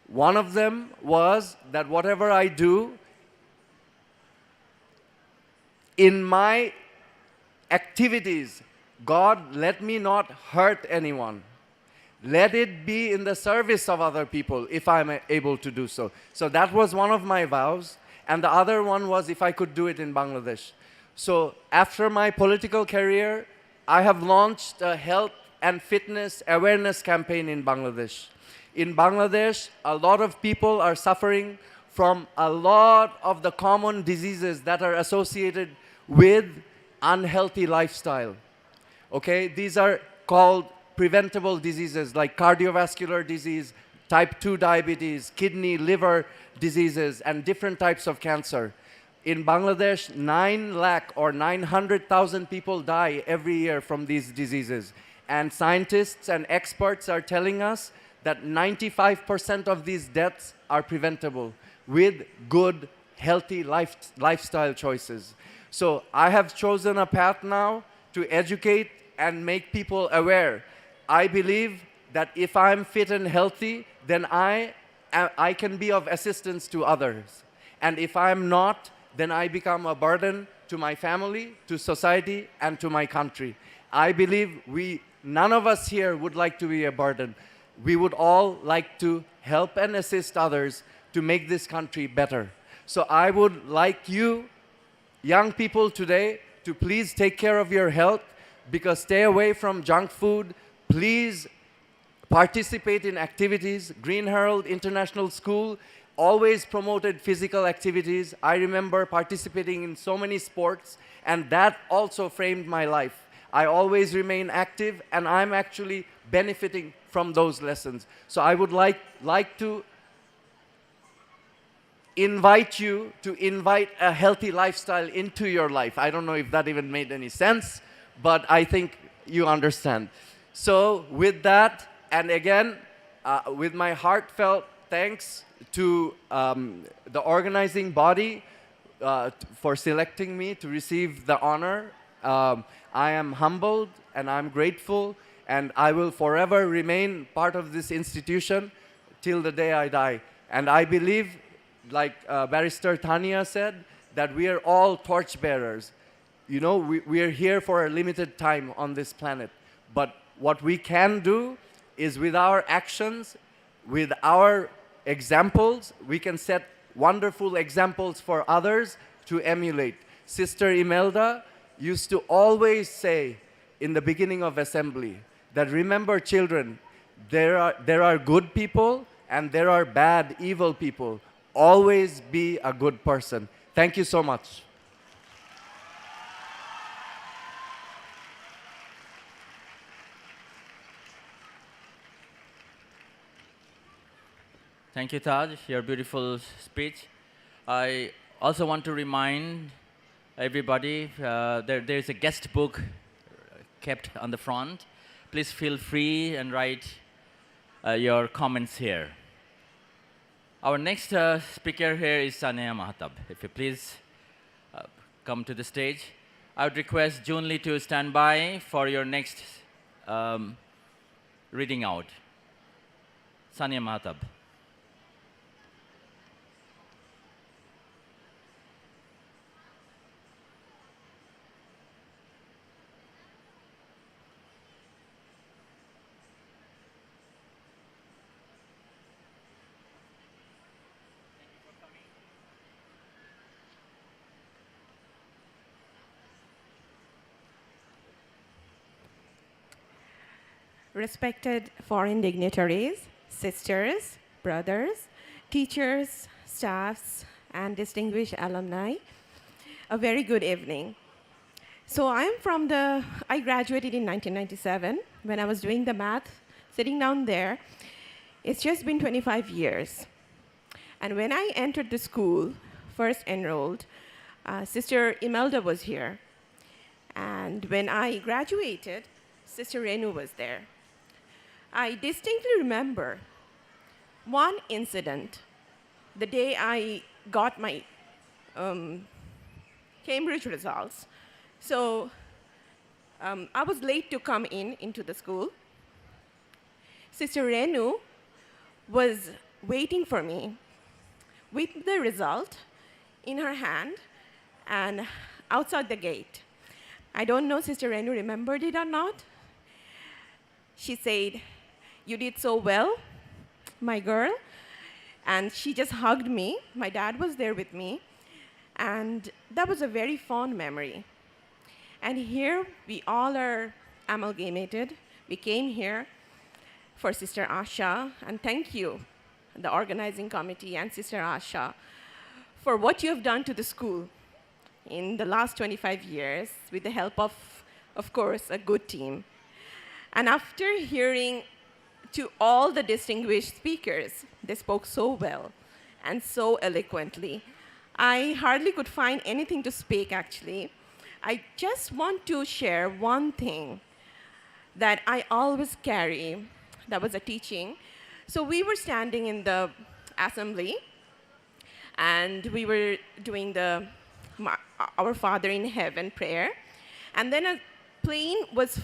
One of them was that whatever I do, in my activities, God, let me not hurt anyone. Let it be in the service of other people if I'm able to do so. So that was one of my vows. And the other one was if I could do it in Bangladesh. So after my political career, I have launched a health and fitness awareness campaign in Bangladesh. In Bangladesh, a lot of people are suffering from a lot of the common diseases that are associated with unhealthy lifestyle. Okay, these are called preventable diseases like cardiovascular disease, type 2 diabetes, kidney, liver diseases, and different types of cancer. In Bangladesh, 9 lakh or 900,000 people die every year from these diseases. And scientists and experts are telling us that 95% of these deaths are preventable with good, healthy lifestyle choices. So I have chosen a path now to educate and make people aware. I believe that if I'm fit and healthy, then I can be of assistance to others. And if I'm not, then I become a burden to my family, to society, and to my country. I believe none of us here would like to be a burden. We would all like to help and assist others to make this country better. So I would like you, young people today, to please take care of your health, because stay away from junk food. Please participate in activities. Greenherald International School always promoted physical activities. I remember participating in so many sports, and that also framed my life. I always remain active, and I'm actually benefiting from those lessons. So I would like to invite you to invite a healthy lifestyle into your life. I don't know if that even made any sense, but I think you understand. So with that, and again, with my heartfelt thanks to the organizing body for selecting me to receive the honor. I am humbled and I'm grateful, and I will forever remain part of this institution till the day I die. And I believe, like Barrister Tania said, that we are all torchbearers. You know, we are here for a limited time on this planet. But what we can do is, with our actions, with our examples, we can set wonderful examples for others to emulate. Sister Imelda used to always say in the beginning of assembly that, remember children, there are good people and there are bad, evil people. Always be a good person. Thank you so much. Thank you, Taj, your beautiful speech. I also want to remind everybody there's a guest book kept on the front. Please feel free and write your comments here. Our next speaker here is Sania Mahatab. If you please come to the stage. I would request Junli to stand by for your next reading out. Sania Mahatab. Respected foreign dignitaries, sisters, brothers, teachers, staffs, and distinguished alumni, a very good evening. So I graduated in 1997. When I was doing the math, sitting down there, it's just been 25 years. And when I entered the school, first enrolled, Sister Imelda was here. And when I graduated, Sister Renu was there. I distinctly remember one incident, the day I got my Cambridge results. So I was late to come into the school. Sister Renu was waiting for me with the result in her hand and outside the gate. I don't know Sister Renu remembered it or not. She said, "You did so well, my girl." And she just hugged me. My dad was there with me. And that was a very fond memory. And here we all are amalgamated. We came here for Sister Asha. And thank you, the organizing committee and Sister Asha, for what you have done to the school in the last 25 years with the help of course, a good team. And after hearing to all the distinguished speakers, they spoke so well and so eloquently. I hardly could find anything to speak, actually. I just want to share one thing that I always carry. That was a teaching. So we were standing in the assembly, and we were doing the Our Father in Heaven prayer. And then a plane was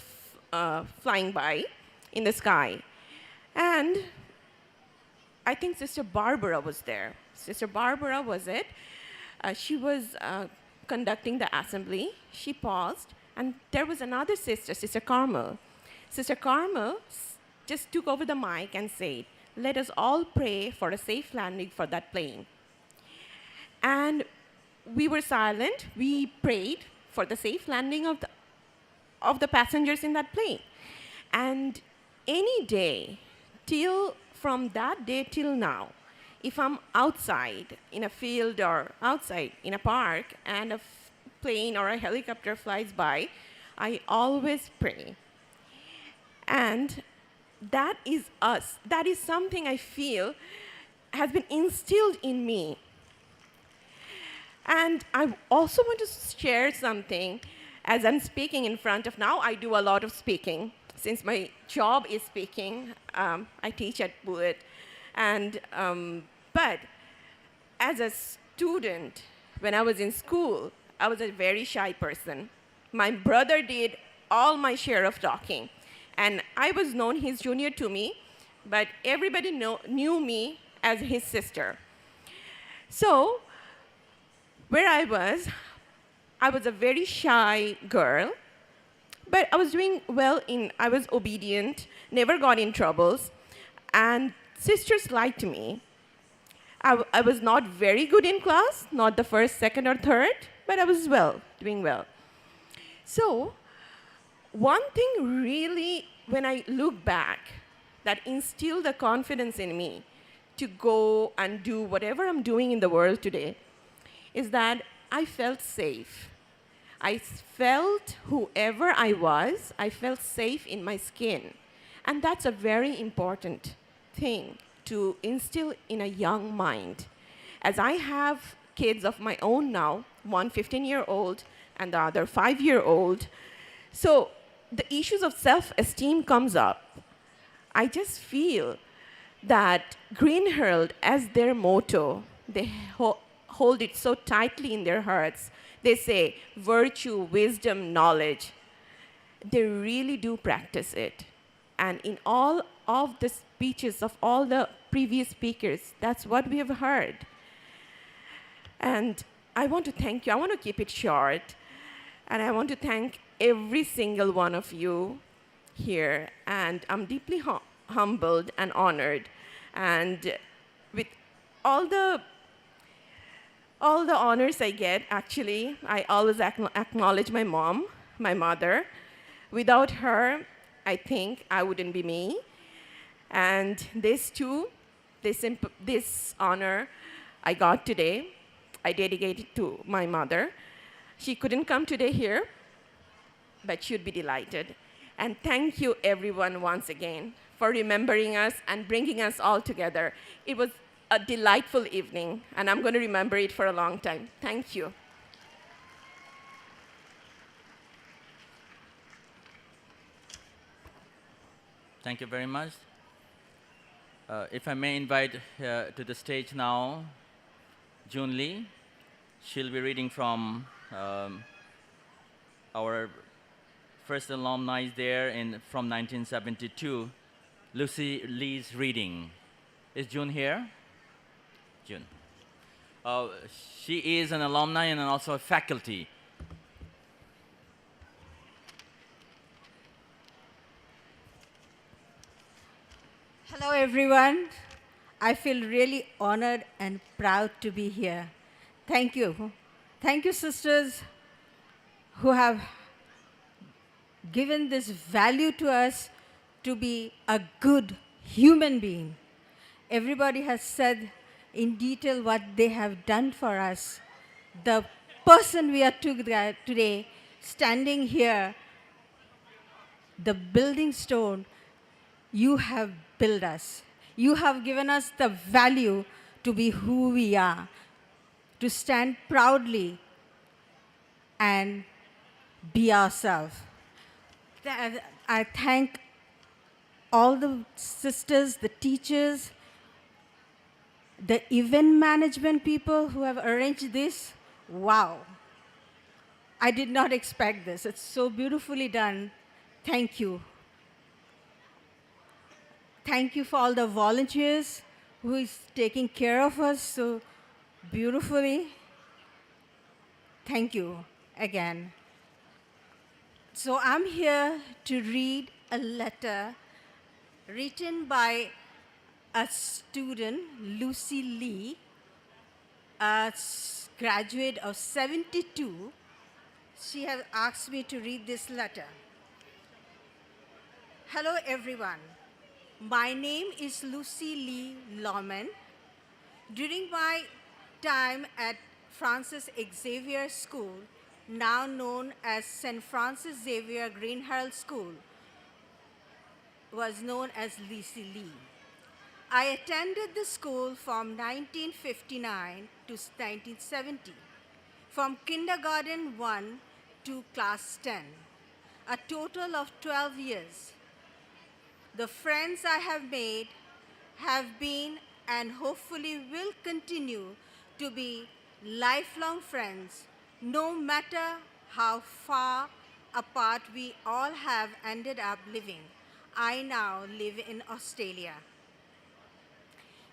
flying by in the sky. And I think Sister Barbara was there. Sister Barbara was it. She was conducting the assembly. She paused, and there was another sister, Sister Carmel. Sister Carmel just took over the mic and said, "Let us all pray for a safe landing for that plane." And we were silent. We prayed for the safe landing of the passengers in that plane. And any day, from that day till now, if I'm outside in a field or outside in a park and a plane or a helicopter flies by, I always pray. And that is us. That is something I feel has been instilled in me. And I also want to share something. As I'm speaking in front of now, I do a lot of speaking. Since my job is speaking, I teach at Bullitt. And, but as a student, when I was in school, I was a very shy person. My brother did all my share of talking. And I was known, he's junior to me, but everybody knew me as his sister. So, where I was a very shy girl, but I was doing well I was obedient, never got in troubles, and sisters liked me. I was not very good in class, not the first, second, or third, but I was doing well. So, one thing really, when I look back, that instilled the confidence in me to go and do whatever I'm doing in the world today, is that I felt safe. I felt whoever I was, I felt safe in my skin. And that's a very important thing to instill in a young mind. As I have kids of my own now, one 15-year-old and the other 5-year-old, so the issues of self-esteem comes up. I just feel that Greenherald, as their motto, they hold it so tightly in their hearts. They say virtue, wisdom, knowledge. They really do practice it. And in all of the speeches of all the previous speakers, that's what we have heard. And I want to thank you. I want to keep it short. And I want to thank every single one of you here. And I'm deeply humbled and honored. And with all the honors I get, actually, I always acknowledge my mom, my mother. Without her, I think I wouldn't be me. And this honor I got today, I dedicate it to my mother. She couldn't come today here, but she'd be delighted. And thank you, everyone, once again, for remembering us and bringing us all together. It was a delightful evening, and I'm going to remember it for a long time. Thank you. Thank you very much. If I may invite to the stage now, JUBILEE. She'll be reading from our first alumni there from 1972, Lucy Lee's reading. Is June here? June. She is an alumni and also a faculty. Hello, everyone. I feel really honored and proud to be here. Thank you. Thank you, sisters, who have given this value to us to be a good human being. Everybody has said in detail what they have done for us. The person we are today, standing here, the building stone, you have built us. You have given us the value to be who we are, to stand proudly and be ourselves. I thank all the sisters, the teachers, the event management people who have arranged this. Wow. I did not expect this. It's so beautifully done. Thank you. Thank you for all the volunteers who is taking care of us so beautifully. Thank you again. So I'm here to read a letter written by a student, Lucy Lee, a graduate of 72. She has asked me to read this letter. Hello, everyone. My name is Lucy Lee Lawman. During my time at Francis Xavier School, now known as St. Francis Xavier Greenherald School, was known as Lee. I attended the school from 1959 to 1970, from kindergarten 1 to class 10, a total of 12 years. The friends I have made have been and hopefully will continue to be lifelong friends, no matter how far apart we all have ended up living. I now live in Australia.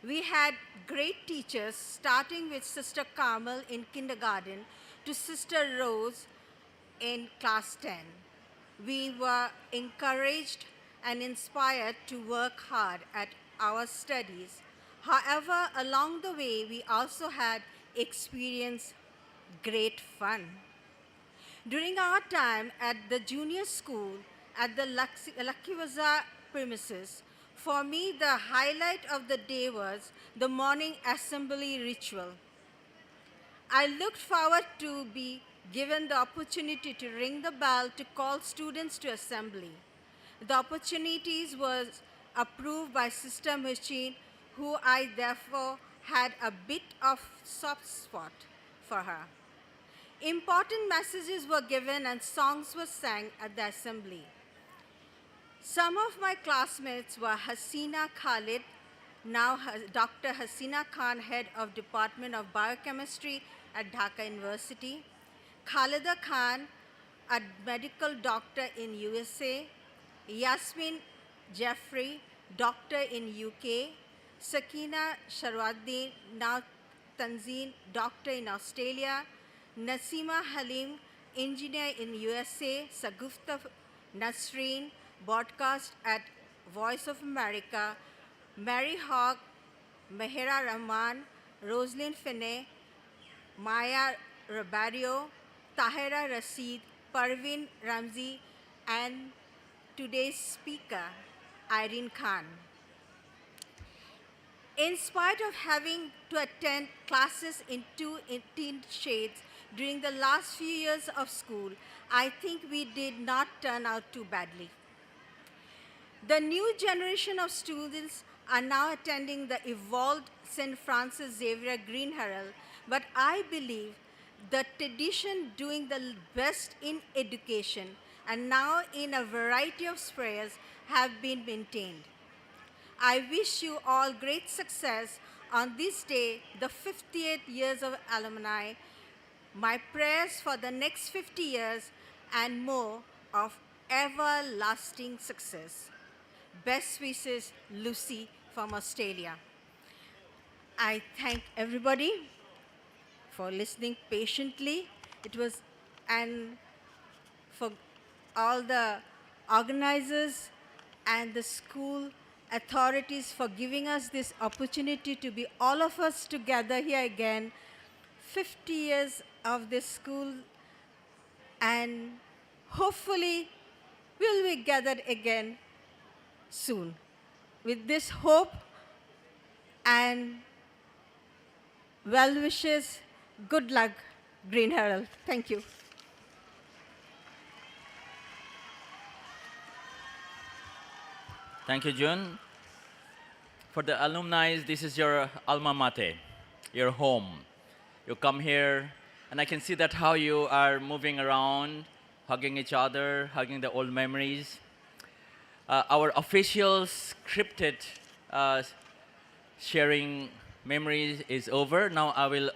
We had great teachers, starting with Sister Carmel in kindergarten to Sister Rose in class 10. We were encouraged and inspired to work hard at our studies. However, along the way, we also had experienced great fun. During our time at the junior school at the Lakhiwaza premises, for me, the highlight of the day was the morning assembly ritual. I looked forward to be given the opportunity to ring the bell to call students to assembly. The opportunities was approved by Sister Machine, who I therefore had a bit of soft spot for her. Important messages were given and songs were sang at the assembly. Some of my classmates were Hasina Khalid, now Dr. Hasina Khan, Head of Department of Biochemistry at Dhaka University, Khalida Khan, a medical doctor in USA, Yasmin Jeffrey, doctor in UK, Sakina Sharwaddin, now Tanzeen, doctor in Australia, Nasima Halim, engineer in USA, Sagufta Nasreen, broadcast at Voice of America, Mary Hogg, Mehera Rahman, Rosalind Finney, Maya Rabario, Tahira Rasid, Parveen Ramzi, and today's speaker, Irene Khan. In spite of having to attend classes in two shades during the last few years of school, I think we did not turn out too badly. The new generation of students are now attending the evolved St. Francis Xavier Greenherald, but I believe the tradition doing the best in education and now in a variety of spheres have been maintained. I wish you all great success on this day, the 58th years of alumni. My prayers for the next 50 years and more of everlasting success. Best wishes, Lucy from Australia. I thank everybody for listening patiently. And for all the organizers and the school authorities for giving us this opportunity to be all of us together here again. 50 years of this school, and hopefully we'll be gathered again soon. With this hope and well wishes, good luck, Greenherald. Thank you. Thank you, June. For the alumni, this is your alma mater, your home. You come here, and I can see that how you are moving around, hugging each other, hugging the old memories. Our official scripted sharing memories is over. Now I will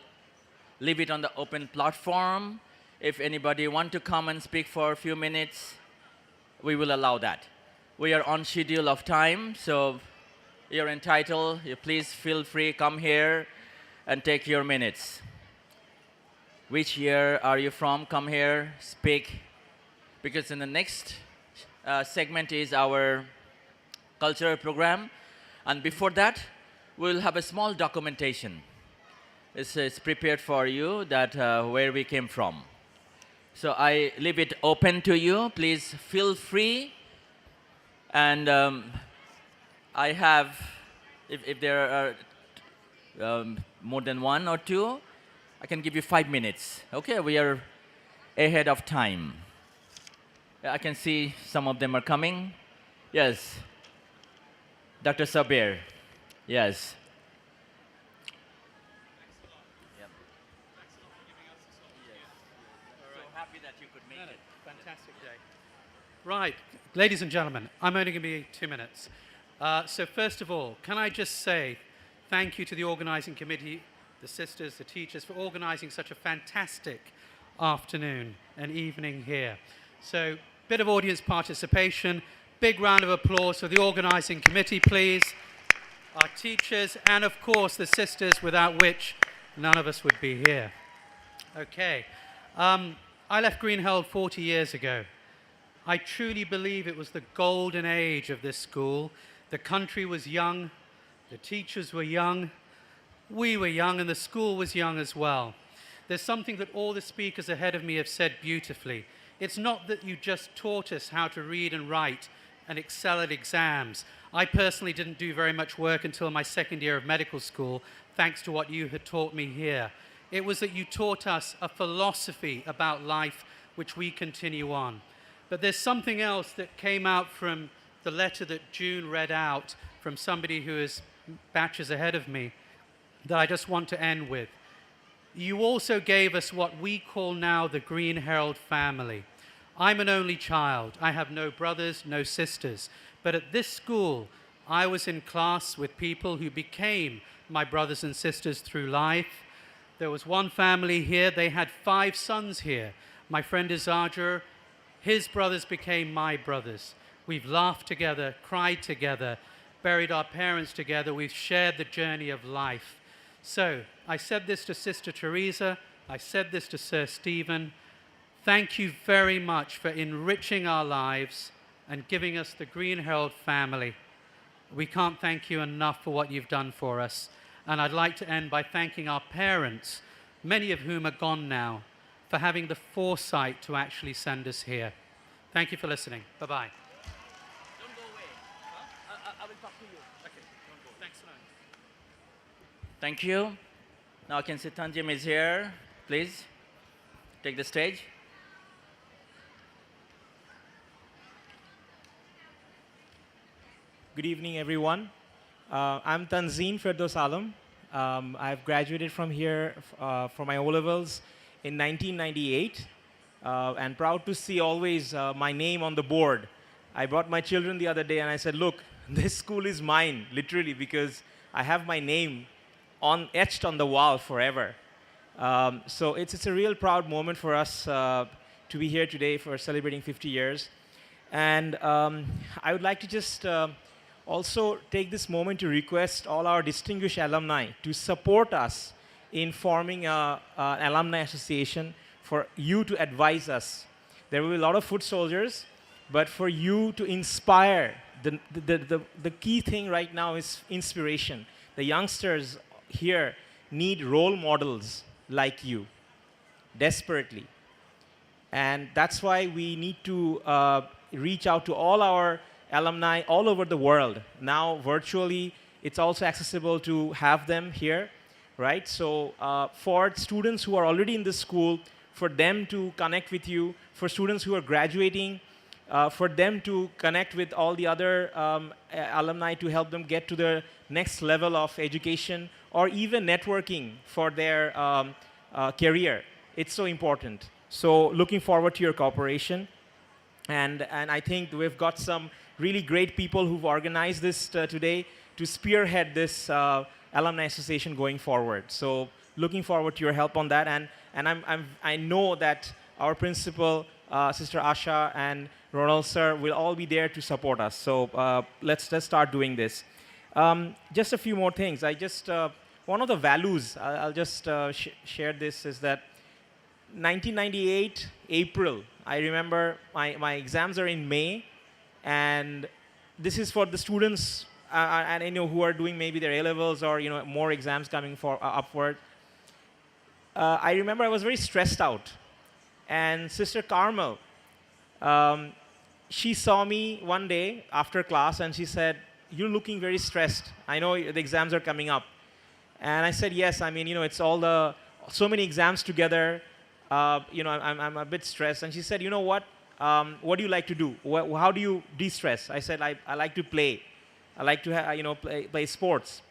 leave it on the open platform. If anybody want to come and speak for a few minutes, we will allow that. We are on schedule of time, so you're entitled. You please feel free, come here and take your minutes. Which year are you from? Come here, speak. Because in the next segment is our cultural program. And before that, we'll have a small documentation. It's prepared for you that where we came from. So I leave it open to you. Please feel free. And I have, if there are more than one or two, I can give you 5 minutes. Okay, we are ahead of time. I can see some of them are coming. Yes, Dr. Sabir. Yes. Fantastic day. Right, ladies and gentlemen, I'm only going to be 2 minutes. So first of all, can I just say thank you to the organizing committee, the sisters, the teachers, for organizing such a fantastic afternoon and evening here. So, bit of audience participation, big round of applause for the organizing committee, please. Our teachers, and of course the sisters, without which none of us would be here. Okay. I left Greenherald 40 years ago. I truly believe it was the golden age of this school. The country was young, the teachers were young, we were young, and the school was young as well. There's something that all the speakers ahead of me have said beautifully. It's not that you just taught us how to read and write and excel at exams. I personally didn't do very much work until my second year of medical school, thanks to what you had taught me here. It was that you taught us a philosophy about life which we continue on. But there's something else that came out from the letter that June read out from somebody who is batches ahead of me that I just want to end with. You also gave us what we call now the Greenherald family. I'm an only child. I have no brothers, no sisters. But at this school, I was in class with people who became my brothers and sisters through life. There was one family here, they had 5 sons here. My friend Izajar, his brothers became my brothers. We've laughed together, cried together, buried our parents together. We've shared the journey of life. So I said this to Sister Teresa. I said this to Sir Stephen. Thank you very much for enriching our lives and giving us the Greenherald family. We can't thank you enough for what you've done for us. And I'd like to end by thanking our parents, many of whom are gone now, for having the foresight to actually send us here. Thank you for listening. Bye-bye. Don't go away. I will talk to you. Okay, don't go. Thanks, man. Thank you. Now I can see Tanjim is here. Please take the stage. Good evening, everyone. I'm Tanzeen Firdaus Alam. I've graduated from here for my O-levels in 1998, and proud to see always my name on the board. I brought my children the other day and I said, look, this school is mine, literally, because I have my name etched on the wall forever. So it's a real proud moment for us to be here today for celebrating 50 years. And I would like to just also take this moment to request all our distinguished alumni to support us in forming an alumni association, for you to advise us. There will be a lot of foot soldiers, but for you to inspire, the key thing right now is inspiration. The youngsters here need role models like you, desperately. And that's why we need to reach out to all our alumni all over the world. Now, virtually, it's also accessible to have them here, right? So for students who are already in the school, for them to connect with you, for students who are graduating, for them to connect with all the other alumni to help them get to the next level of education, or even networking for their career. It's so important. So looking forward to your cooperation. And I think we've got some really great people who've organized this today to spearhead this alumni association going forward. So looking forward to your help on that. And I know that our principal, Sister Asha, and Ronald sir will all be there to support us. So let's start doing this. Just a few more things. One of the values, I'll just share this, is that 1998, April, I remember my exams are in May, and this is for the students and who are doing maybe their A-levels or more exams coming for upward. I remember I was very stressed out, and Sister Carmel, she saw me one day after class and she said, "You're looking very stressed. I know the exams are coming up. And I said, yes, I mean, it's so many exams together. I'm a bit stressed. And she said, you know what? What do you like to do? How do you de-stress? I said, I like to play. I like to play sports.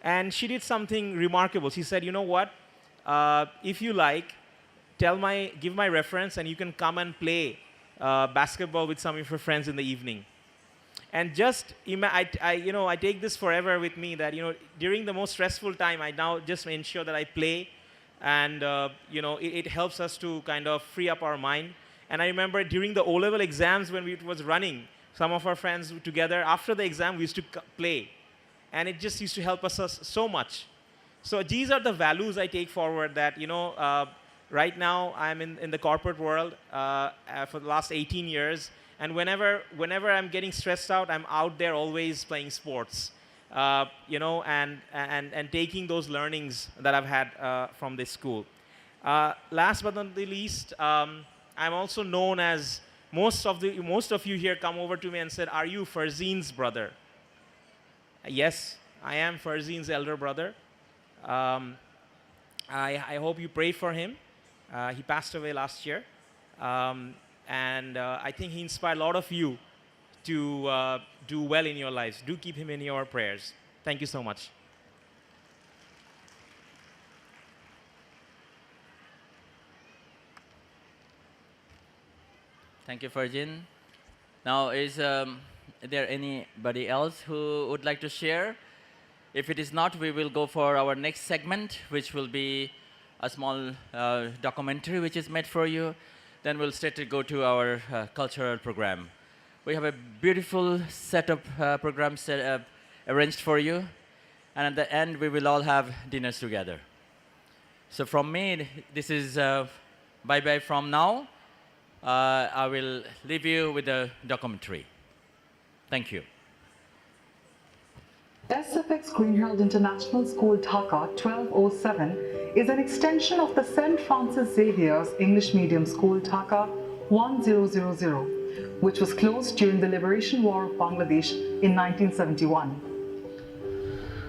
And she did something remarkable. She said, you know what? If you like, give my reference, and you can come and play basketball with some of your friends in the evening. And just, I take this forever with me that, during the most stressful time, I now just ensure that I play, and, it helps us to kind of free up our mind. And I remember during the O-level exams when it was running, some of our friends together, after the exam, we used to play. And it just used to help us so much. So these are the values I take forward that, right now I'm in the corporate world for the last 18 years. And whenever I'm getting stressed out, I'm out there always playing sports, and taking those learnings that I've had from this school. Last but not the least, I'm also known as, most of you here come over to me and said, are you Farzine's brother? Yes, I am Farzine's elder brother. I hope you pray for him. He passed away last year. And I think he inspired a lot of you to do well in your lives. Do keep him in your prayers. Thank you so much. Thank you, Farjin. Now, is there anybody else who would like to share? If it is not, we will go for our next segment, which will be a small documentary which is made for you. Then we'll straight go to our cultural program. We have a beautiful set of programs arranged for you. And at the end, we will all have dinners together. So from me, this is bye-bye from now. I will leave you with a documentary. Thank you. S.F.X. Greenherald International School, Dhaka 1207 is an extension of the St. Francis Xavier's English Medium School, Dhaka 1000, which was closed during the Liberation War of Bangladesh in 1971.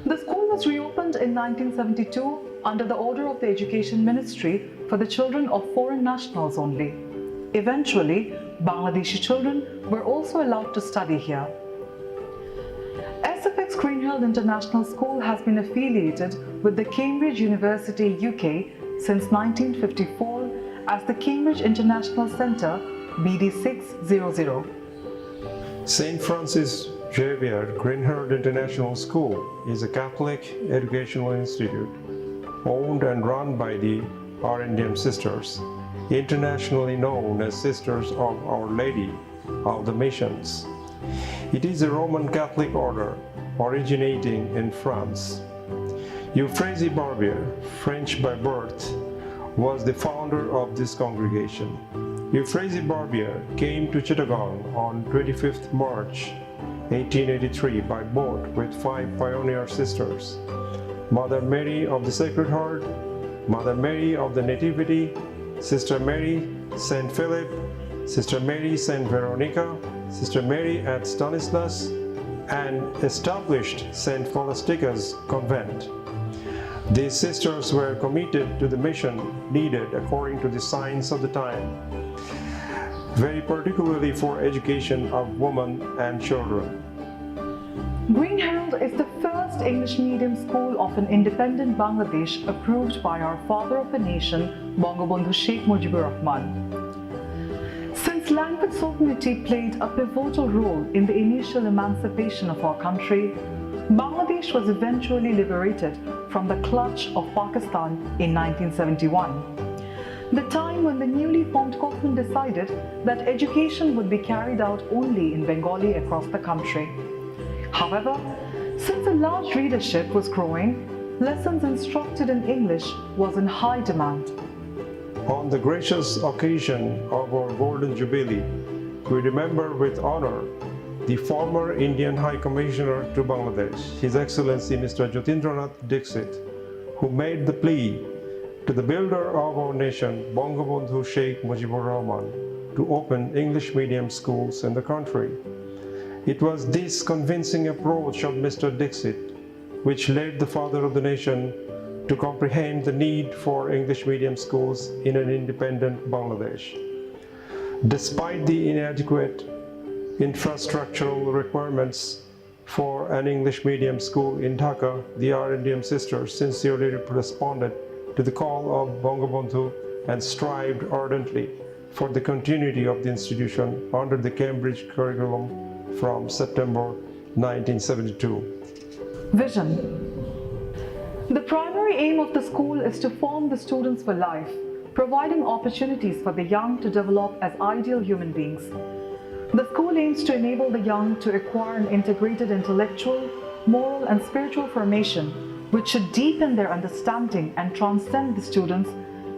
The school was reopened in 1972 under the order of the Education Ministry for the children of foreign nationals only. Eventually, Bangladeshi children were also allowed to study here. S.F.X. Greenherald International School has been affiliated with the Cambridge University, UK since 1954 as the Cambridge International Centre, BD 600. St. Francis Xavier Greenherald International School is a Catholic educational institute owned and run by the R&M Sisters, internationally known as Sisters of Our Lady of the Missions. It is a Roman Catholic order originating in France. Euphrasie Barbier, French by birth, was the founder of this congregation. Euphrasie Barbier came to Chittagong on 25th March 1883 by boat with 5 pioneer sisters: Mother Mary of the Sacred Heart, Mother Mary of the Nativity, Sister Mary St. Philip, Sister Mary St. Veronica, Sister Mary at Stanislas, and established St. Pholastica's convent. These sisters were committed to the mission needed according to the signs of the time, very particularly for education of women and children. Greenherald is the first English medium school of an independent Bangladesh approved by our father of a nation, Bangabandhu Sheikh Mujibur Rahman. Since language sovereignty played a pivotal role in the initial emancipation of our country, Bangladesh was eventually liberated from the clutch of Pakistan in 1971. The time when the newly formed government decided that education would be carried out only in Bengali across the country. However, since a large readership was growing, lessons instructed in English was in high demand. On the gracious occasion of our Golden Jubilee, we remember with honor the former Indian High Commissioner to Bangladesh, His Excellency Mr. Jatindranath Dixit, who made the plea to the builder of our nation, Bangabandhu Sheikh Mujibur Rahman, to open English medium schools in the country. It was this convincing approach of Mr. Dixit which led the father of the nation to comprehend the need for English medium schools in an independent Bangladesh. Despite the inadequate infrastructural requirements for an English medium school in Dhaka, the RNDM sisters sincerely responded to the call of Bangabandhu and strived ardently for the continuity of the institution under the Cambridge curriculum from September 1972. Vision. The primary aim of the school is to form the students for life, providing opportunities for the young to develop as ideal human beings. The school aims to enable the young to acquire an integrated intellectual, moral and spiritual formation which should deepen their understanding and transcend the students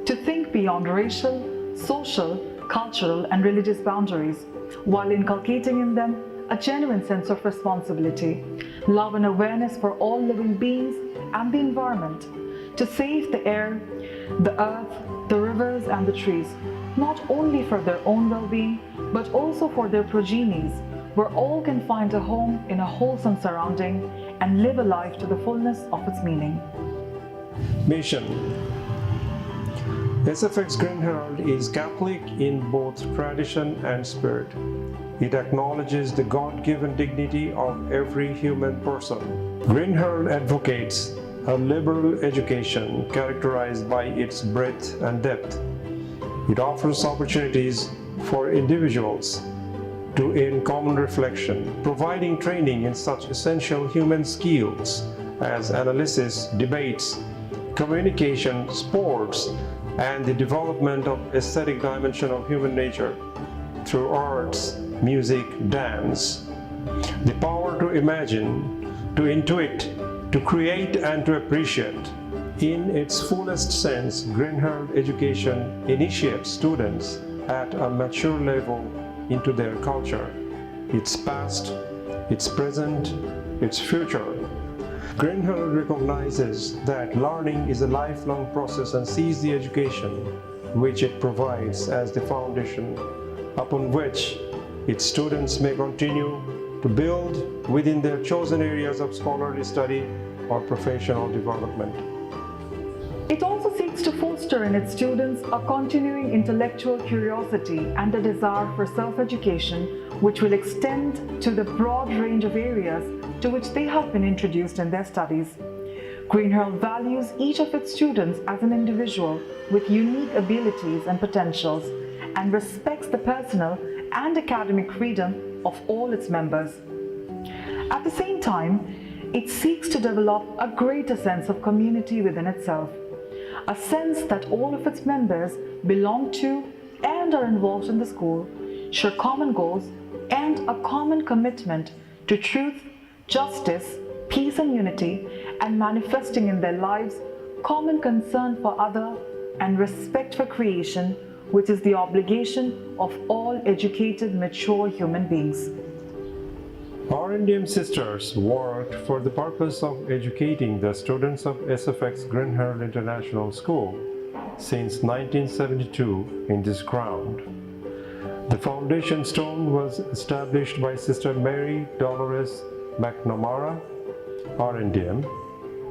to think beyond racial, social, cultural and religious boundaries, while inculcating in them a genuine sense of responsibility, love and awareness for all living beings and the environment, to save the air, the earth, the rivers and the trees, not only for their own well-being, but also for their progenies, where all can find a home in a wholesome surrounding and live a life to the fullness of its meaning. Mission. S.F.X. Greenherald is Catholic in both tradition and spirit. It acknowledges the God-given dignity of every human person. Greenherald advocates a liberal education characterized by its breadth and depth. It offers opportunities for individuals to earn common reflection, providing training in such essential human skills as analysis, debates, communication, sports, and the development of aesthetic dimension of human nature through arts, music, dance. The power to imagine, to intuit, to create and to appreciate. In its fullest sense, Greenherald education initiates students at a mature level into their culture, its past, its present, its future. Greenherald recognizes that learning is a lifelong process and sees the education which it provides as the foundation upon which its students may continue to build within their chosen areas of scholarly study or professional development. It also seeks to foster in its students a continuing intellectual curiosity and a desire for self-education which will extend to the broad range of areas to which they have been introduced in their studies. Greenherald values each of its students as an individual with unique abilities and potentials and respects the personal and academic freedom of all its members. At the same time, it seeks to develop a greater sense of community within itself, a sense that all of its members belong to and are involved in the school, share common goals and a common commitment to truth, justice, peace and unity, and manifesting in their lives common concern for other and respect for creation, which is the obligation of all educated, mature human beings. RNDM sisters worked for the purpose of educating the students of S.F.X. Greenherald International School since 1972 in this ground. The foundation stone was established by Sister Mary Dolores McNamara, RNDM,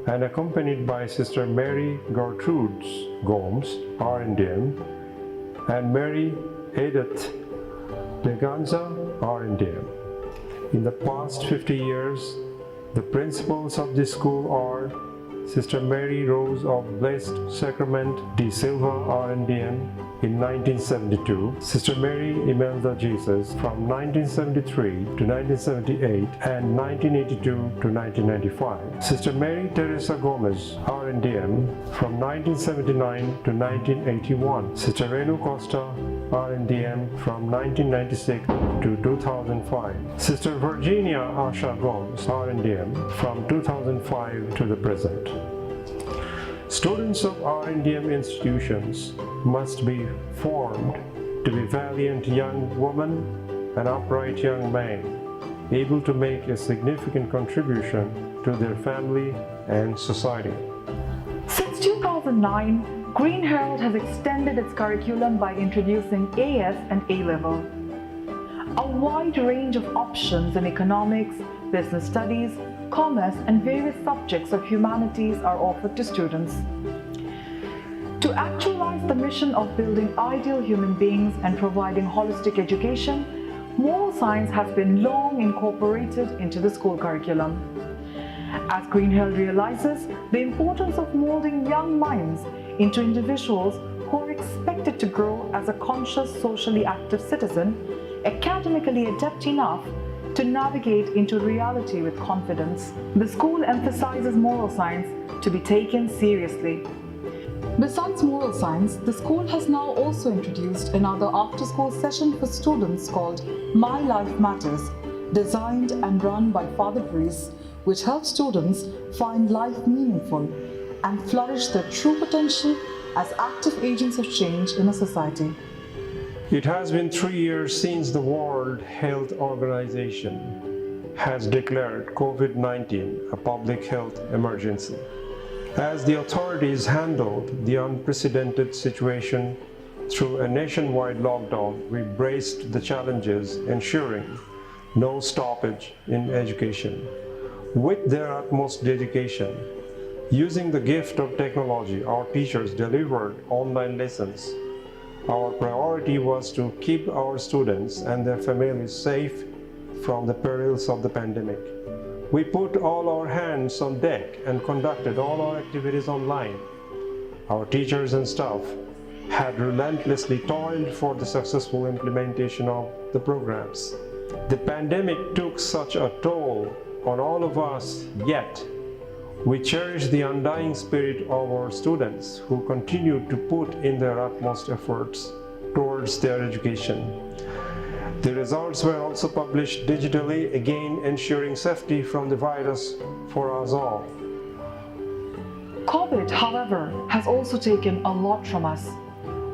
and accompanied by Sister Mary Gertrude Gomes, RNDM, and Mary Edith Leganza, RNDM. In the past 50 years, the principals of this school are Sister Mary Rose of Blessed Sacrament de Silva, RNDM, in 1972, Sister Mary Imelda Jesus from 1973 to 1978 and 1982 to 1995, Sister Mary Teresa Gomez, RNDM, from 1979 to 1981, Sister Renu Costa, RNDM, from 1996 to 2005, Sister Virginia Asha Gomes, RNDM, from 2005 to the present. Students of RNDM institutions must be formed to be valiant young women and upright young men, able to make a significant contribution to their family and society. Since 2009, Greenherald has extended its curriculum by introducing AS and A-level. A wide range of options in economics, business studies, commerce, and various subjects of humanities are offered to students. To actualize the mission of building ideal human beings and providing holistic education, moral science has been long incorporated into the school curriculum. As Greenherald realizes the importance of molding young minds into individuals who are expected to grow as a conscious, socially active citizen, academically adept enough to navigate into reality with confidence, the school emphasizes moral science to be taken seriously. Besides moral science, the school has now also introduced another after-school session for students called My Life Matters, designed and run by Father Breeze, which helps students find life meaningful and flourish their true potential as active agents of change in a society. It has been 3 years since the World Health Organization has declared COVID-19 a public health emergency. As the authorities handled the unprecedented situation through a nationwide lockdown, we braced the challenges, ensuring no stoppage in education. With their utmost dedication, using the gift of technology, our teachers delivered online lessons. Our priority was to keep our students and their families safe from the perils of the pandemic. We put all our hands on deck and conducted all our activities online. Our teachers and staff had relentlessly toiled for the successful implementation of the programs. The pandemic took such a toll on all of us, yet we cherish the undying spirit of our students who continued to put in their utmost efforts towards their education. The results were also published digitally, again ensuring safety from the virus for us all. COVID, however, has also taken a lot from us.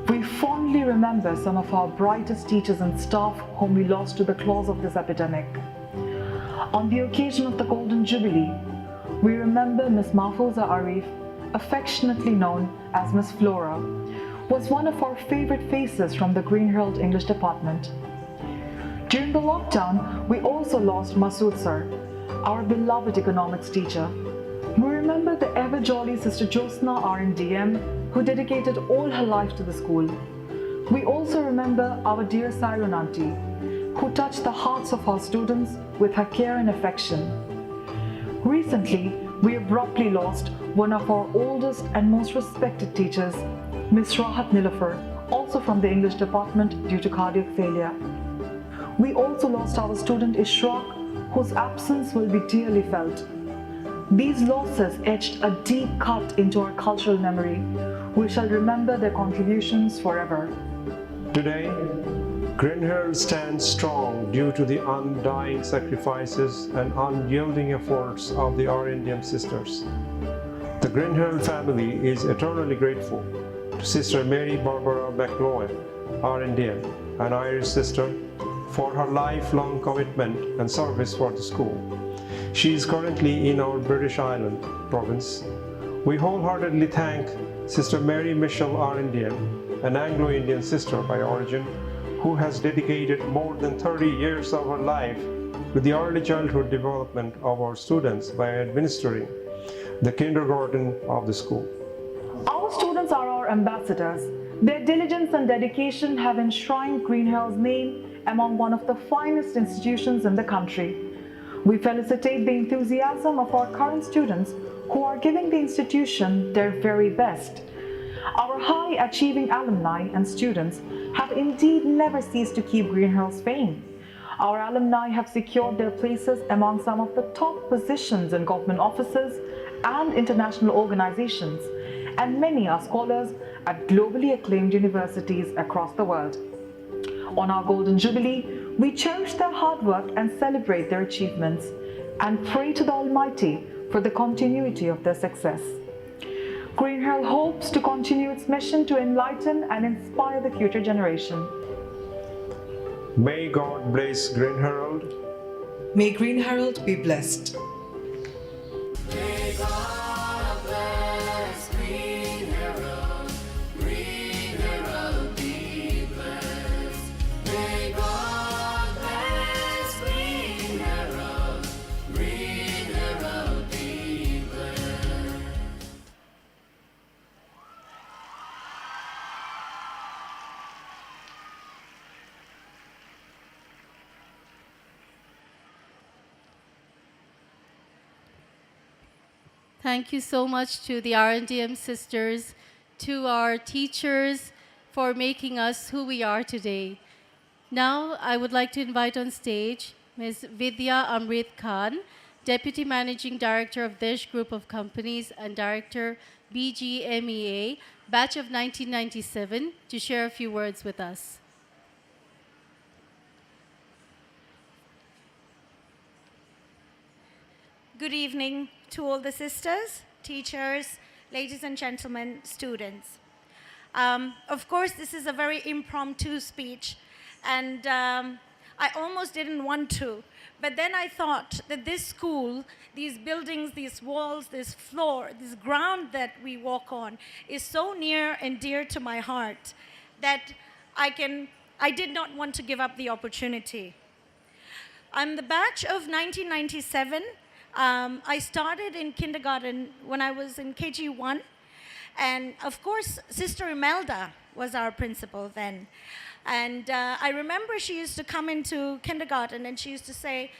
We fondly remember some of our brightest teachers and staff whom we lost to the claws of this epidemic. On the occasion of the Golden Jubilee, we remember Miss Mahfouza Arif, affectionately known as Miss Flora, was one of our favorite faces from the Greenherald English department. During the lockdown, we also lost Masood sir, our beloved economics teacher. We remember the ever-jolly Sister Josna RNDM, who dedicated all her life to the school. We also remember our dear Siren auntie, who touched the hearts of our students with her care and affection. Recently, we abruptly lost one of our oldest and most respected teachers, Miss Rahat Nilofer, also from the English department due to cardiac failure. We also lost our student Ishraq, whose absence will be dearly felt. These losses etched a deep cut into our cultural memory. We shall remember their contributions forever. Today, Greenherald stands strong due to the undying sacrifices and unyielding efforts of the RNDM sisters. The Greenherald family is eternally grateful to Sister Mary Barbara McLowen, RNDM, an Irish sister, for her lifelong commitment and service for the school. She is currently in our British Island province. We wholeheartedly thank Sister Mary Michelle RNDM, an Anglo-Indian sister by origin, who has dedicated more than 30 years of her life to the early childhood development of our students by administering the kindergarten of the school. Our students are our ambassadors. Their diligence and dedication have enshrined Greenherald's name among one of the finest institutions in the country. We felicitate the enthusiasm of our current students who are giving the institution their very best. Our high-achieving alumni and students have indeed never ceased to keep Greenherald's fame. Our alumni have secured their places among some of the top positions in government offices and international organizations, and many are scholars at globally acclaimed universities across the world. On our Golden Jubilee, we cherish their hard work and celebrate their achievements, and pray to the Almighty for the continuity of their success. Greenherald hopes to continue its mission to enlighten and inspire the future generation. May God bless Greenherald. May Greenherald be blessed. May God bless Greenherald, Greenherald be blessed. May God bless Greenherald, Greenherald Thank you so much to the R&DM sisters, to our teachers for making us who we are today. Now, I would like to invite on stage Ms. Vidya Amrit Khan, Deputy Managing Director of Desh Group of Companies and Director BGMEA, batch of 1997, to share a few words with us. Good evening to all the sisters, teachers, ladies and gentlemen, students. Of course, this is a very impromptu speech, and I almost didn't want to, but then I thought that this school, these buildings, these walls, this floor, this ground that we walk on is so near and dear to my heart that I did not want to give up the opportunity. I'm the batch of 1997. I started in kindergarten when I was in KG1. And of course, Sister Imelda was our principal then. And I remember she used to come into kindergarten and she used to say,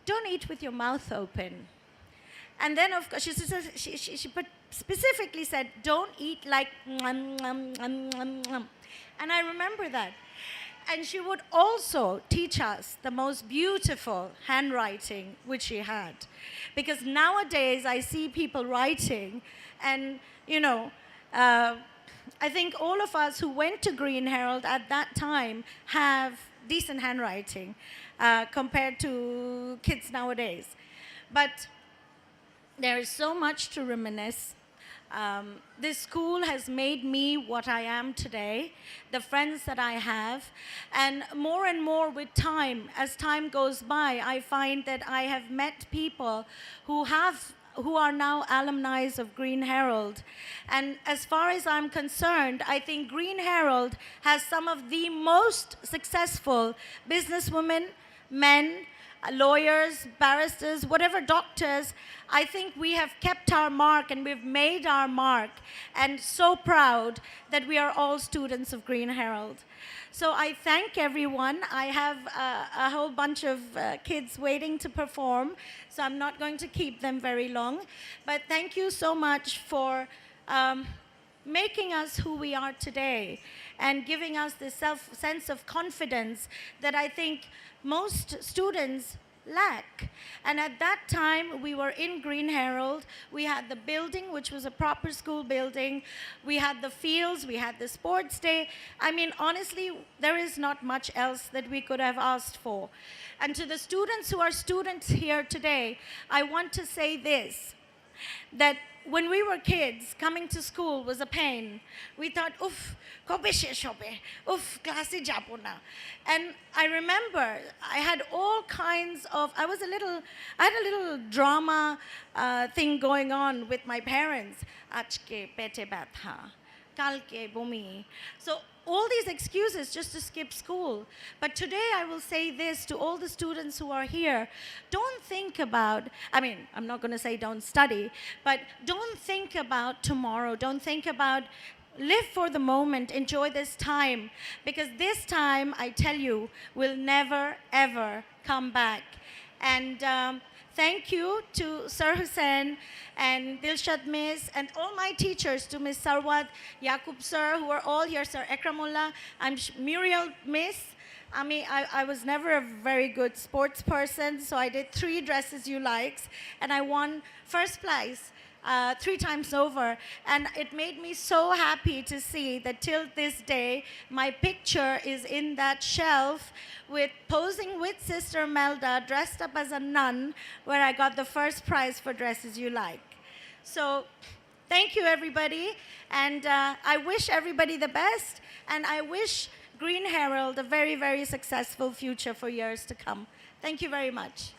"Don't eat with your mouth open." And then, of course, she specifically said, "Don't eat like mwah, mwah, mwah, mwah, mwah." And I remember that. And she would also teach us the most beautiful handwriting which she had. Because nowadays I see people writing and, you know, I think all of us who went to Greenherald at that time have decent handwriting compared to kids nowadays. But there is so much to reminisce. This school has made me what I am today, the friends that I have, and more with time, as time goes by, I find that I have met people who are now alumni of Greenherald. And as far as I'm concerned, I think Greenherald has some of the most successful businesswomen, men, lawyers, barristers, whatever, doctors. I think we have kept our mark and we've made our mark, and so proud that we are all students of Greenherald. So I thank everyone. I have a whole bunch of kids waiting to perform, so I'm not going to keep them very long. But thank you so much for making us who we are today and giving us this sense of confidence that I think most students lack. And at that time, we were in Greenherald. We had the building, which was a proper school building. We had the fields. We had the sports day. I mean, honestly, there is not much else that we could have asked for. And to the students who are students here today, I want to say this, that when we were kids, coming to school was a pain. We thought, "Uff, kobe shesh hobe? Uff, class jabo na." And I remember I had all kinds of, I had a little drama thing going on with my parents. Ajke pete batha, kalke bumi. So all these excuses just to skip school. But today I will say this to all the students who are here. Don't think about, I mean, I'm not going to say don't study, but don't think about tomorrow. Don't think about, live for the moment, enjoy this time. Because this time, I tell you, will never, ever come back. And thank you to Sir Hussain and Dilshad Miss and all my teachers, to Miss Sarwat, Yaqub Sir, who are all here, Sir Ekramullah, I'm Muriel Miss. I mean, I was never a very good sports person, so I did 3 dresses you likes, and I won first place 3 times over. And it made me so happy to see that till this day, my picture is in that shelf with posing with Sister Melda, dressed up as a nun, where I got the first prize for dresses you like. So thank you, everybody. And I wish everybody the best. And I wish Greenherald a very, very successful future for years to come. Thank you very much.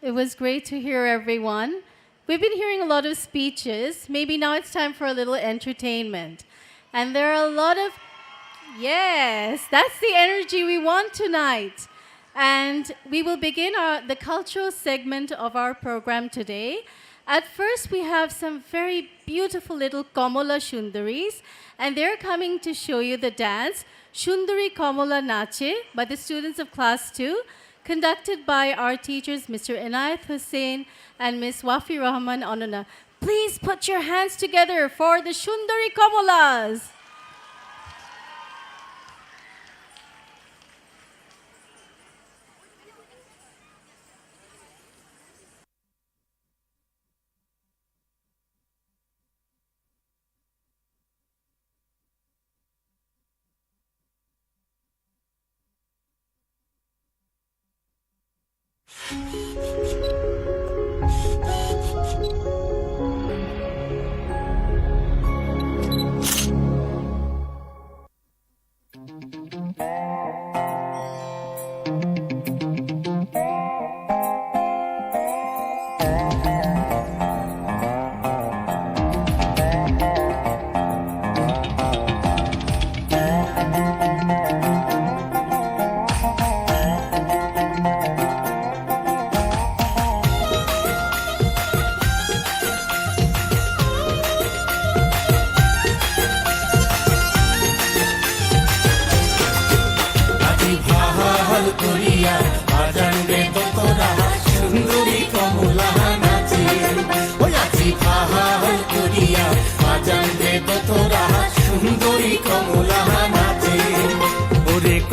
It was great to hear everyone. We've been hearing a lot of speeches. Maybe now it's time for a little entertainment. And there are a lot of, yes, that's the energy we want tonight. And we will begin the cultural segment of our program today. At first, we have some very beautiful little Kamala Shundaris, and they're coming to show you the dance, Shundari Kamala Nache, by the students of Class 2, conducted by our teachers, Mr. Inayat Hussain and Ms. Wafi Rahman Onuna. Please put your hands together for the Shundari Kamalas.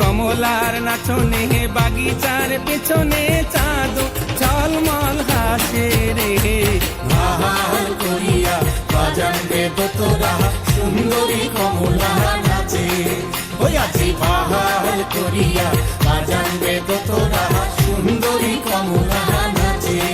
কমলার নাচনে বাগিচার পেছনে চাঁদ ঝলমল হাসে রে ভাহাল করিয়া বাজান রে তোরা সুন্দরী কমলা নাচে ওই আজি ভাহাল করিয়া বাজান রে তোরা সুন্দরী কমলা নাচে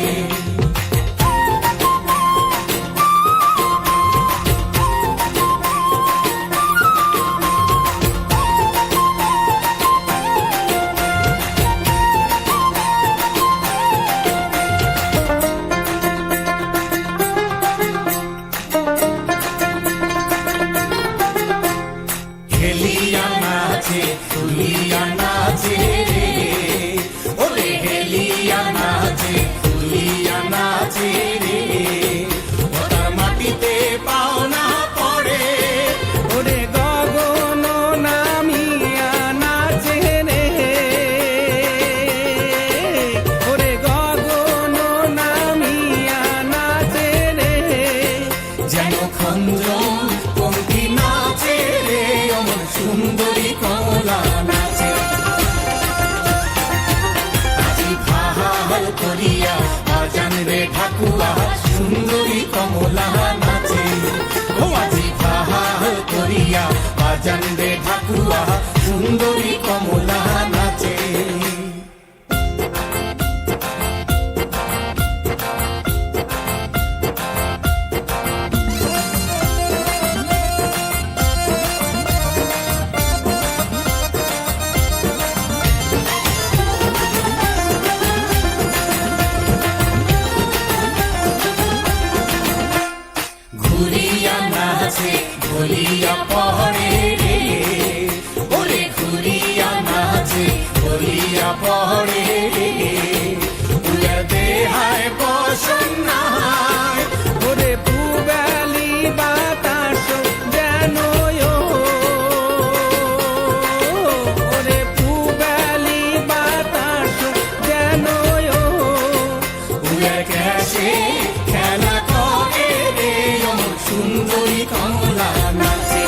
সুন্দরী কমলা নাচে ও আজি ভাহাল করিয়া বাজান রে ঠাকুয়া সুন্দরী কমলা নাচে ঘুরিয়া পহরে রে ওরে ঘুরিয়া নাচে ঘুরিয়া পহরে রে উড়ে দেহায় বসন্নায় ওরে পুবালি বাতাস যেন ওরে পুবালি বাতাস যেন উড়ে গেছে খেলা করে রে আমার সুন্দরী কমলা নাচে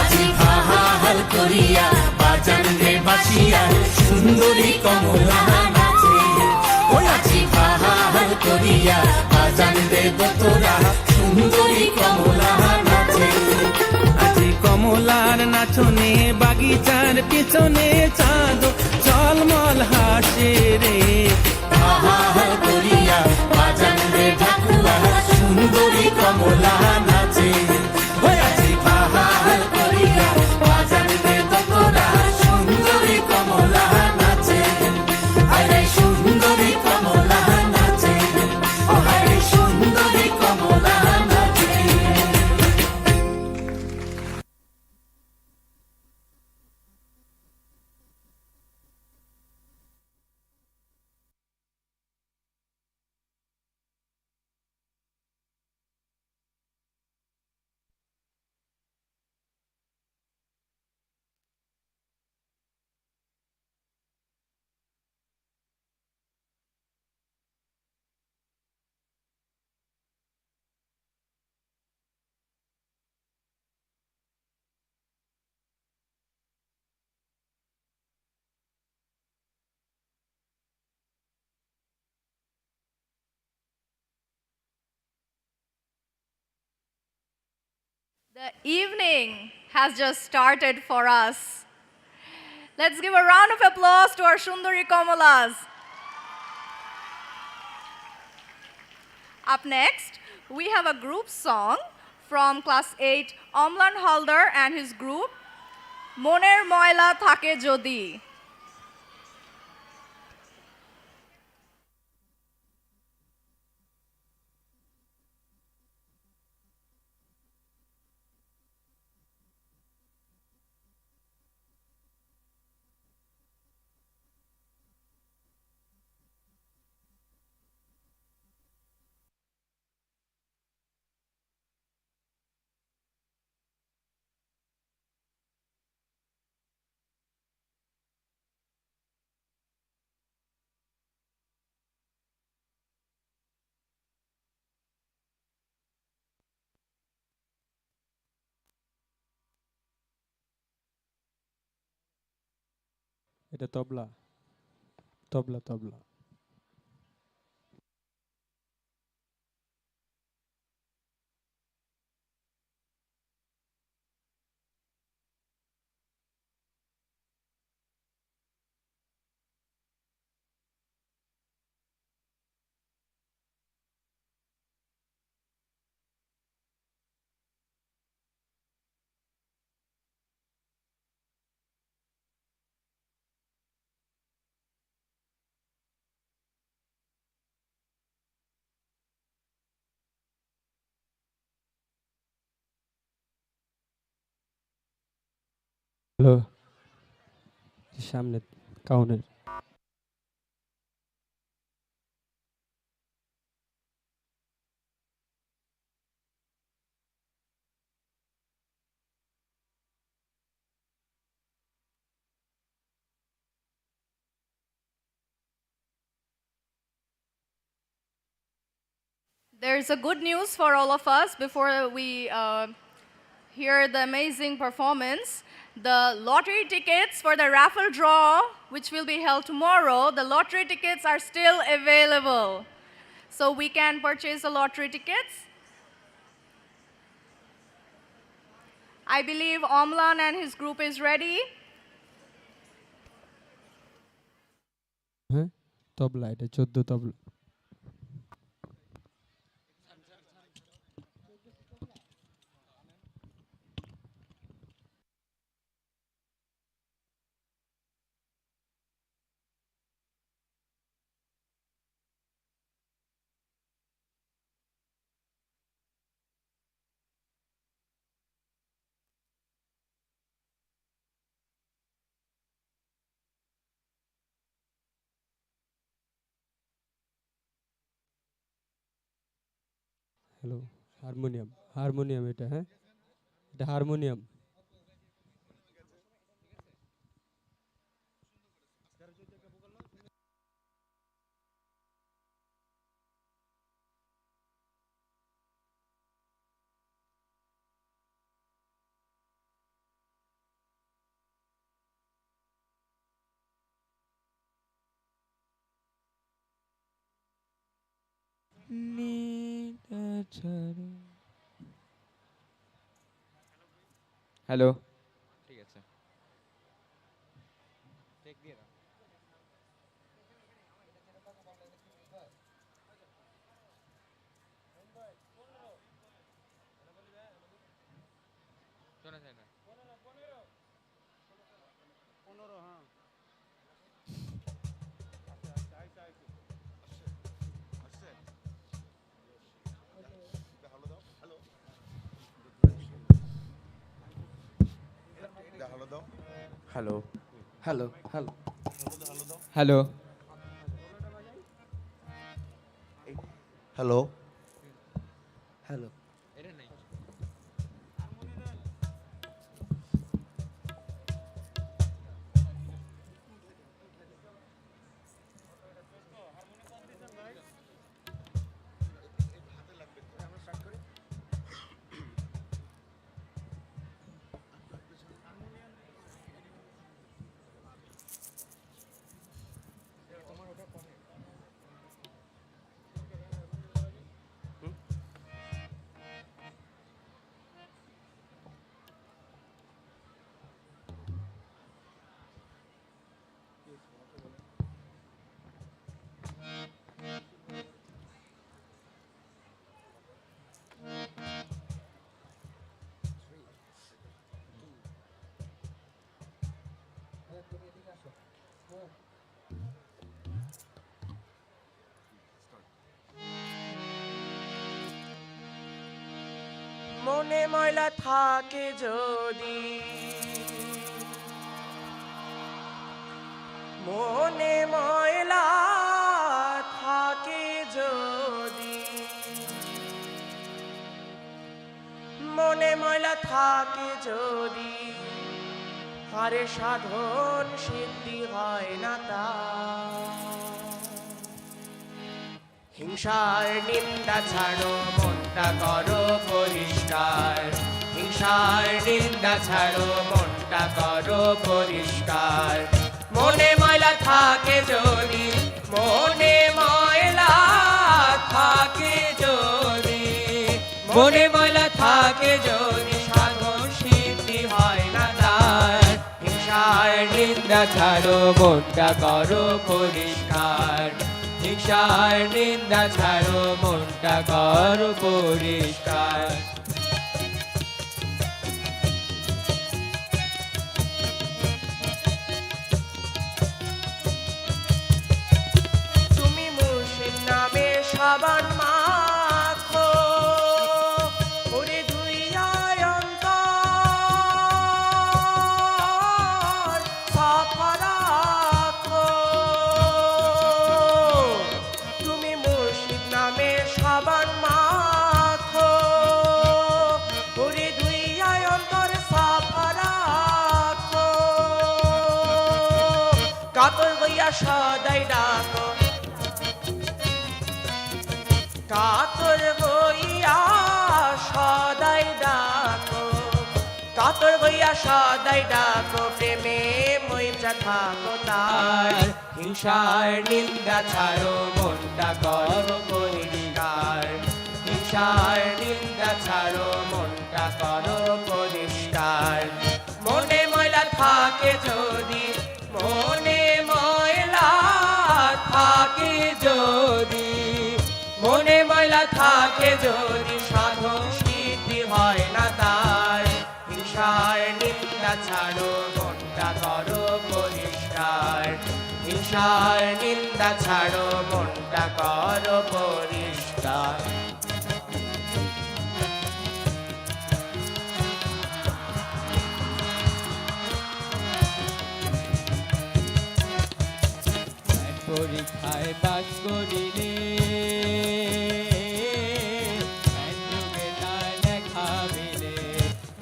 আজি ভাহাল করিয়া বাজান রে বাসিয়া সুন্দরী কমলা নাচে ওই আজি ভাহাল করিয়া বাজান রে তোরা সুন্দরী কমলা নাচে আজি কমলার নাচনে বাগিচার পিছনে চাঁদ ঝলমল হাসে রে ভাহাল করিয়া বাজান রে ঠাকুয়া সুন্দরী কমলা নাচে ওই আজি ভাহাল করিয়া বাজান রে তোরা সুন্দরী কমলা নাচে আরে সুন্দরী কমলা নাচে ও আরে সুন্দরী কমলা নাচে The evening has just started for us. Let's give a round of applause to our Sundari Kamalas. Up next, we have a group song from class 8, Omlan Haldar and his group, Moner Moila Thake Jodi. এটা তবলা তবলা তবলা hello সামনে কাউনের There's a good news for all of us before we hear the amazing performance. The lottery tickets for the raffle draw, which will be held tomorrow, the lottery tickets are still available. So we can purchase the lottery tickets. I believe Omlan and his group is ready. হ্যাঁ তবলা এটা 14 তবলা hello harmonium harmonium এটা হ্যাঁ এটা harmonium hello ঠিক আছে শোনা যায় না hello hello hello hello hello hello মনে ময়লা থাকে যদি মনে ময়লা থাকে যদি মনে ময়লা থাকে যদি আরে সাধন সিদ্ধি হয় না তা হিংসার নিন্দা ছাড়ো মনটা করো পরিষ্কার হিংসার নিন্দা ছাড়ো মনটা করো পরিষ্কার মনে ময়লা থাকে যদি মনে ময়লা থাকে যদি মনে ময়লা থাকে যদি সাধন সিদ্ধি হয় না তার হিংসার নিন্দা ছাড়ো মনটা করো পরিষ্কার হিংসার নিন্দা ছাড়ো মনটা করো পরিষ্কার তুমি মুর্শিদ নামে সাবান মাখো ওরে ধুইয়ায় অন্তর সাফা রাখো তুমি মুর্শিদ নামে সাবান মাখো ওরে ধুইয়ায় অন্তর সাফা রাখো কাতর হইয়া সদাই ডাকো কাতর হইয়া সদাই ডাকো কাতর হইয়া সদাই ডাকো প্রেমে মইটা থাকো তার হিংসার নিন্দা ছাড়ো মনটা করো পরিষ্কার হিংসার নিন্দা ছাড়ো মনটা করো পরিষ্কার মনে ময়লা থাকে যদি মনে ময়লা থাকে যদি মনে ময়লা থাকে যদি সাধন সিদ্ধি হয় না তার হিংসার নিন্দা ছাড়ো মনটা করো পরিষ্কার হিংসার নিন্দা ছাড়ো মনটা করো পরিষ্কার পরীক্ষায় পাস করিলে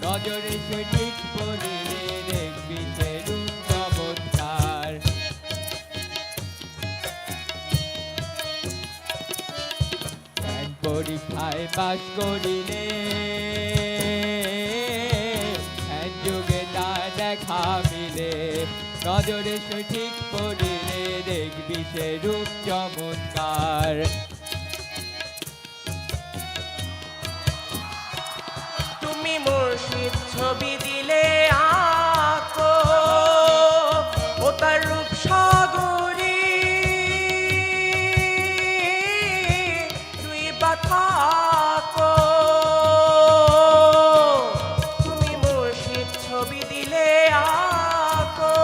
নজরে সঠিক পড়িলে দেখবি সেরূপ চমৎকার পরীক্ষায় পাস করিলে যুগে তা দেখা মিলে নজরে সঠিক পড়িলে দেখবি সেরূপ চমৎকার তুমি মুর্শিদ ছবি দিলে আঁকো ও তার রূপ সাগরী তুই বা থাকো তুমি মুর্শিদ ছবি দিলে আঁকো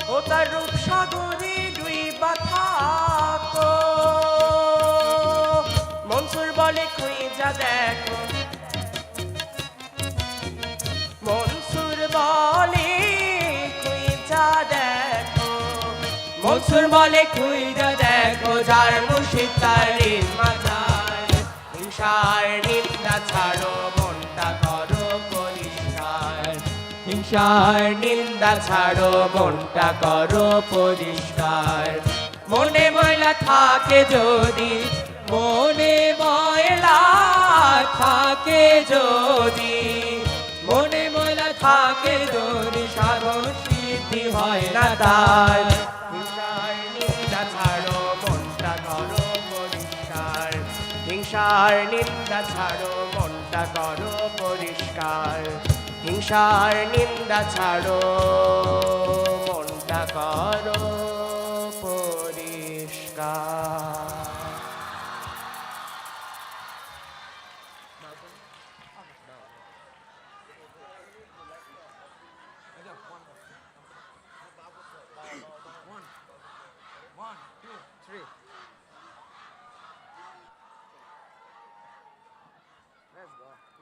ও তার রূপ সাগরী দুই বা থাকো মনসুর বলে খুঁজা দেখো মনসুর বলে খুঁজা দেখো মনসুর বলে খুঁজা দেখো যার মুর্শিদ তার মাজার হিংসার নিন্দা ছাড়ো মনটা করো পরিষ্কার হিংসার নিন্দা ছাড়ো মনটা করো পরিষ্কার মনে ময়লা থাকে যদি মনে ময়লা থাকে যদি মনে ময়লা থাকে যদি সাধন সিদ্ধি হয় না তার হিংসার নিন্দা ছাড়ো মনটা করো পরিষ্কার হিংসার নিন্দা ছাড়ো মনটা করো পরিষ্কার হিংসার নিন্দা ছাড়ো মনটা করো পরিষ্কার One, two, three. Let's go.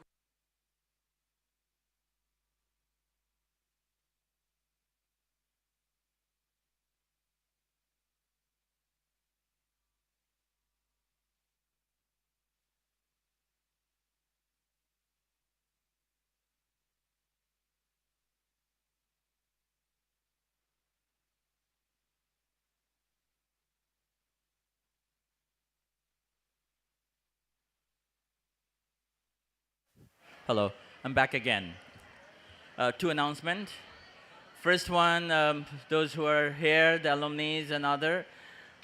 Hello, I'm back again. Two announcements. First one, those who are here, the alumni and other,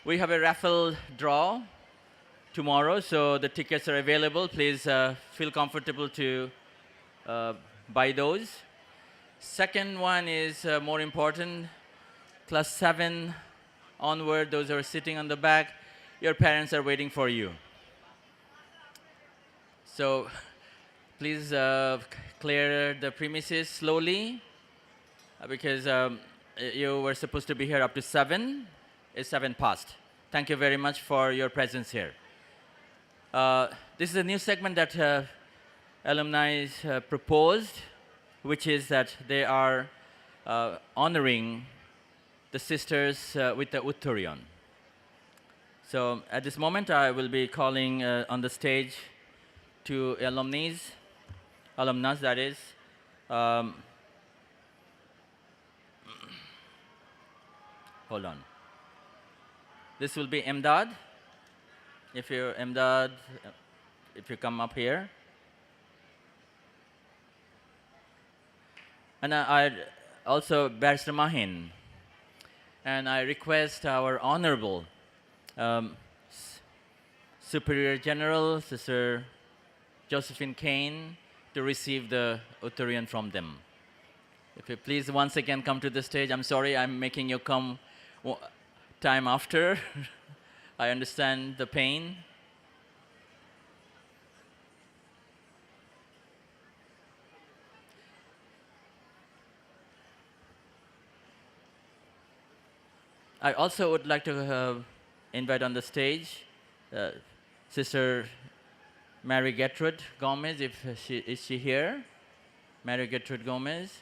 we have a raffle draw tomorrow, so the tickets are available. Please feel comfortable to buy those. Second one is more important. Class 7 onward, those who are sitting on the back, your parents are waiting for you. So please clear the premises slowly because you were supposed to be here up to 7. It's 7 past. Thank you very much for your presence here. This is a new segment that alumni proposed, which is that they are honoring the sisters with the Uttariyan. So at this moment, I will be calling on the stage two alumnas, that is. Hold on. This will be Emdad. If you're Emdad, if you come up here. And I also Barrister Mahin. And I request our Honorable Superior General, Sister Josephine Kane, to receive the Uttariyan from them. If you please once again come to the stage. I'm sorry I'm making you come time after. I understand the pain. I also would like to invite on the stage Sister Mary Gertrude Gomez, if is she here? Mary Gertrude Gomez.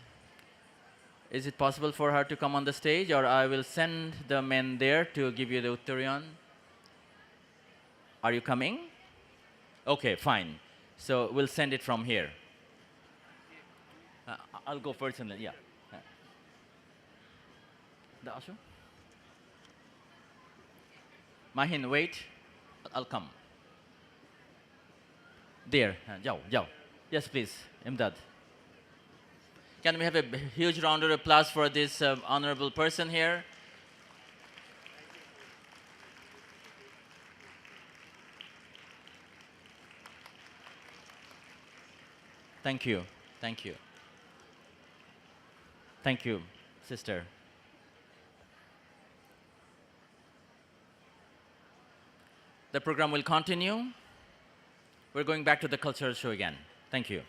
Is it possible for her to come on the stage, or I will send the men there to give you the Uttariyan? Are you coming? Okay, fine. So we'll send it from here. I'll go first and then, yeah. The Ashu? Mahin, wait. I'll come. There. Jao. Yes, please. Imdad. Can we have a huge round of applause for this honorable person here? Thank you. Thank you. Thank you, sister. The program will continue. We're going back to the cultural show again. Thank you.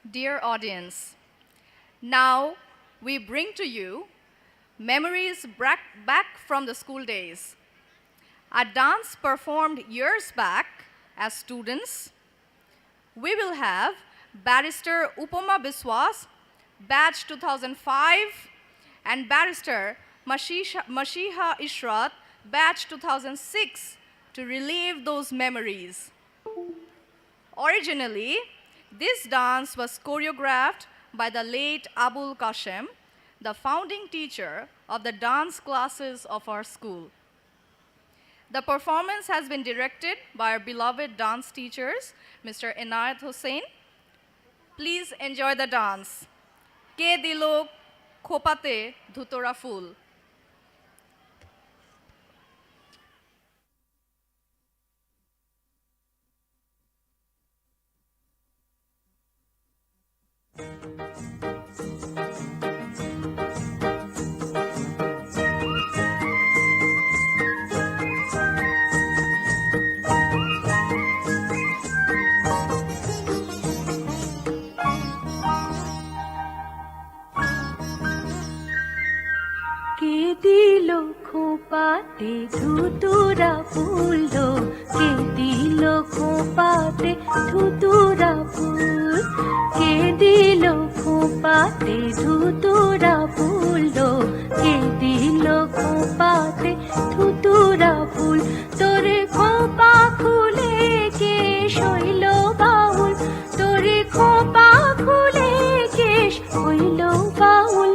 Dear audience, now we bring to you memories back from the school days. A dance performed years back as students. We will have Barrister Upama Biswas, batch 2005, and Barrister Mashiha Ishrat, batch 2006, to relive those memories. Originally, this dance was choreographed by the late Abul Kashem, the founding teacher of the dance classes of our school. The performance has been directed by our beloved dance teachers, Mr. Inayat Hussain. Please enjoy the dance. Ke dilo khopate dhutora phul. দিলো খোপাতে ধুতুরা ফুল কে দিলো খোপাতে ধুতুরা ফুল কে দিলো খোপাতে ধুতুরা ফুল কে দিলো খোপাতে ধুতুরা ফুল তোরে খোপা খুলে কেশ হইল বাউল তোরে খোপা খুলে কেশ হইল বাউল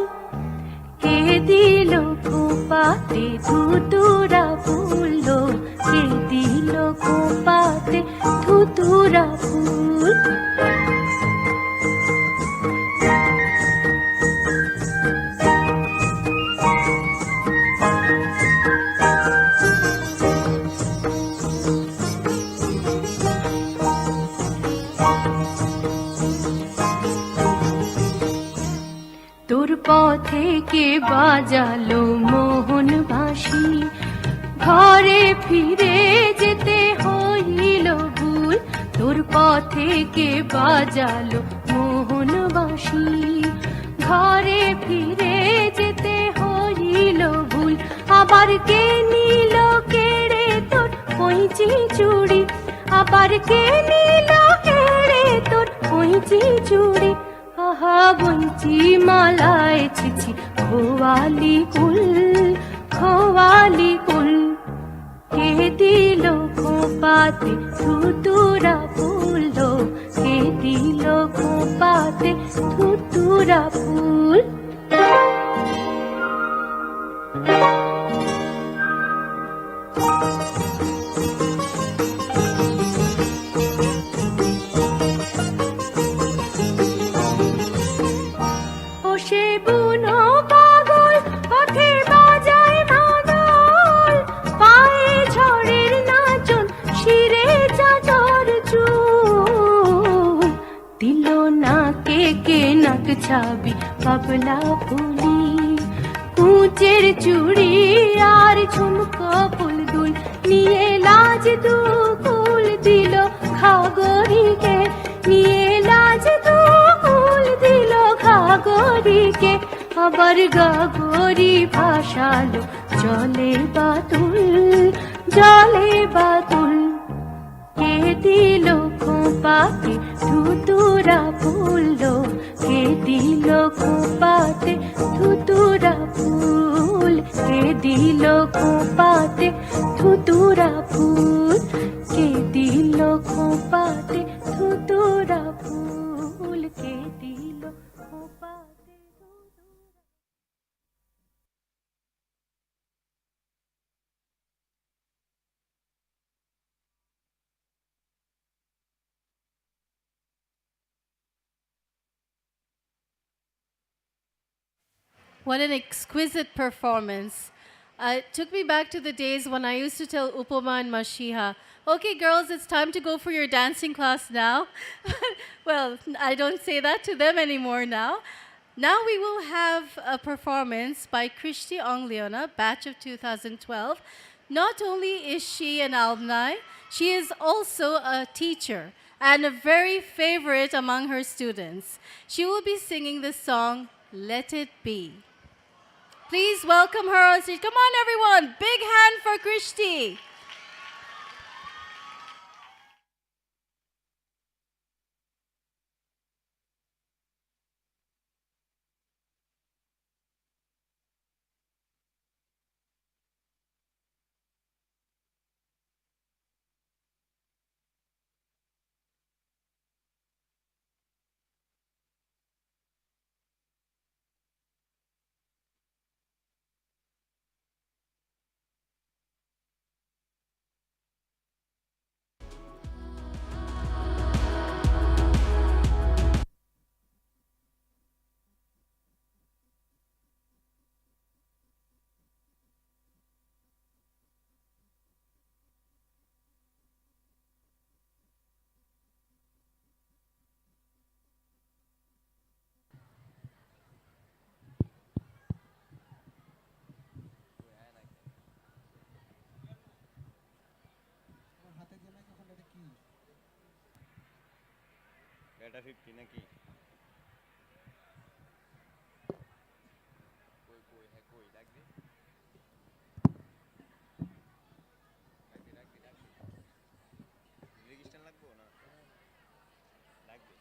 পাতে ধুতুরা ফুললো কে দিল খোপাতে ধুতুরা ফুল তোর পথে কে বাজালো মোহন বাঁশি ঘরে ফিরে যেতে হইল ভুল তোর পথে কে বাজালো মোহন বাঁশি ঘরে ফিরে যেতে হইল ভুল আবার কে নিল কেড়ে তোর কইচি চুড়ি আবার কে নিল কেড়ে তোর কইচি চুড়ি আহা বঞ্চি মালায় ছিছি খোয়ালি কুল কে দিল খোপাতে ধুতুরা ফুল কে দিল খোপাতে ধুতুরা ফুল সে বুনো পাগল পথে বাজায় মাদল পায়ে ঝড়ের নাচন শিরে চাদর চুল দিল নাকে কে নাক ছাবি পাবলা ফুলি কুচের চুড়ি আর ঝুমকো ফুল দুল নিয়ে লাজ দুকুল দিল খাগরিকে নিয়ে লাজ দুকুল দিল খাগরিকে আবার গাগরি ভাসালো জলে বাতুল কে দিল খোপাতে ধুতুরা ফুল কে দিল খোপাতে ধুতুরা ফুল কে দিল খোপাতে ধুতুরা ফুল কে দিল খোপাতে ধুতুরা ফুল কে দিল খোপাতে What an exquisite performance. It took me back to the days when I used to tell Upama and Mashiha, okay, girls, it's time to go for your dancing class now. Well, I don't say that to them anymore now. Now we will have a performance by Krishti Ongleona, batch of 2012. Not only is she an alumni, she is also a teacher and a very favorite among her students. She will be singing the song, Let It Be. Please welcome her on stage. Come on, everyone. Big hand for Krishti. এটা 50 নাকি কই কই হ্যাঁ কই লাগবে লাগবে register লাগবে না লাগবে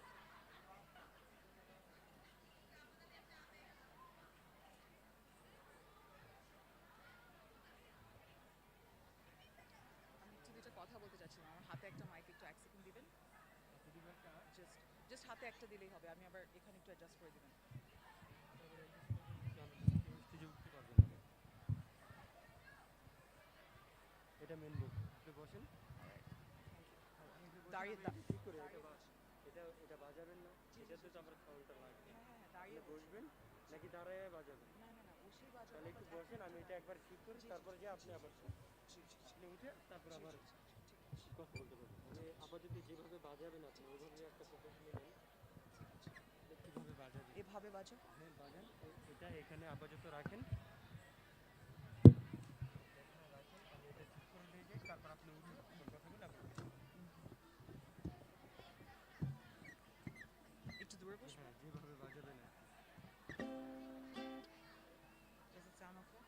কথা বলতে চাচ্ছিলাম আমার হাতে একটা মাইক একটু এক সেকেন্ড দিবেন জাস্ট হাতে একটা দিলেই হবে আমি আবার এখানে একটু অ্যাডজাস্ট করে দিবেন এটা মেন বুক আপনি বসেন দাঁড়িয়ে ঠিক করে এটা বাজাবেন না এটাতে তো আমার কাউন্টার লাগবে দাঁড়িয়ে বসবেন নাকি দাঁড়ায় বাজাবেন না না না বসেই বাজাবেন তাহলে একটু বসেন আমি এটা একবার ঠিক করি তারপর যে আপনি আবার আপনি উঠে তারপর আবার কথা বলতে পারবেন মানে আপাতত যেভাবে বাজাবেন আপনি ওইভাবে একটা প্রিপারেশন নেন কিভাবে বাজাবেন এভাবে বাজো হ্যাঁ বাজান এটা এখানে আপাতত রাখেন আমি এটা ঠিক করে নিয়ে যাই তারপর আপনি উঠে কথা বলে আবার একটু দূরে বসবো হ্যাঁ যেভাবে বাজাবেন Does it sound okay?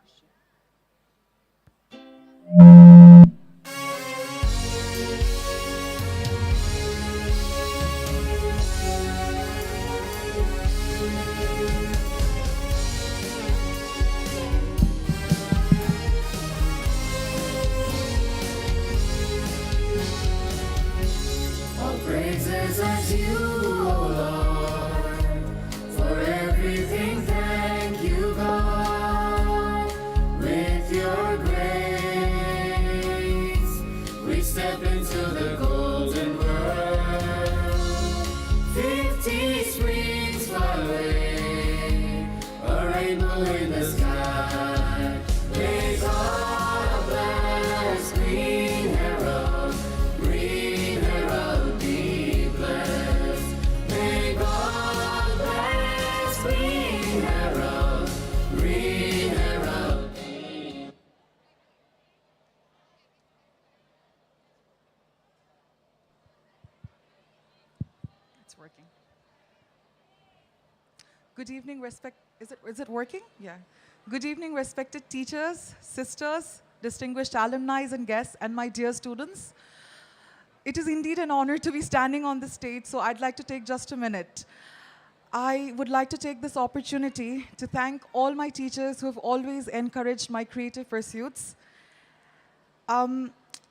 আসছে All praises unto you, O Lord. For everything, thank you, God. With your grace, we step into the golden world. 50 springs fly away, a rainbow in the sky. May God bless Greenherald. Greenherald be blessed. May God bless Greenherald. Greenherald be It's working. Good evening, is it working? Yeah. Good evening, respected teachers, sisters, distinguished alumni and guests, and my dear students. It is indeed an honor to be standing on this stage, so I'd like to take just a minute. I would like to take this opportunity to thank all my teachers who have always encouraged my creative pursuits.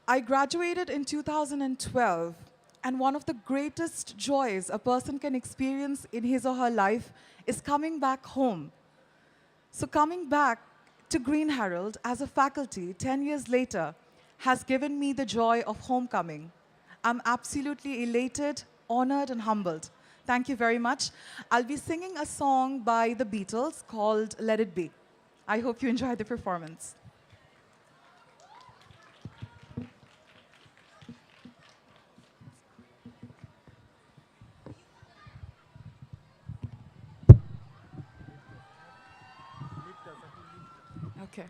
I graduated in 2012, and one of the greatest joys a person can experience in his or her life is coming back home. So coming back to Greenherald as a faculty 10 years later has given me the joy of homecoming. I'm absolutely elated, honored, and humbled. Thank you very much. I'll be singing a song by the Beatles called Let It Be. I hope you enjoy the performance. Okay.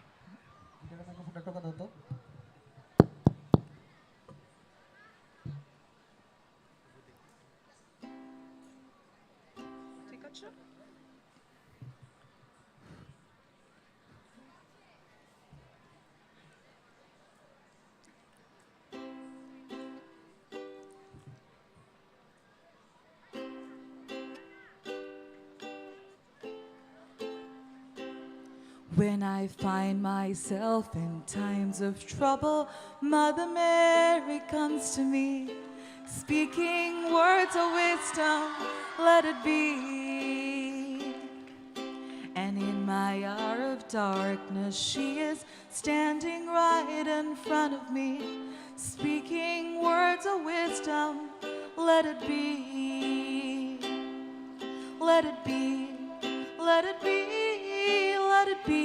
ঠিক আছে? When I find myself in times of trouble, Mother Mary comes to me, speaking words of wisdom, let it be. And in my hour of darkness, she is standing right in front of me, speaking words of wisdom, let it be. Let it be, let it be, let it be,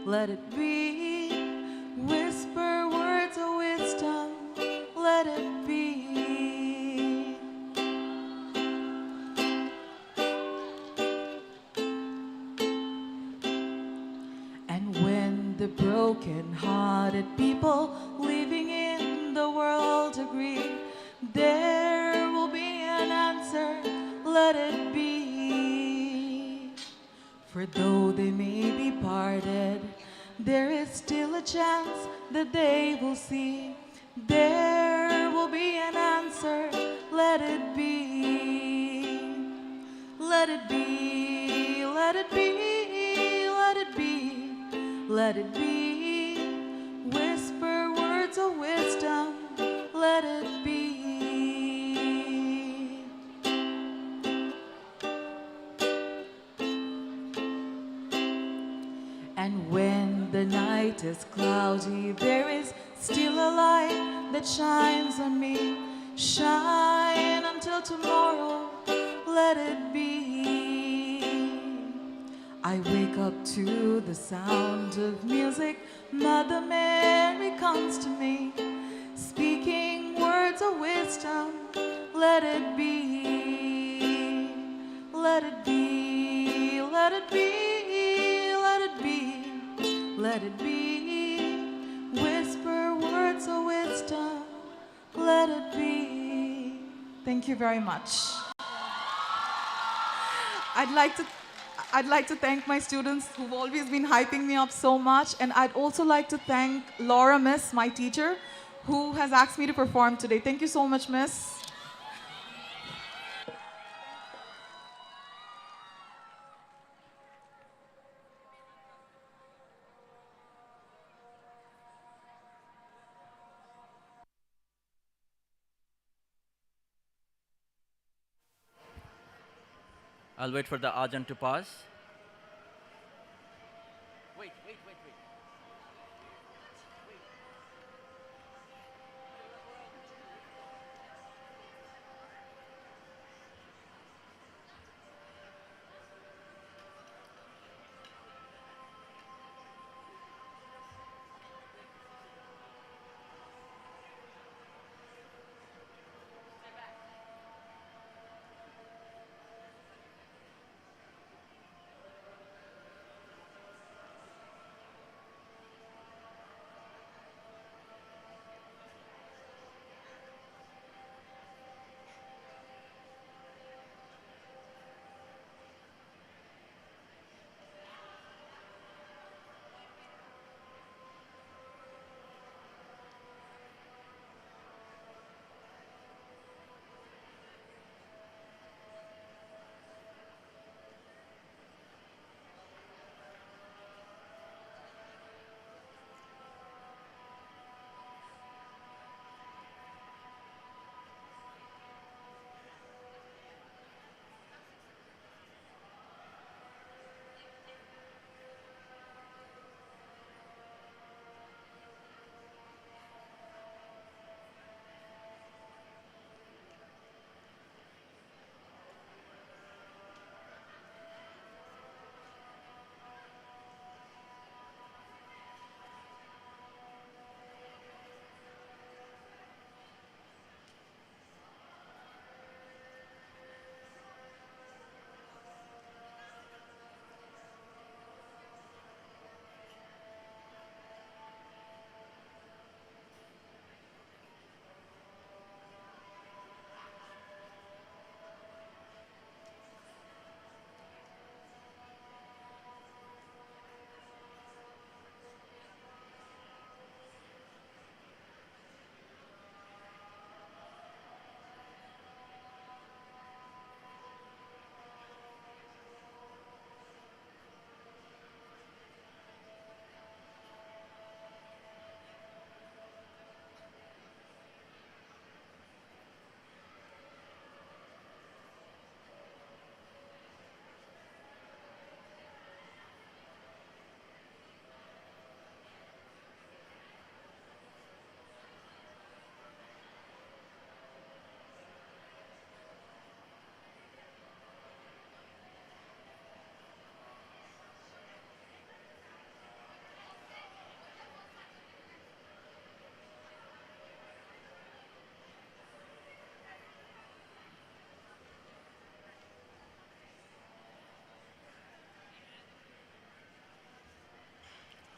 let it be. Whisper words of wisdom, let it be. And when the broken-hearted people living in the world agree, there will be an answer, let it be. For though they may be parted, there is still a chance that they will see. There will be an answer, let it be. Let it be, let it be, let it be, let it be. Whisper words of wisdom, let it be. And when the night is cloudy, there is still a light that shines on me. Shine until tomorrow, let it be. I wake up to the sound of music. Mother Mary comes to me, speaking words of wisdom. Let it be, let it be, let it be, let it be, let it be. Whisper words of wisdom, let it be. Thank you very much. I'd like to thank my students who've always been hyping me up so much, and I'd also like to thank Laura Miss, my teacher, who has asked me to perform today. Thank you so much, Miss. I'll wait for the Ajahn to pass. Wait.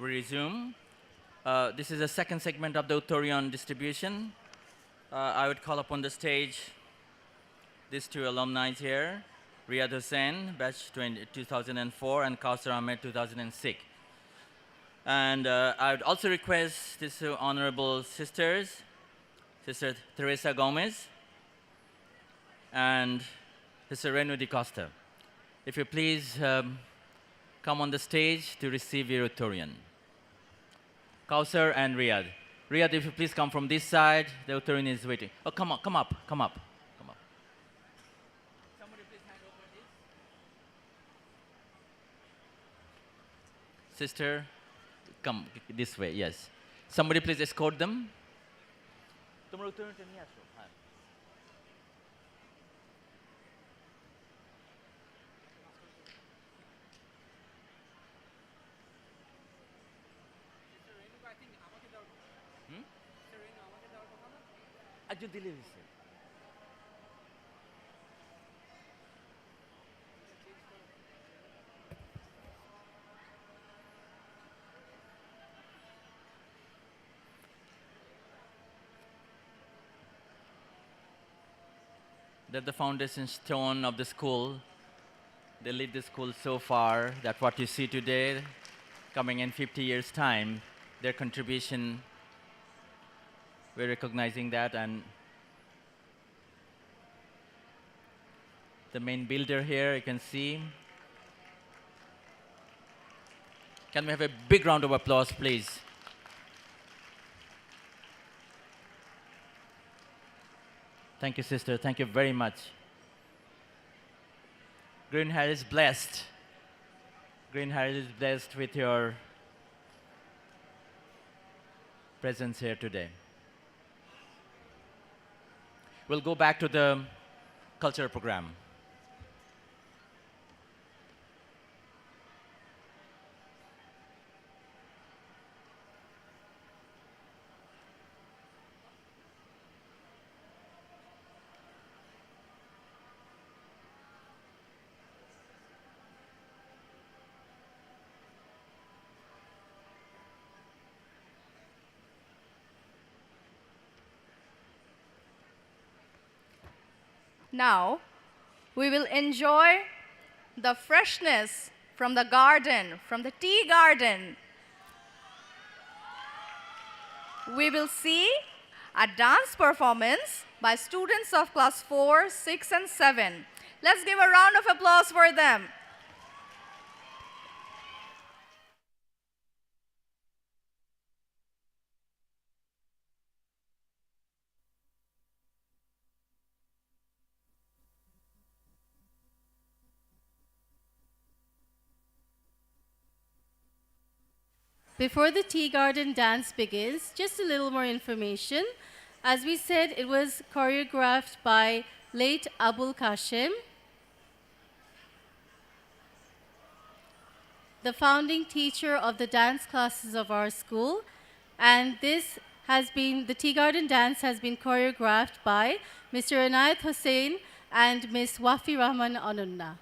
We resume. This is the second segment of the Uttarian distribution. I would call upon the stage these two alumni here, Riyad Hussain, batch 2004, and Kausar Ahmed, 2006. And I would also request these two honorable sisters, Sister Teresa Gomez and Sister Renu Di Costa. If you please come on the stage to receive your Uttarian. Kausar and Riyad. Riyad, if you please come from this side, the Uttarian is waiting. Oh, come up. Somebody please hand over this. Sister, come this way, yes. Somebody please escort them. They're the foundation stone of the school. They lead the school so far that what you see today, coming in 50 years' time, their contribution, we're recognizing that. And the main builder here, you can see. Can we have a big round of applause, please? Thank you, sister. Thank you very much. Greenherald is blessed. Greenherald is blessed with your presence here today. We'll go back to the culture program. Now, we will enjoy the freshness from the garden, from the tea garden. We will see a dance performance by students of class 4, 6, and 7. Let's give a round of applause for them. Before the tea garden dance begins, just a little more information. As we said, it was choreographed by late Abul Kashem, the founding teacher of the dance classes of our school. And the tea garden dance has been choreographed by Mr. Anayat Hussain and Ms. Wafi Rahman Anunna.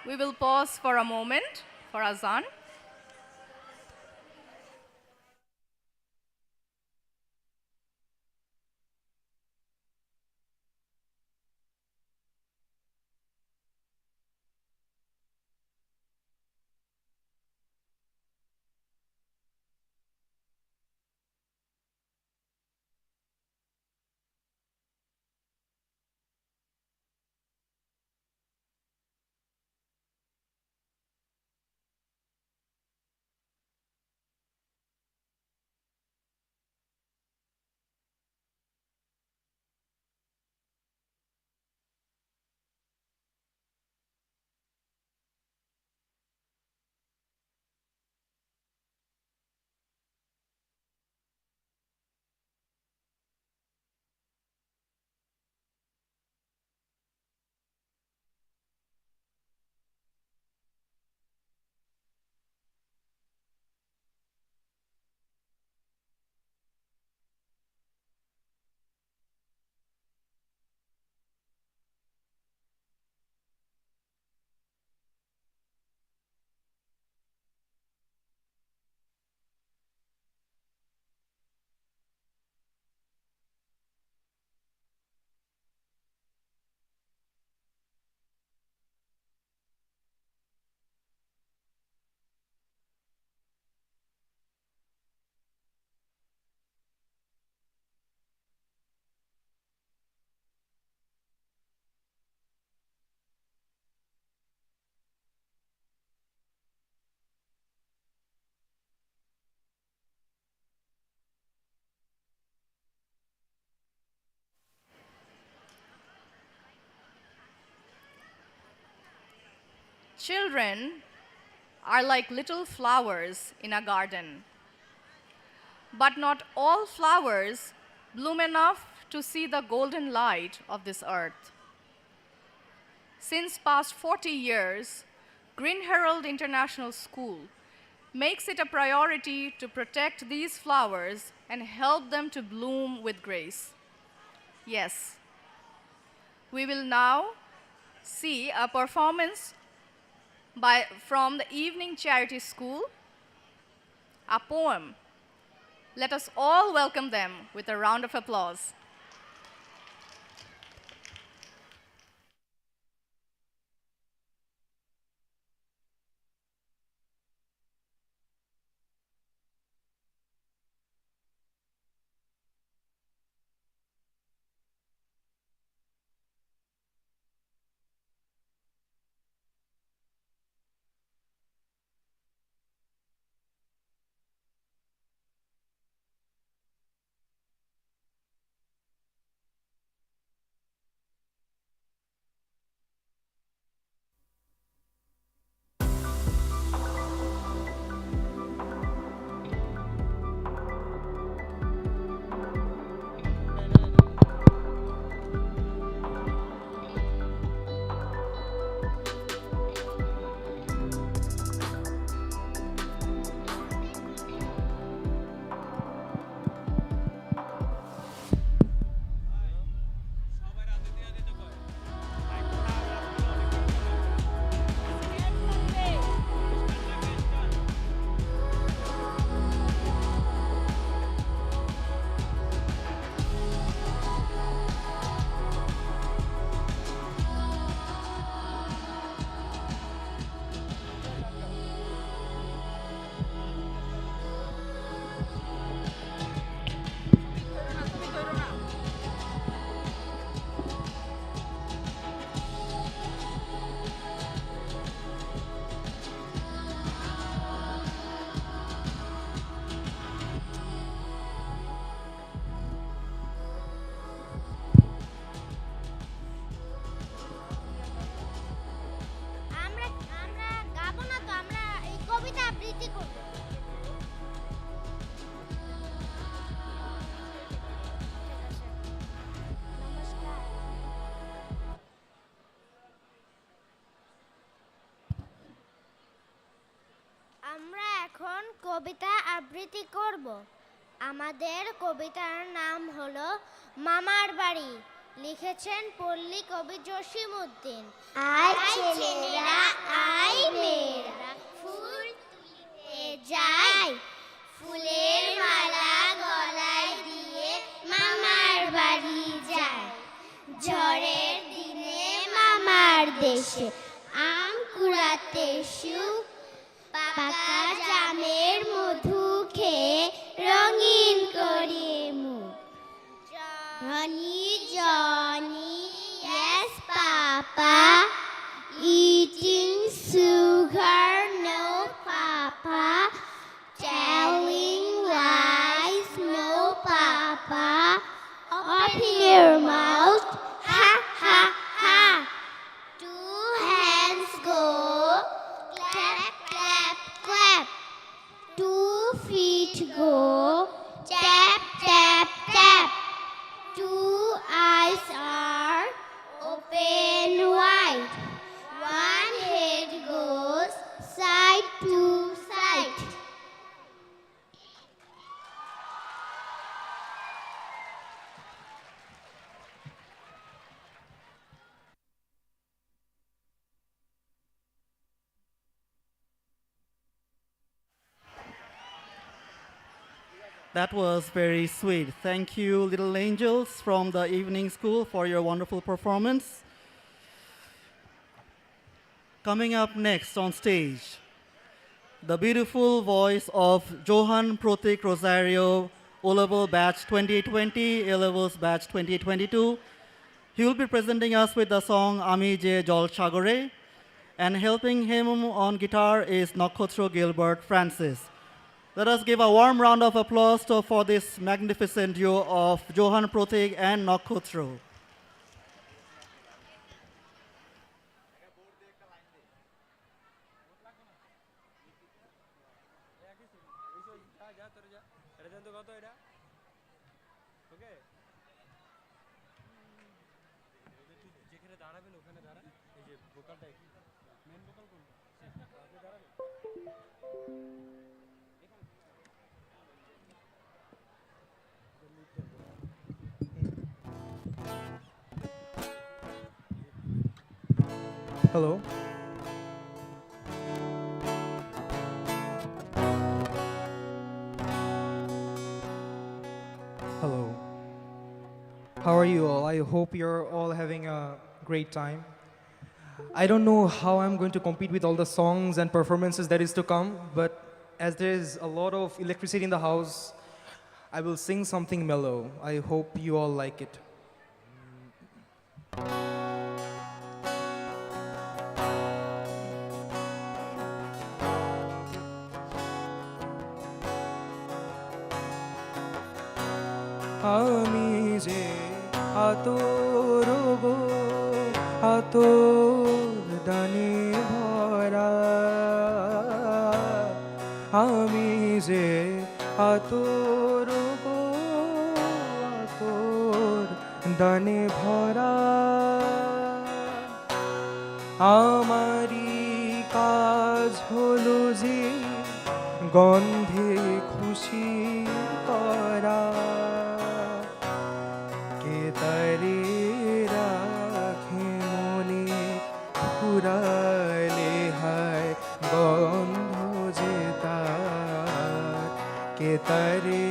We will pause for a moment for azan. Children are like little flowers in a garden. But not all flowers bloom enough to see the golden light of this earth. Since past 40 years, Greenherald International School makes it a priority to protect these flowers and help them to bloom with grace. Yes, we will now see a performance from the Evening Charity School, a poem. Let us all welcome them with a round of applause. আমরা এখন কবিতা আবৃত্তি করব। আমাদের কবিতার নাম হলো মামার বাড়ি। লিখেছেন পল্লী কবি জসিম উদ্দিন। আয় ছেলেরা আয় মেয়েরা ফুল তুলিতে যাই, ফুলের মালা গলায় দিয়ে মামার বাড়ি যাই। ঝড়ের দিনে মামার দেশে আম কুড়াতে সুখ, পাকা জামের মধু খেয়ে রঙিন করি মুখ। Johnny, Johnny, yes, Papa. Eating sugar, no, Papa. Telling lies, no, Papa. Open your mouth, ha, ha, ha. Two hands go, clap, clap, clap. 2 feet go, tap, tap, tap. 2 eyes are open wide. 1 head goes side to side. That was very sweet. Thank you, little angels from the evening school, for your wonderful performance. Coming up next on stage, the beautiful voice of Johan Protik Rosario, O-Level Batch 2020, A-Levels Batch 2022. He will be presenting us with the song Ami Je Jol Chagore, and helping him on guitar is Nakotro Gilbert Francis. Let us give a warm round of applause for this magnificent duo of Johan Protik and Nakotro. Hello. Hello. How are you all? I hope you're all having a great time. I don't know how I'm going to compete with all the songs and performances that is to come, but as there's a lot of electricity in the house, I will sing something mellow. I hope you all like it. আমি যে আতর গো আতর দানে ভরা, আমি যে আতর গো আতর দানে ভরা, আমারি কাজ হলো যে গন্ধে খুশি করা, কে তারে রাখে মনে ফুরালে হায় গন্ধ যে তার, কে তারে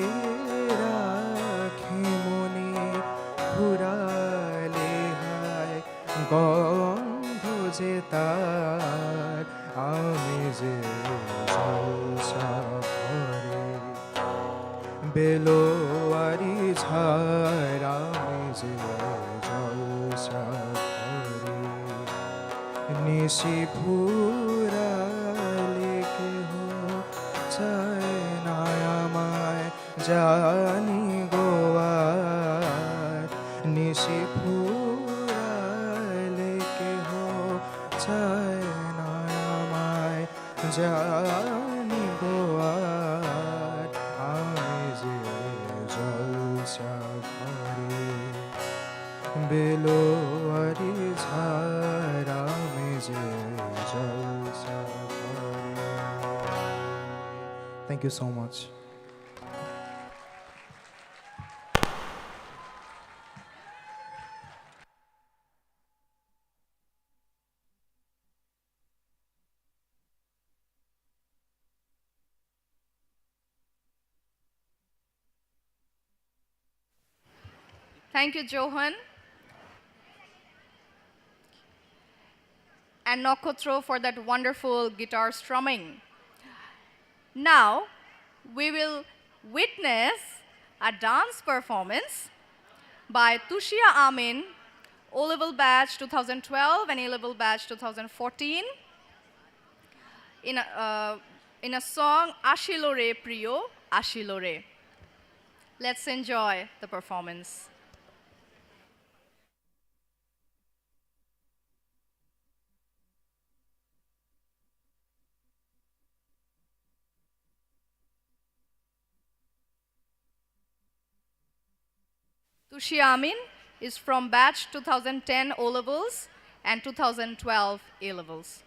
রাখে মনে ফুরালে হায় গন্ধ যে তার, আমি যে জলসা ভরে বেলোয়ারি ঝাড়, আমি যে জলসা ভরে নিশি ফুরালে কেহ চায় না আমায় জানি গোয়ার, নিশি ফুরালে কেহ চায় না আমায় জানি গোয়ার, আমি যে জলসা ঘরে বেলোয়ারি ঝাড়, আমি যে জলসা ঘরে। Thank you so much. Thank you, Johan. And Nokotro for that wonderful guitar strumming. Now, we will witness a dance performance by Tushia Amin, O-Level Batch 2012 and A-Level Batch 2014 in a song Ashilo Re Priyo, Ashilo Re. Let's enjoy the performance. Tushia Amin is from batch 2010 O-Levels and 2012 A-Levels.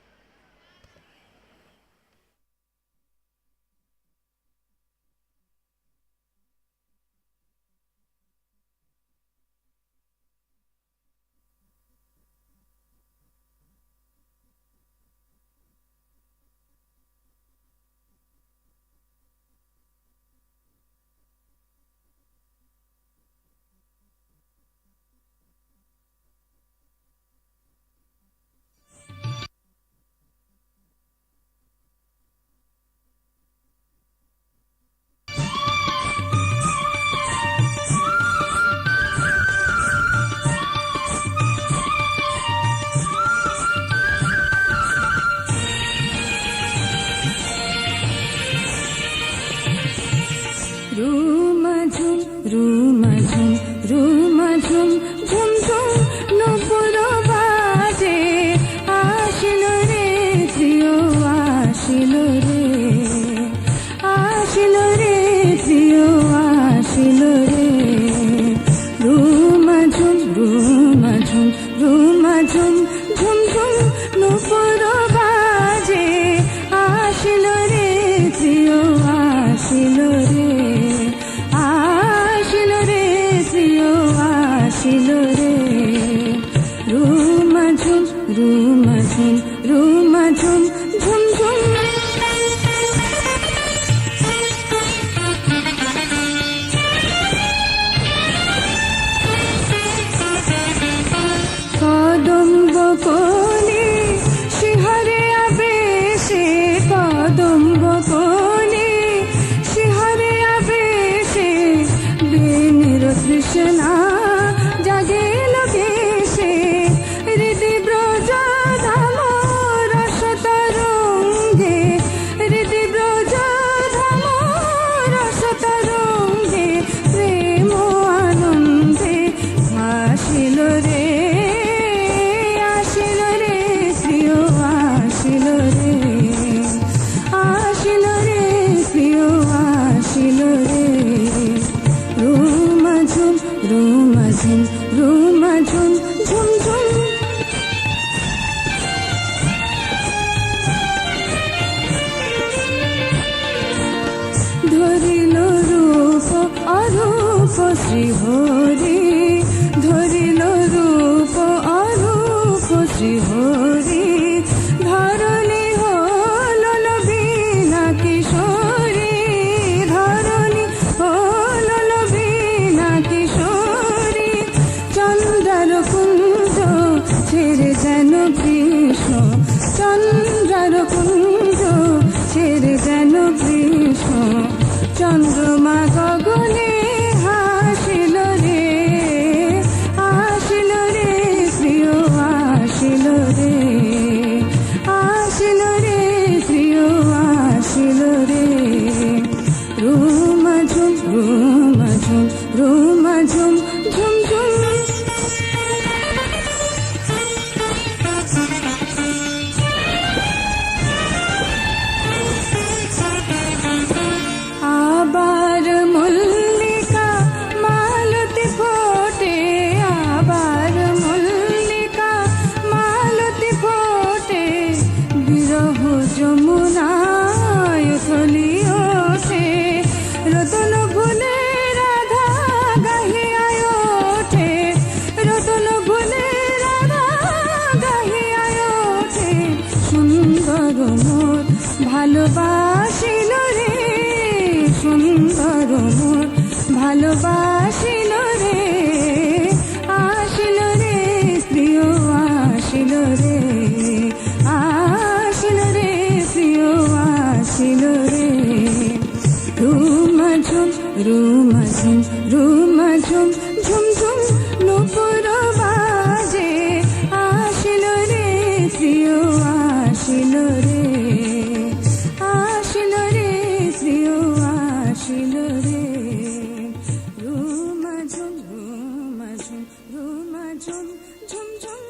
ভালোবাসিল রে রুমা ঝুম রুমা ঝুম ঝুম ঝুম নুপুর বাজে আসিল রে প্রিয় আসিল রে আসিল রে প্রিয় আসিল রে রুমা ঝুম রুমা ঝুম রুমা ঝুম ঝুম ঝুম.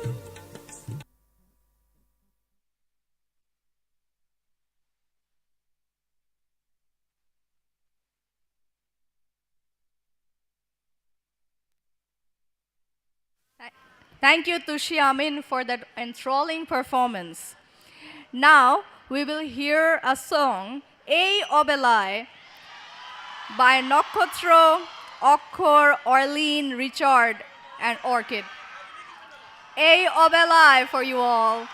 Thank you, Tushi Amin, for that enthralling performance. Now, we will hear a song, A Obelai, by Nokotro, Okkor, Orlean, Richard, and Orchid. A Obelai for you all.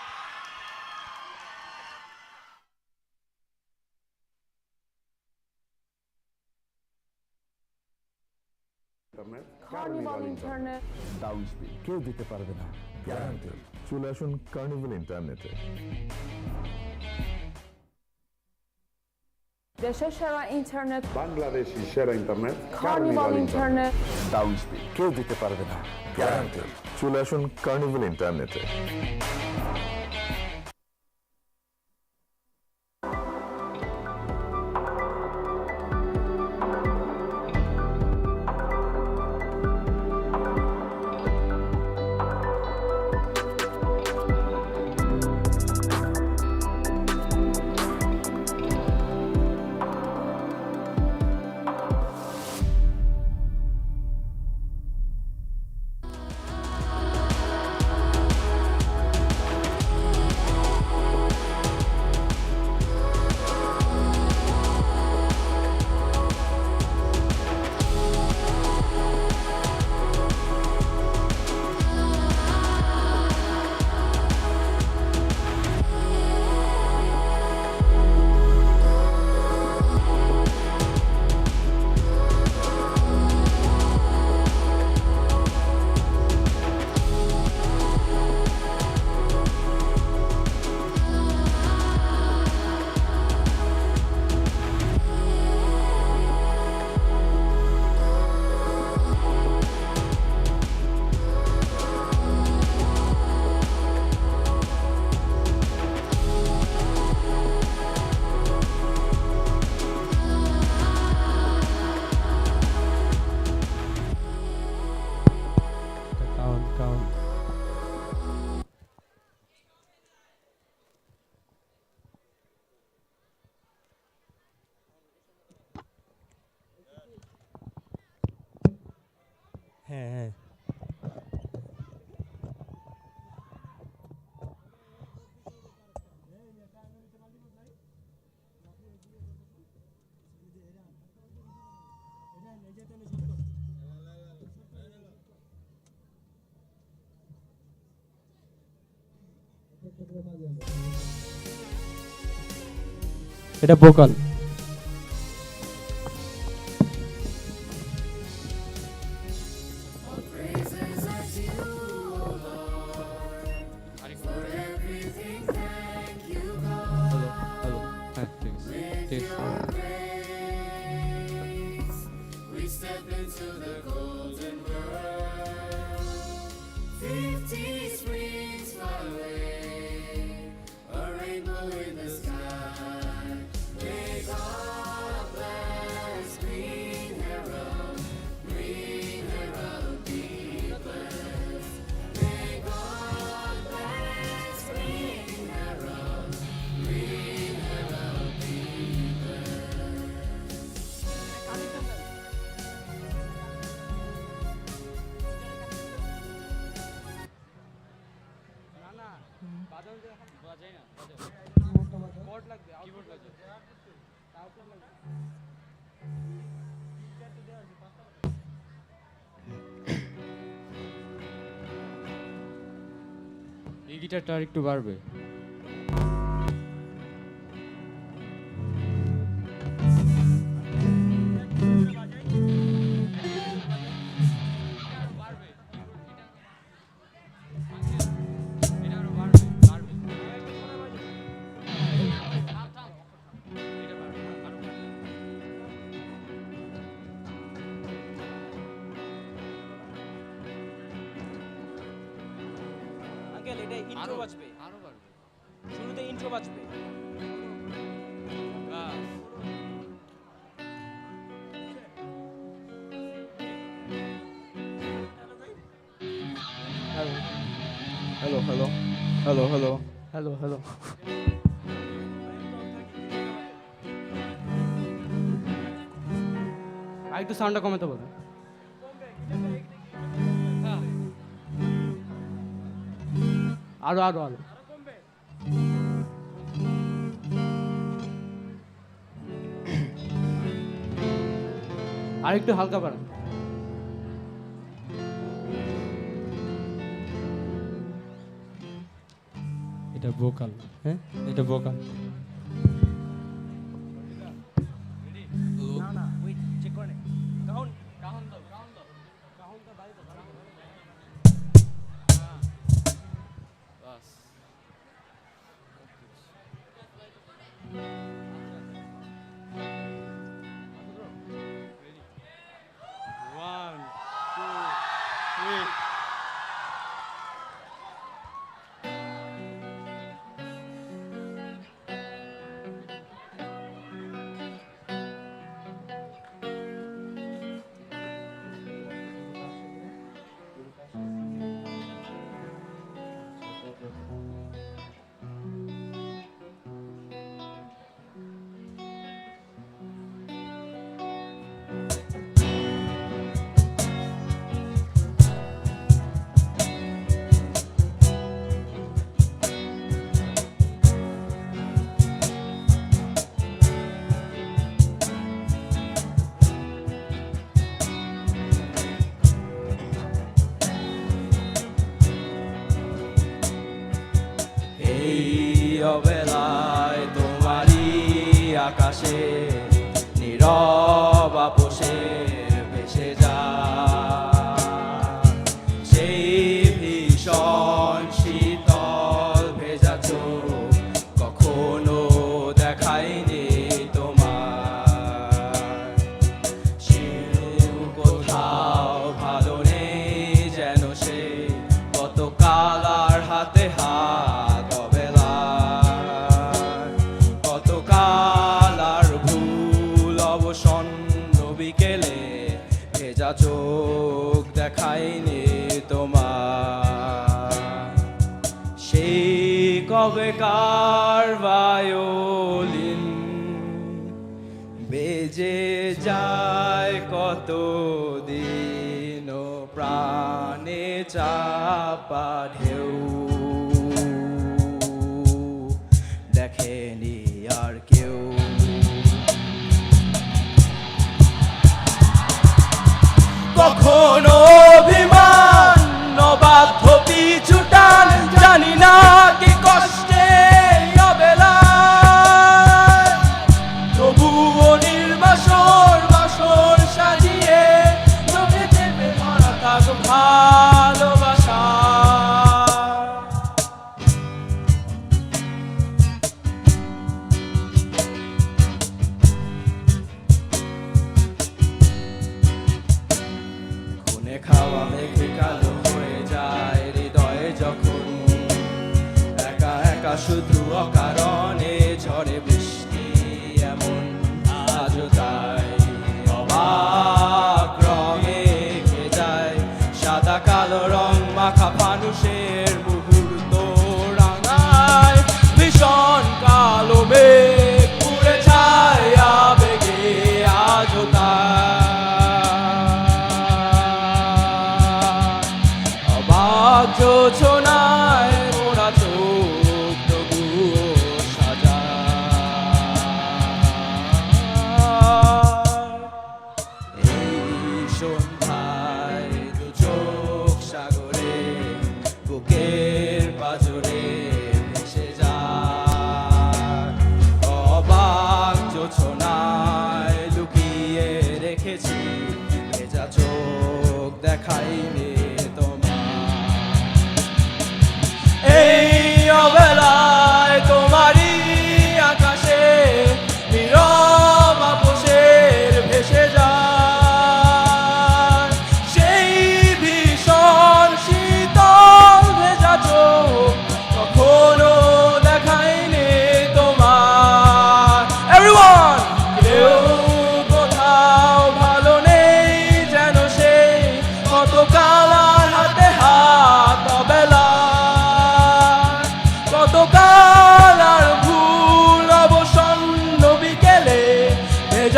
Carnival internet দাউস কেউ দিতে পারবে না গ্যারান্টেড চলে আসুন carnival ইন্টারনেটে দেশের সেরা ইন্টারনেট বাংলাদেশি সেরা ইন্টারনেট কার্নিভাল ইন্টারনেট দাউস কেউ দিতে পারবে না গ্যারান্টেড চলে আসুন কার্নিভাল ইন্টারনেটে হ্যাঁ হ্যাঁ এটা vocal We step into the golden world. 50 springs fly away, a rainbow in the sky. May God bless Greenherald, Greenherald be blessed. May God bless Greenherald, Greenherald be এই গিটারটা আর একটু বাড়বে এটা ইন্ট্রো বাজবে আরো বাড়বে শুরুতে ইন্ট্রো বাজবে hello hello hello hello hello hello আর একটু সাউন্ডটা কমাতে বলো আরো আরো আরো আর একটু হালকা বাড়ান এটা ভোকাল হ্যাঁ এটা ভোকাল না না ওয়েট চেক করে নে কাউন্ট দাও কাউন্টটা বাড়ি দাও বাস One, two, three. অবেলায় তোমারই আকাশে নীরব আপোষে ভেসে যায় সেই ভীষণ শীতল ভেজা চোখ কখনো দেখায়নি তোমার সেও কোথাও ভালো নেই যেন সে কত কালার হাতে হাত চোখ দেখায়নি তোমার সেই কবেকার ভায়োলিন বেজে যায় কত দিন প্রাণে চাপা ঢেউ দেখেনি আর কেউ কখনো অভিমান নবাধ্য পিছু টান জানি না কি কষ্টে অবেলায় তবুও নির্বাসর বাসর সাজিয়ে চোখে চেপে ধরা থাক ভালোবাসা খাওয়া মেঘে কালো হয়ে যায় হৃদয়ে যখন একা একা শুধু অকারণে ঝড়ে বৃষ্টি এমন আজও তাই অবাক রঙে যায় সাদা কালো রং মাখা ফানুষের মুহূর্ত রাঙায় ভীষণ কালো মেঘ পুড়ে যায় আবেগে আজও তাই যোছনায় মোরা চোখ তবুও সাজায় এই সন্ধ্যায় দু চোখ সাগরে বুকের পাজরে ভেসে যায় অবাক যোছনায় লুকিয়ে রেখেছি ভেজা চোখ দেখাইনি এই অবেলায় তোমারই আকাশে নীরব আপোষের ভেসে যায় সেই ভীষণ শীতল ভেজা চোখ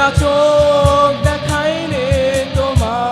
না চোখ দেখাইলে তোমার।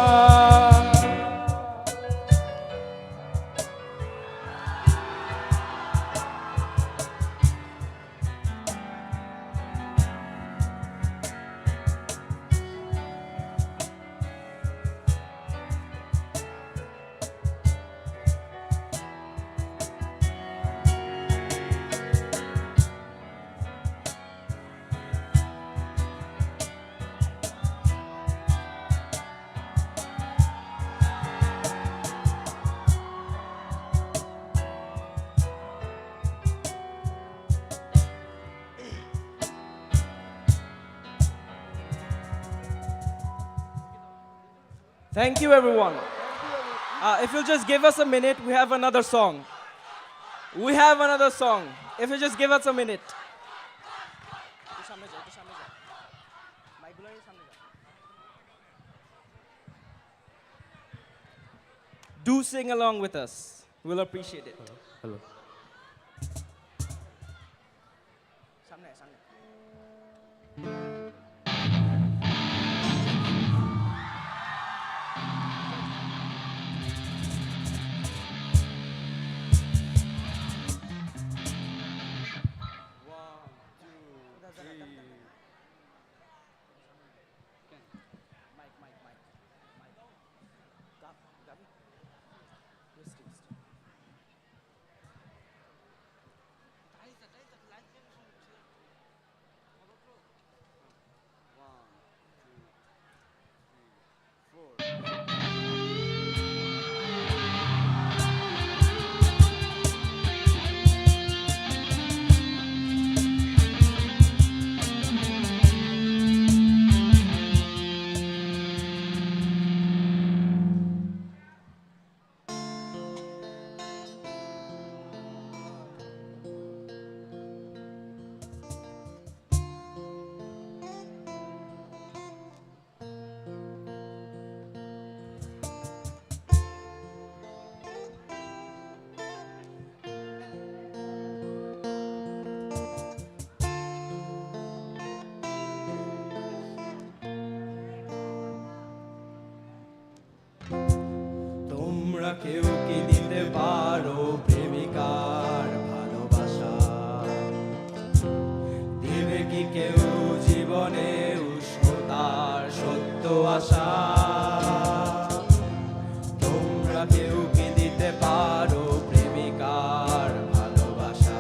Thank you, everyone. If you'll just give us a minute, we have another song. We have another song. If you just give us a minute. Do sing along with us. We'll appreciate it. Hello. তোমরা কেউ কি দিতে পারো প্রেমিকার ভালোবাসা? দেবে কি কেউ জীবনে উষ্ণতার সত্য আশা? তোমরা কেউ কি দিতে পারো প্রেমিকার ভালোবাসা?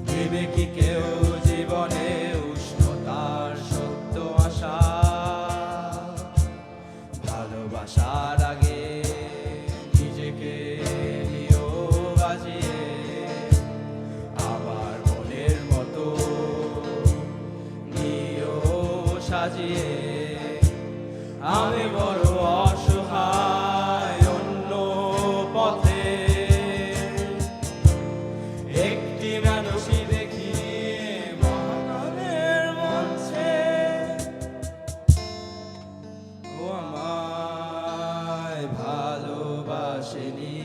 দেবে কি কেউ জীবনে উষ্ণতার সত্য আশা? ভালোবাসার আগে নিজেকে দিও বাজিয়ে, আবার মনের মতো নিও সাজিয়ে। আমি বড় অসহায় অন্য পথে, একটি মানুষই দেখি মহাকালের মঞ্চে। ও আমায় ভালোবাসেনি,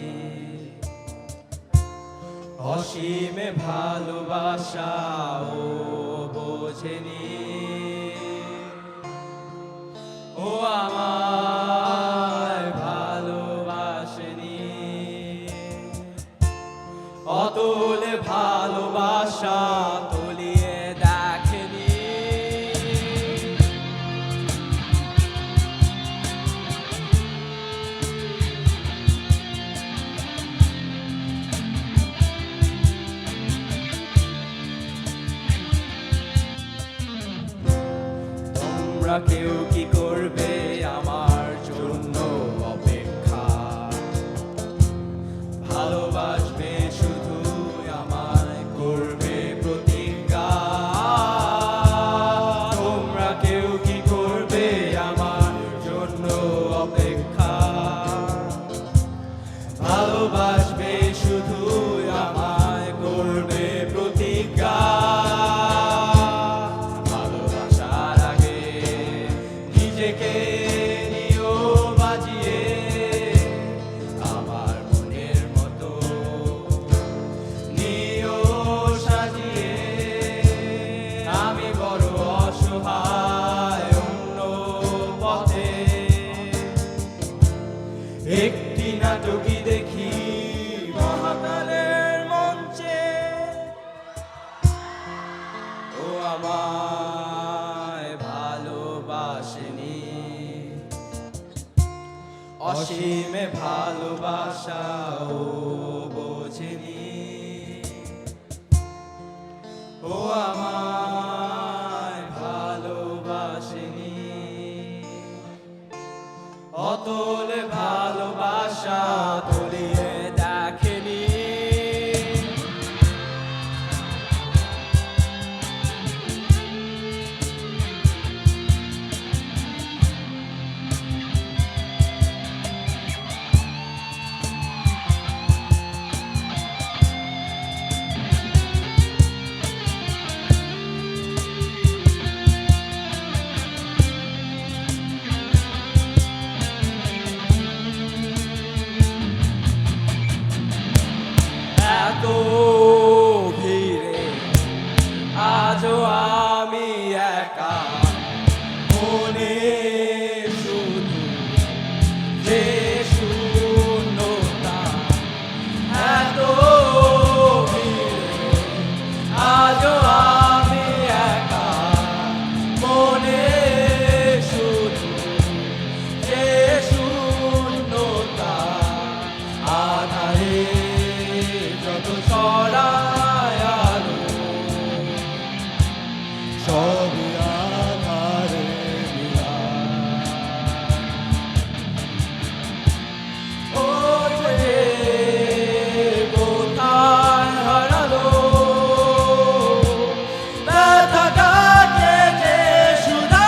অসীমে ভালোবাসা ও বোঝেনি। ও আমায় ভালোবাসেনি, অতল ভালোবাসা তলিয়ে দেখেনি। তোমরা কেউ কি করবে আমার জন্য অপেক্ষা? ভালোবাসবে শুধু আমায়, করবে প্রতিজ্ঞা। তোমরা কেউ কি করবে আমার জন্য অপেক্ষা? ভালোবাসবে শুধু আমায়, করবে প্রতিজ্ঞা। ভালোবাসার আগে নিজেকে অসীমে ভালোবাসাও বোঝেনি ও আমায় ভালোবাসেনি অতল ভালোবাসা তলিয়ে দেখেনি এত ভিড়ে আজও আমি একা মনে শুধু যে শূন্যতা এত ভিড়ে আজও আমি একা মনে শুধু যে শূন্যতা আধারে যত ছড়ায় আলো সবই আধারে ওই যে কোথায় হারালো ব্যথা কাটে যে সুধা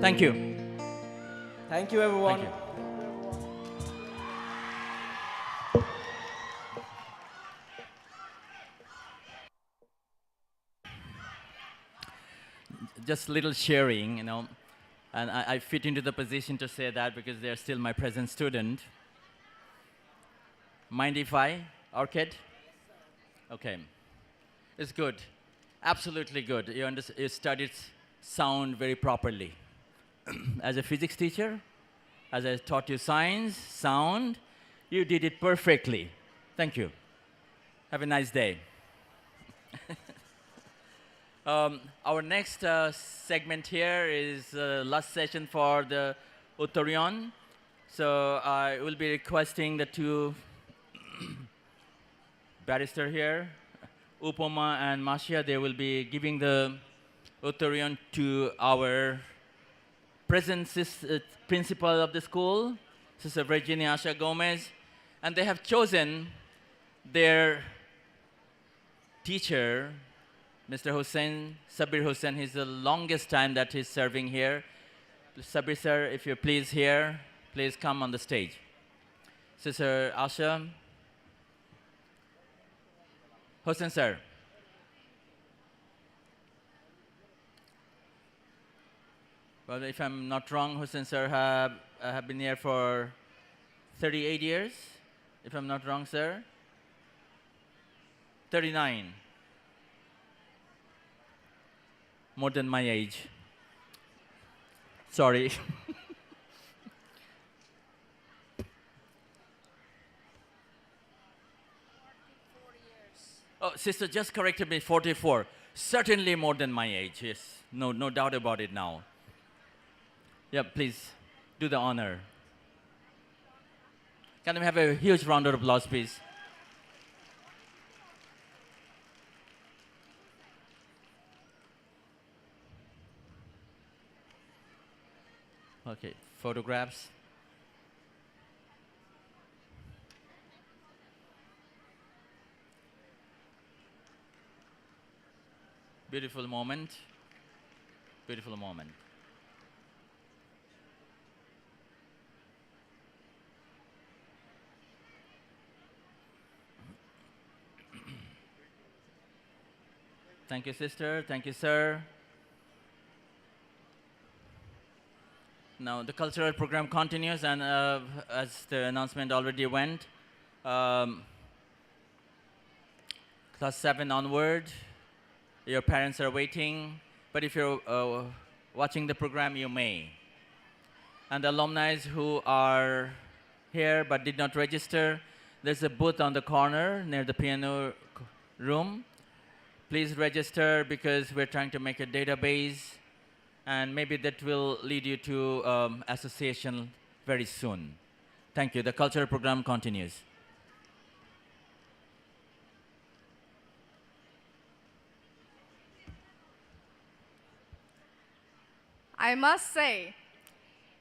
Thank you. Thank you, everyone. Thank you. Just little sharing, you know, and I fit into the position to say that because they're still my present student. Mind if I, Orchid? Okay. It's good. Absolutely good. You studied sound very properly. As a physics teacher, as I taught you science, sound, you did it perfectly. Thank you. Have a nice day. Our next segment here is last session for the Uttorion. So I will be requesting the two barrister here, Upama and Masha. They will be giving the Uttorion to our present principal of the school, Sister Virginia Asha Gomez, and they have chosen their teacher, Mr. Hussain, Sabir Hussain. He's the longest time that he's serving here. Sabir sir, if you're please here, please come on the stage. Sister Asha. Hussain sir. Well, if I'm not wrong, Hussain sir have been here for 38 years, if I'm not wrong, sir. 39. More than my age. Sorry. Oh, sister just corrected me, 44. Certainly more than my age, yes. No doubt about it now. Yeah, please, do the honor. Can we have a huge round of applause, please? Okay, photographs. Beautiful moment. Beautiful moment. Thank you, sister. Thank you, sir. Now, the cultural program continues, and as the announcement already went, class 7 onward, your parents are waiting, but if you're watching the program, you may. And the alumni who are here but did not register, there's a booth on the corner near the piano room. Please register because we're trying to make a database, and maybe that will lead you to association very soon. Thank you. The cultural program continues. I must say,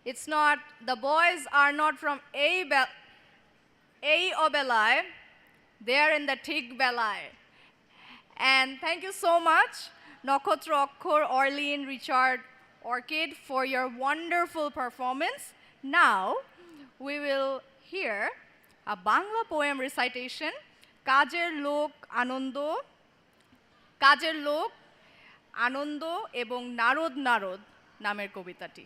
it's not, the boys are not from A Obelai, they are in the Tig Belai. And thank you so much, Nokotro Akkor, Orlean, Richard, Orchid, for your wonderful performance. Now, we will hear a Bangla poem recitation, Kajer Lok Anondo, ebong Narod Narod নামের কবিতাটি।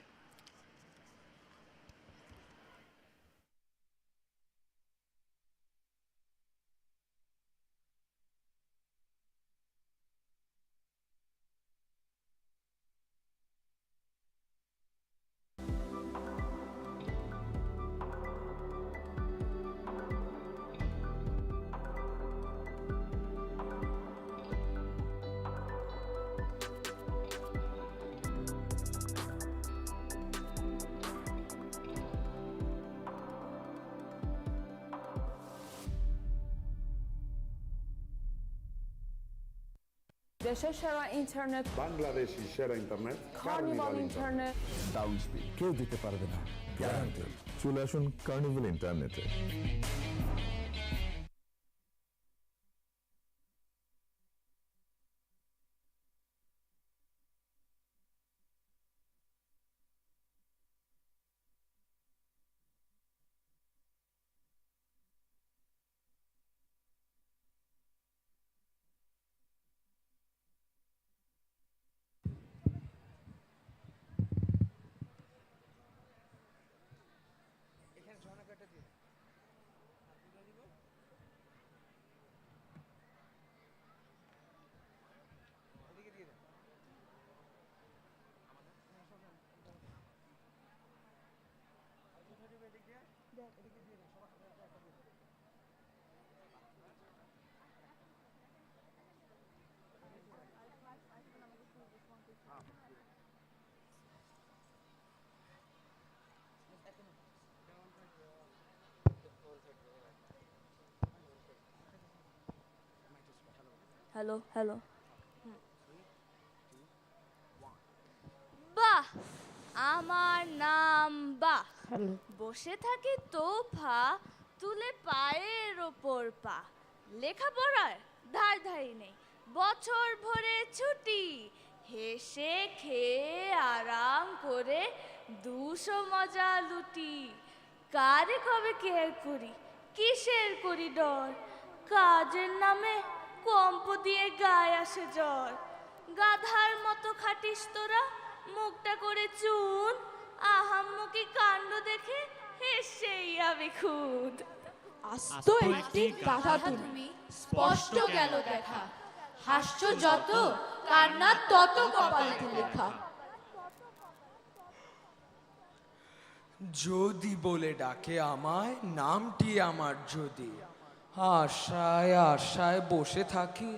দেশের সেরা internet, Bangladeshi সেরা internet, carnival internet, down speed কেউ দিতে পারবে না, guaranteed. চলে আসুন কার্নিভাল ইন্টারনেটে। হ্যালো হ্যালো বাহ আমার নাম বাহ বসে থাকি তোফা তুলে পায়ের ওপর পা লেখাপড়ায় ধার ধারি নেই বছর ভরে ছুটি হেসে খেয়ে আরাম করে 200 মজা লুটি কারে কবে কেয়ার করি কিসের করিডর কাজের নামে কম্প দিয়ে গায়ে আসে জ্বর গাধার মতো খাটিস তোরা মুখটা করে চুন আহাম্মকি কাণ্ড দেখে হেসেই আমি খুদ আস্ত একটি গাধা তুমি স্পষ্ট গেল দেখা হাস্য যত কান্না তত কপালে লেখা যদি বলে ডাকে আমায় নামটি আমার যদি আশায় আশায় বসে থাকি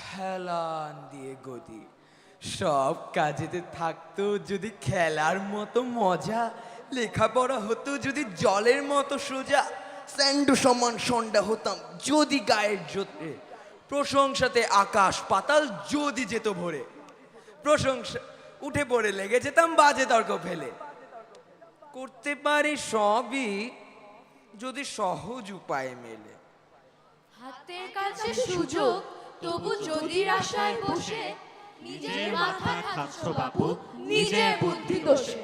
হেলান দিয়ে গদি সব কাজেতে থাকতো যদি খেলার মতো মজা লেখাপড়া হতো যদি জলের মতো সোজা স্যান্ডু সমান সন্ডা হতাম যদি গায়ের জোরে প্রশংসাতে আকাশ পাতাল যদি যেত ভরে প্রশংসা উঠে পড়ে লেগে যেতাম বাজে তর্ক ফেলে করতে পারি সবই যদি সহজ উপায়ে মেলে হাতের কাছে সুযোগ তবু যদি আশায় বসে নিজের মাথা খাচ্ছ বাপু নিজের বুদ্ধি দোষে।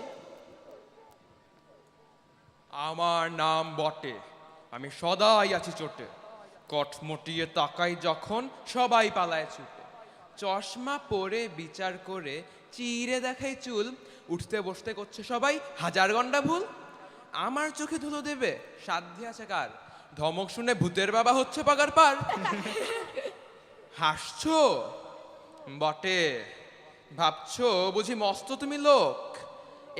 আমার নাম বটে, আমি সদাই আছি চোটে, কটমটিয়ে তাকাই যখন সবাই পালায় ছুটে, চশমা পরে বিচার করে চিরে দেখাই চুল, উঠতে বসতে করছে সবাই হাজার গন্ডা ভুল। আমার চোখে ধুলো দেবে সাধ্যি আছে কার, ধমক শুনে ভূতের বাবা হচ্ছে পাগার পার। হাসছো বটে, ভাবছো বুঝি মস্ত তুমি লোক,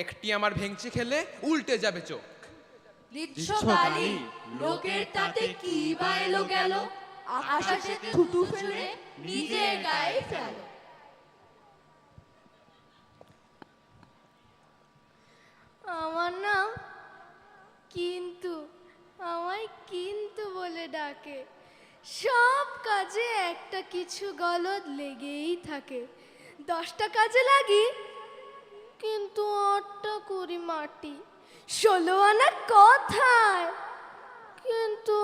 একটি আমার ভেঙচি খেলে উল্টে যাবে চোখ। দিচ্ছ গালি লোকের তাতে কি বা এলো গেল, আকাশে থুতু ফেলে নিজের গায়ে ফেলো। আমার নাম কিন্তু, আমায় কিন্তু বলে ডাকে, সব কাজে একটা কিছু গলদ লেগেই থাকে। 10টা কাজে লাগি কিন্তু 8টা করি মাটি, 16 আনা কথায় কিন্তু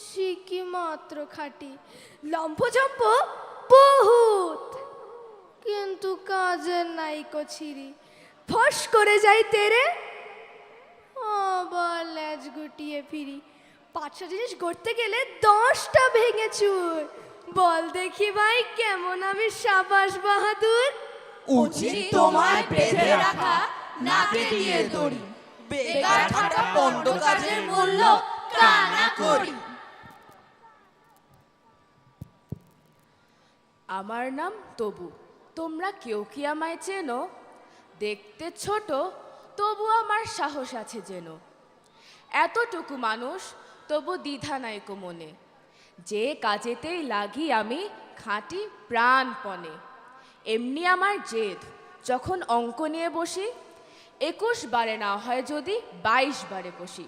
শিখি মাত্র খাটি। লম্ফঝম্প বহুত কিন্তু কাজের নাইকো ছিরি, ফস করে যাই তেরে আবার ল্যাজ গুটিয়ে ফিরি। 5টা জিনিস গড়তে গেলে 10টা ভেঙে চুর, বল দেখি ভাই কেমন আমি সাবাস বাহাদুর। উচিত তোমায় বেঁধে রাখা নাকে দিয়ে দড়ি, বেকার থাকা পণ্ড কাজের মূল্য কানা করি। আমার নাম তবু, তোমরা কেউ কি আমায় চেনো? দেখতে ছোট তবু আমার সাহস আছে যেন, এতটুকু মানুষ তবু দ্বিধা নাইকো মনে, যে কাজেতেই লাগি আমি খাঁটি প্রাণপণে। এমনি আমার জেদ, যখন অঙ্ক নিয়ে বসি 21 বারে না হয় যদি 22 বারে কষি।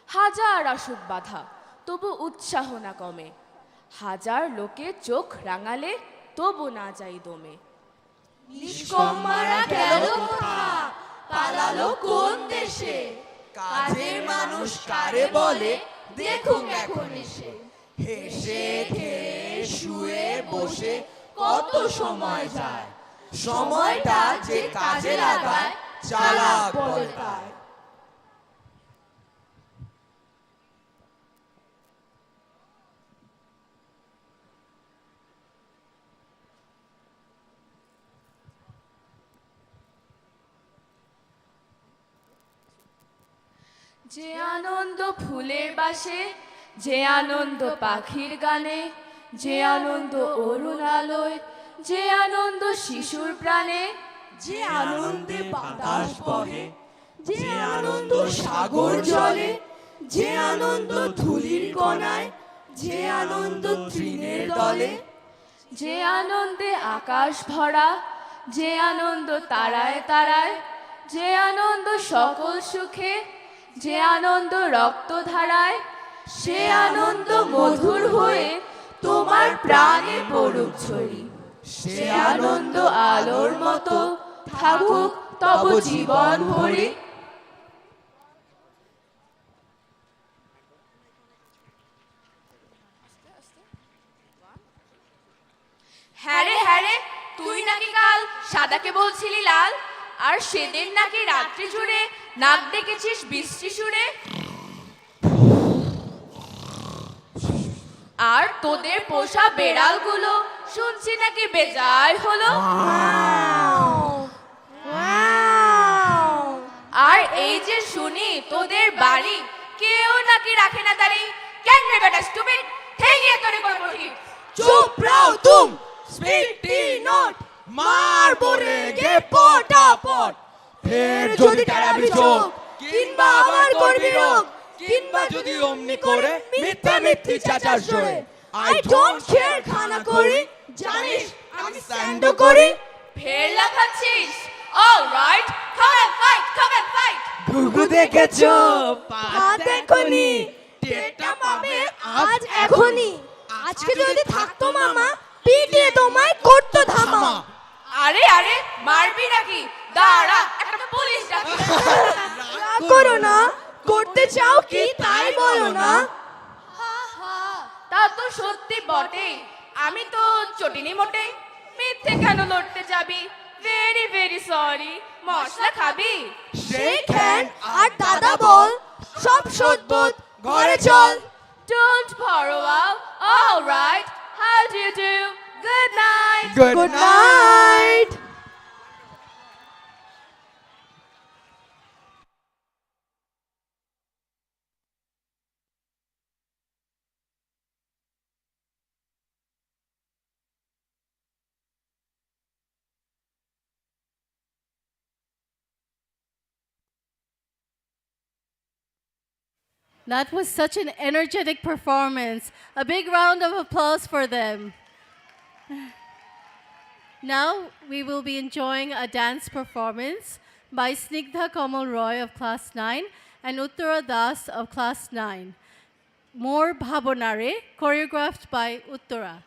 হাজার আসুক বাধা তবু উৎসাহ না কমে, হাজার লোকে চোখ রাঙালে তবু না যাই দমে। নিষ্কম্মারা গেল কোথা, পালালো কোন দেশে, কাজের মানুষ কারে বলে দেখুন এখন এসে। হেসে খেয়ে শুয়ে বসে কত সময় যায়, সময়টা যে কাজে লাগায় চালাক বলে তাই। যে আনন্দ ফুলের বাসে, যে আনন্দ পাখির গানে, যে আনন্দ অরুণ আলোয়, যে আনন্দ শিশুর প্রাণে, যে আনন্দে বাতাস বহে, যে আনন্দ সাগর জলে, যে আনন্দ ধুলির কণায়, যে আনন্দ তৃণের দলে, যে আনন্দে আকাশ ভরা, যে আনন্দ তারায় তারায়, যে আনন্দ সকল সুখে, যে আনন্দ রক্ত ধারায়, সে আনন্দ মধুর হয়ে তোমার প্রাণে পড়ুক ঝরি। সে আনন্দ আলোর মতো থাকুক তব জীবন ভরি। হ্যাঁ রে তুই নাকি কাল সাদাকে বলছিলি লাল, আর সেদিন নাকি রাত্রি জুড়ে নাক ডেকেছিস বৃষ্টি সুরে। আর তোদের পোষা বেড়ালগুলো শুনছি নাকি বেজায় হলো। আর এই যে শুনি তোদের বাড়ি কেউ নাকি রাখে না দাঁড়ি। কেন রে বেটা স্টুপিড, ঠেঙিয়ে তোরে করবো ঠিক। চুপ রাও তুম, স্পিটি নট, মারবো রে গে পটাপট। ফের যদি টাড়াবি চোখ, কিংবা আবার করবি রোগ, কিংবা যদি অমনি করে মিথ্যা মিথ্যি চাচার জোরে। আই ডোন্ট কেয়ার খানা করি, জানিস আমি স্যান্ডো করি। ফের লাফাচ্ছিস, অলরাইট কাম এন্ড ফাইট। ঘুঘু দেখেছো পা দেখনি, টেটা পাবে আজ এখনি। আজকে যদি থাকতো মামা, পিটিয়ে তোমায় করতো ধামা। আরে মারবি নাকি? দাঁড়া একটা পুলিশ ডাকি। রাগ করো না, করতে চাও কি তাই বলো না। তা তো সত্যি বটে, আমি তো চটিনি মোটে। মিথ্যে কেন লড়তে যাবি ভেরি ভেরি সরি মশলা খাবি Shake hand আর দাদা বল সব শোধবোধ ঘরে চল Don't borrow out all right how do you do good night Good night That was such an energetic performance. A big round of applause for them. Now we will be enjoying a dance performance by Snigdha Kamal Roy of Class 9 and Uttara Das of Class 9. More Bhabonare, choreographed by Uttara.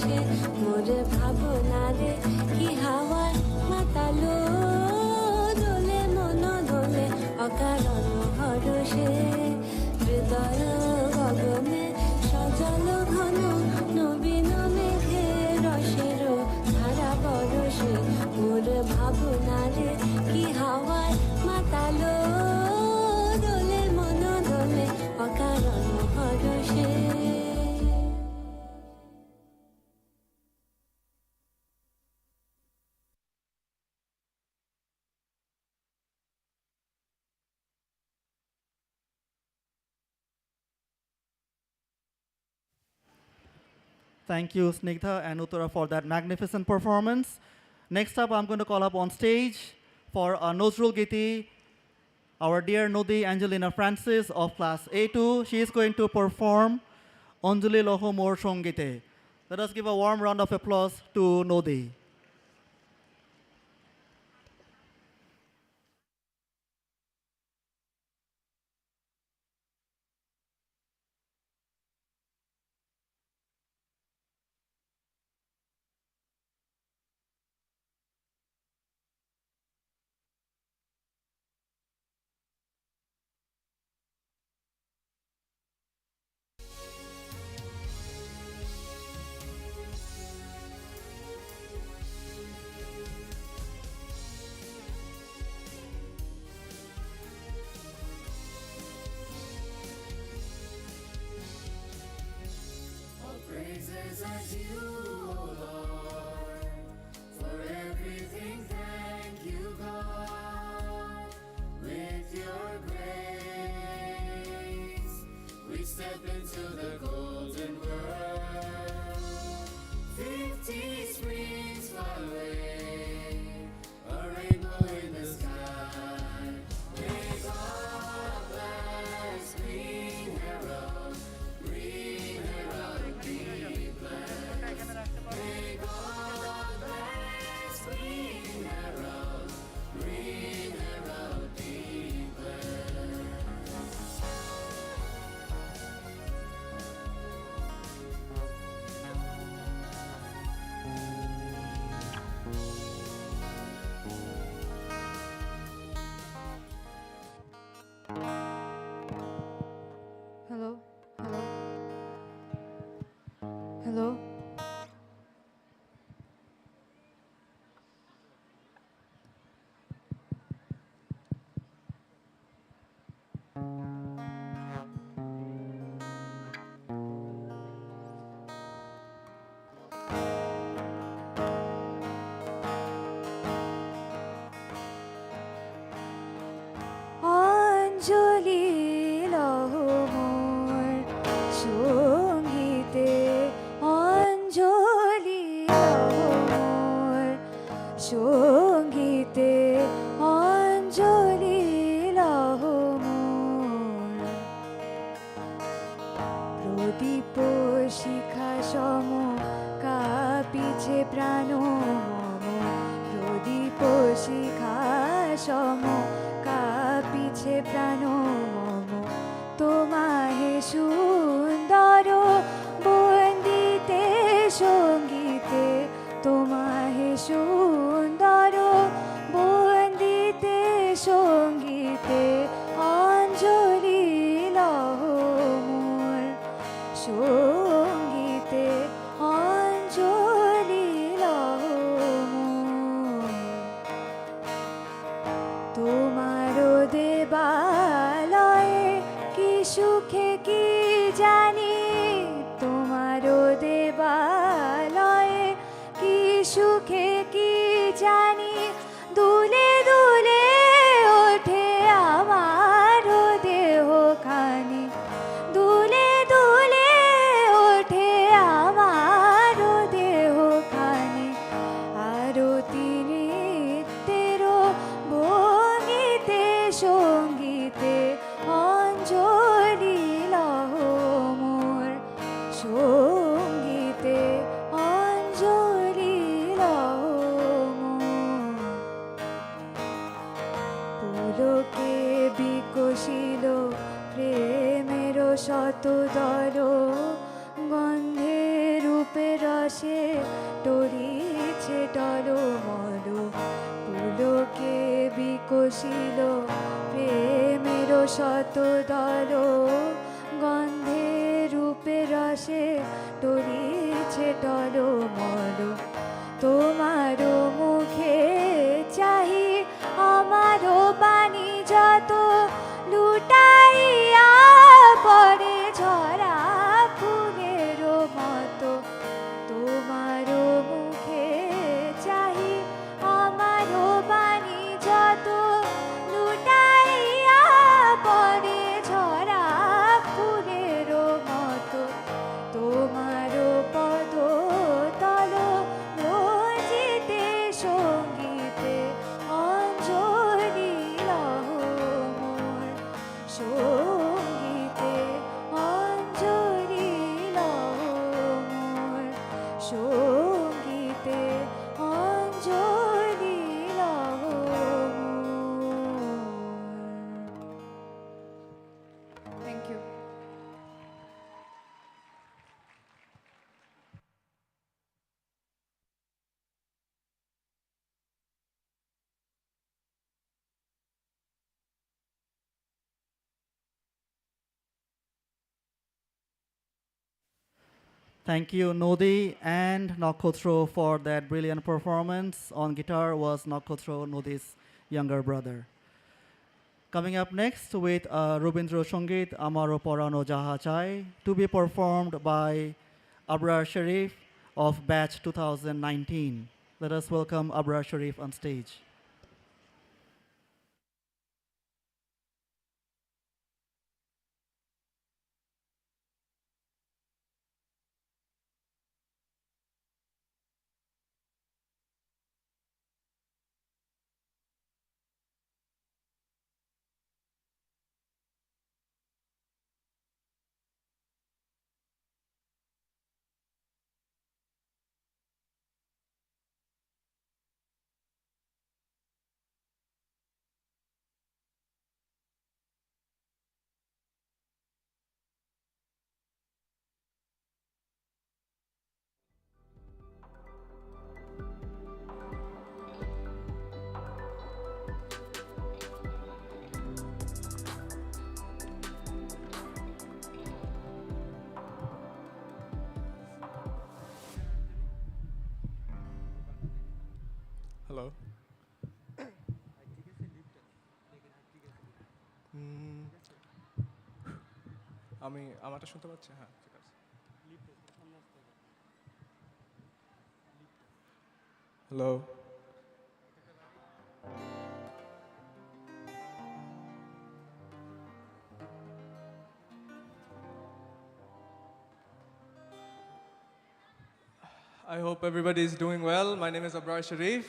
পরশে মোর ভাবনারে কি হাওয়ায় মাতালো দোলে মন দোলে অকারণ হরষে হৃদয় গগনে সজল ঘন নবীন মেঘে রসের ধারা বরষে মোর ভাবনারে কি হাওয়ায় মাতালো দোলে মন দোলে অকারণ হরষে Thank you, Snigdha and Uttara, for that magnificent performance. Next up, I'm going to call up on stage for Nozrul Giti, our dear Nodi Angelina Francis of class A2. She is going to perform Anjali Loho Mor Songite. Let us give a warm round of applause to Nodi. Praises as you, O Lord, for everything. Thank you, God. With your grace, we step into the golden world. 50 springs fly away, a rainbow in the sky. May God bless Greenherald, Greenherald be blessed. May God bless Greenherald, Greenherald be blessed. Hello? Hello? Hello? অঞ্জলি লহ মোর সঙ্গীতে অঞ্জলি লহ মোর সঙ্গীতে অঞ্জলি লহ মোর প্রদীপ শিখা সম কাঁপিছে প্রাণ মম প্রদীপ শিখা সম কাঁপিছে প্রাণ মম তোমাহে সুন্দর বন্দিতে সঙ্গীতে তোমাহে সুন্দর বন্দিতে সঙ্গীতে অঞ্জলি লহ মোর সঙ্গীতে অঞ্জলি লহ মোর তোমার দেবালয়ে কি সুখে কি জানি তোমার দেবালয়ে কি সুখে কি জানি দুলে দুলে ওঠে আমার দেহ খানি দুলে দুলে ওঠে আমার দেহ খানি আরতি নৃত্যের ভঙ্গিতে সঙ্গীতে অঞ্জলি লহ মোর সঙ্গীতে অঞ্জলি লহ মোর পুলকে বিকশিল প্রেমের শতদল গন্ধে রূপে রসে বসিল প্রেমের শত দল গন্ধে রূপে রসে টলিছে টলমল তোমার মুখে চাহি আমার বাণী যত লুটাইয়া পরে ঝরা ফুলের মতো তোমার মুখে চাহি আমার বাণী যত লুটাইয়া পরে ঝরা ফুলের মতো তোমার পদ তল রোজিতে সঙ্গীতে অঞ্জলি লহ মোর সঙ্গীতে অঞ্জলি লহ মোর সঙ্গীতে অঞ্জলি লহ মোর। Thank you. Thank you, Nodi and Nakotro, for that brilliant performance. On guitar was Nakotro, Nodi's younger brother. Coming up next with Robindro Songit, Amaro Porano Jaha Chai, to be performed by Abrar Sharif of batch 2019. Let us welcome Abrar Sharif on stage. Hello আমি আমারটা শুনতে পাচ্ছি হ্যাঁ ঠিক আছে hello I hope everybody is doing well. My name is Abrar Sharif.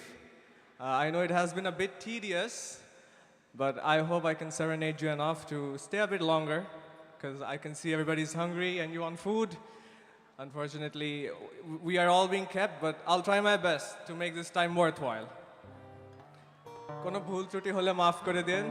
I know it has been a bit tedious, but I hope I can serenade you enough to stay a bit longer, because I can see everybody's hungry and you want food. Unfortunately, we are all being kept, but I'll try my best to make this time worthwhile. Kono bhul chuti hole maaf kore din.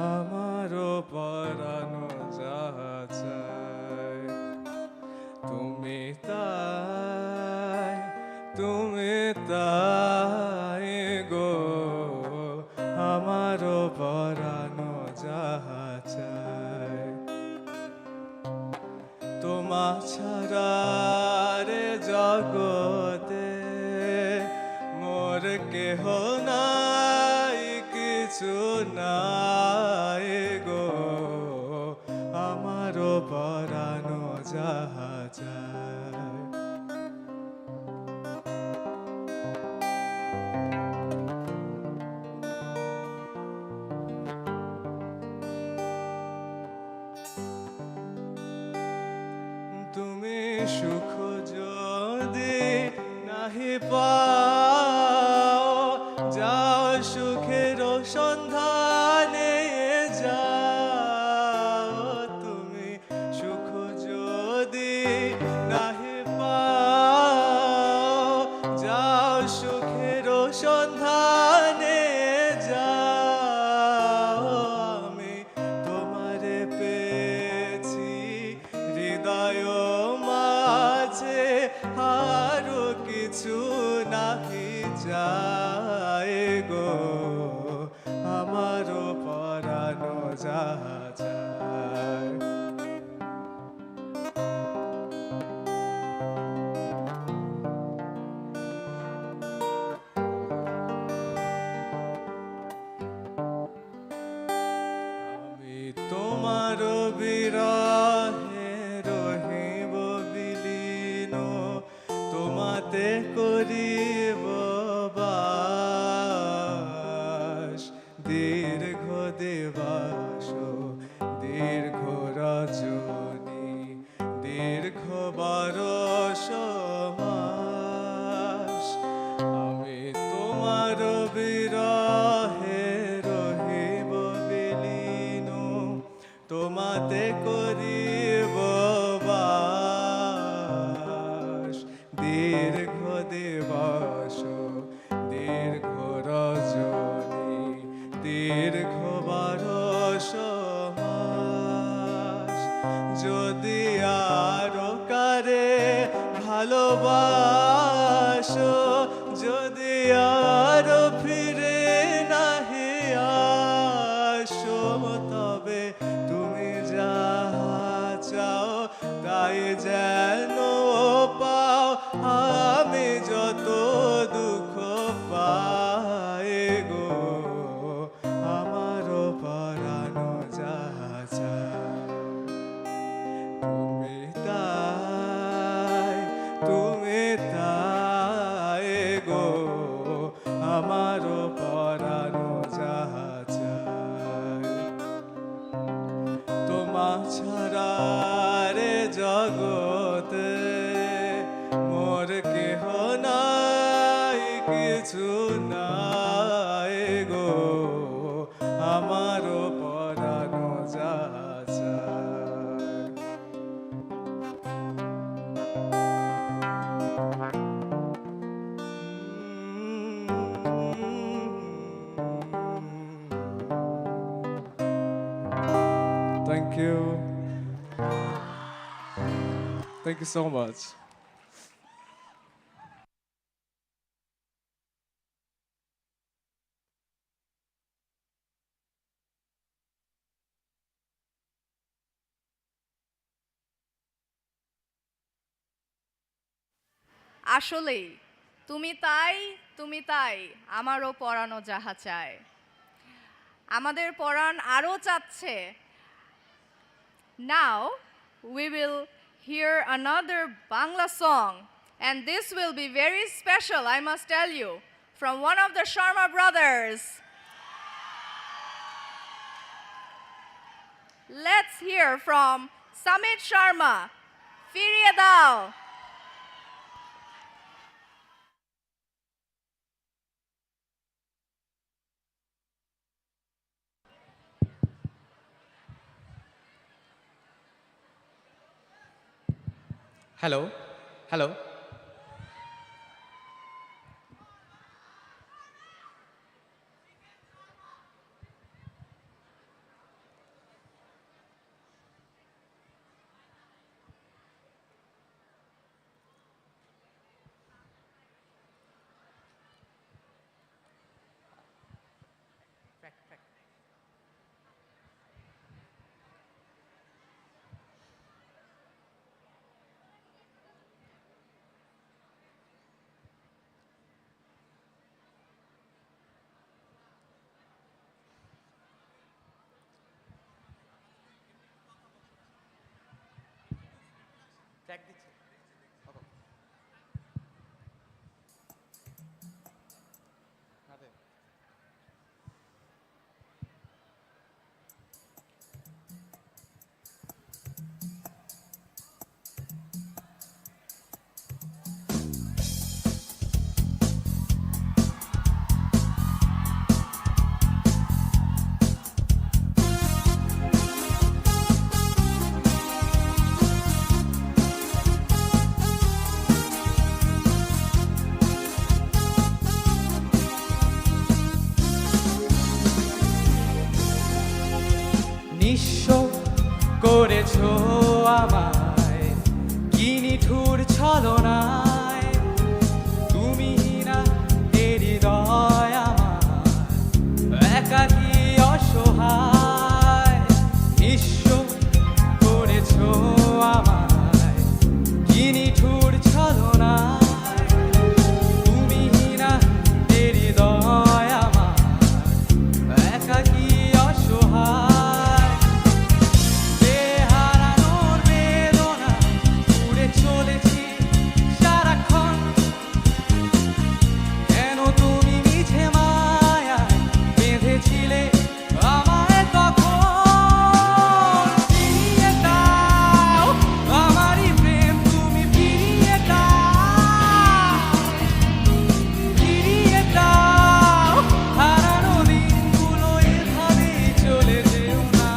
আমারও পরানো যাহা চায় তুমি তাই গো আমারও পরানো যাহা চায় তোমা ছাড়া রে জগতে মোর কেহ নাই কিছু নাই গো আমারও পরানো যাহা চায় তুমি সুখ যদি নাহি পাও যাও সন্ধানে যাও তুমি সুখ যদি নাহি পাও যাও সুখের সন্ধানে যাও আমি তোমারে পেয়েছি হৃদয় মাঝে আরো কিছু নাহি যায় গো আমারও পরানো যাহা চায় আমি তোমার বিরহে রহিব বিলীন তোমাতে করিব বাস দীর্ঘ দিবস দীর্ঘ রজনী দীর্ঘ বরষ মাস আমি তোমার বিরহে রহিব বিলীন তোমাতে করিব বাস দীর্ঘ দিবস দীর্ঘ রজনী দীর্ঘ বরষ মাস যদি আরো কারে ভালোবাসো যদি আরো ফিরে নাহি আসো তবে তুমি যাহা চাও তাই যেন পাও আমি যত দুঃখ পাই গো আমারও পরানো যাহা চায় তুমি তাই গো আমারও পরানো যাহা চায় তোমা ছাড়া রে জগতে মোর কেহ নাই কিছু নাই গো আমারও পরানো যাহা চায় Thank you. Thank you so much. আসলেই তুমি তাই আমারও পরানো যাহা চায় আমাদের পরাণ আরও চাচ্ছে Now we will hear another Bangla song and this will be very special I must tell you from one of the Sharma brothers Let's hear from Samit Sharma Firiye dao Hello, hello. Track দিচ্ছে নিঃস্ব করেছো আমায় কি নিঠুর ছলনায় তুমি না এ হৃদয় আমার একাকী অসহায় নিঃস্ব করেছো আমায় কি নিঠুর ছলনায় তুমি না এ হৃদয় আমার একাকী অসহায় বেহারানোর বেদনা উড়ে চলেছি সারাক্ষণ কেন তুমি মিছে মায়ায় বেঁধেছিলে আমায় তখন ফিরিয়ে দাও আমারই প্রেম তুমি ফিরিয়ে দাও হারানো দিনগুলো এভাবেই চলে যেও না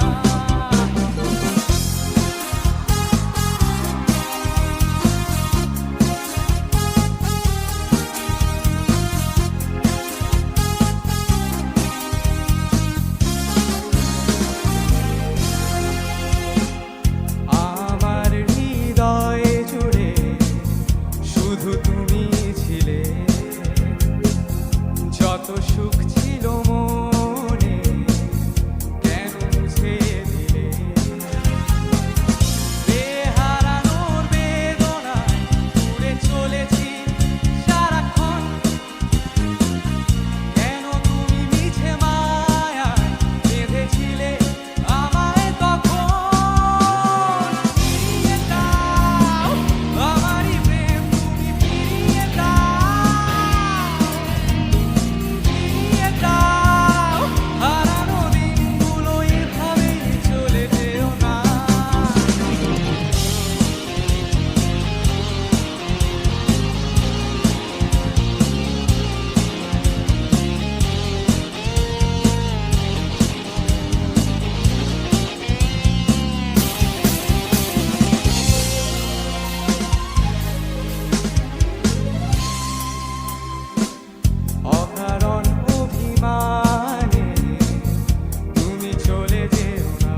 আমার হৃদয়ে জুড়ে শুধু তুমি ছিলে যত সুখ ছিল মনে কেন মুছে দিলে বেহারানোর বেদনায় উড়ে চলেছি সারাক্ষণ কেন তুমি মিছে মায়ায় বেঁধেছিলে আমায় তখন ফিরিয়ে দাও আমারই প্রেম তুমি ফিরিয়ে দাও হারানো দিনগুলো এভাবেই চলে যেও না অকারণ অভিমানে তুমি চলে যেও না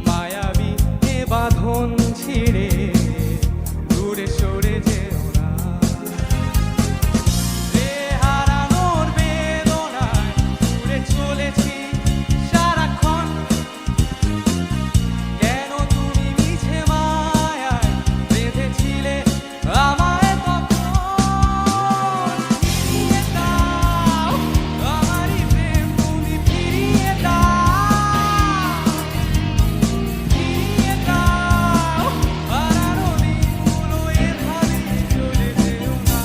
মায়াবী এ বাঁধন ছিঁড়ে দূরে সরে যেও না বেহারানোর বেদনায় উড়ে চলেছি সারাক্ষণ কেন তুমি মিছে মায়ায় বেঁধেছিলে আমায় তখন ফিরিয়ে দাও আমারই প্রেম তুমি ফিরিয়ে দাও হারানো দিনগুলো এভাবেই চলে যেও না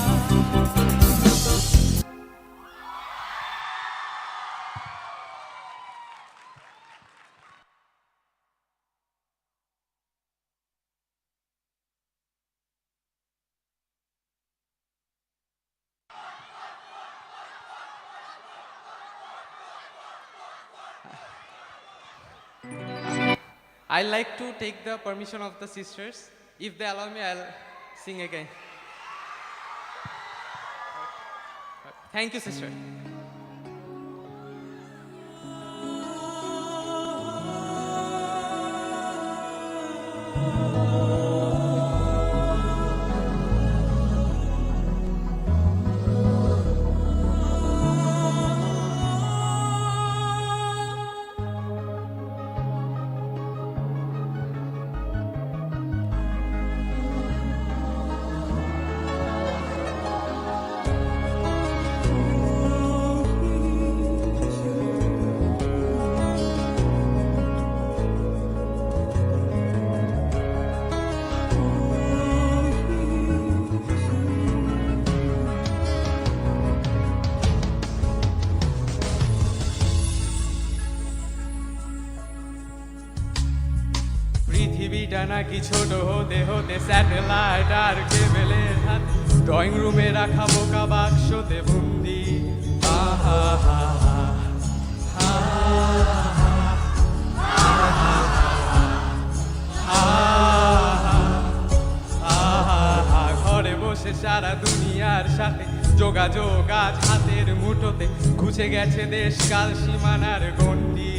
I like to take the permission of the sisters. If they allow me, I'll sing again. Thank you, sister. পৃথিবীটা নাকি ছোট হতে হতে স্যাটেলাইট আর কেবেলের হাতে ড্রয়িং রুমে রাখা বোকা বাক্সতে বন্দি আহা হা হা হা ঘরে বসে সারা দুনিয়ার সাথে যোগাযোগ আজ হাতের মুঠোতে ঘুচে গেছে দেশ কাল সীমানার গণ্ডি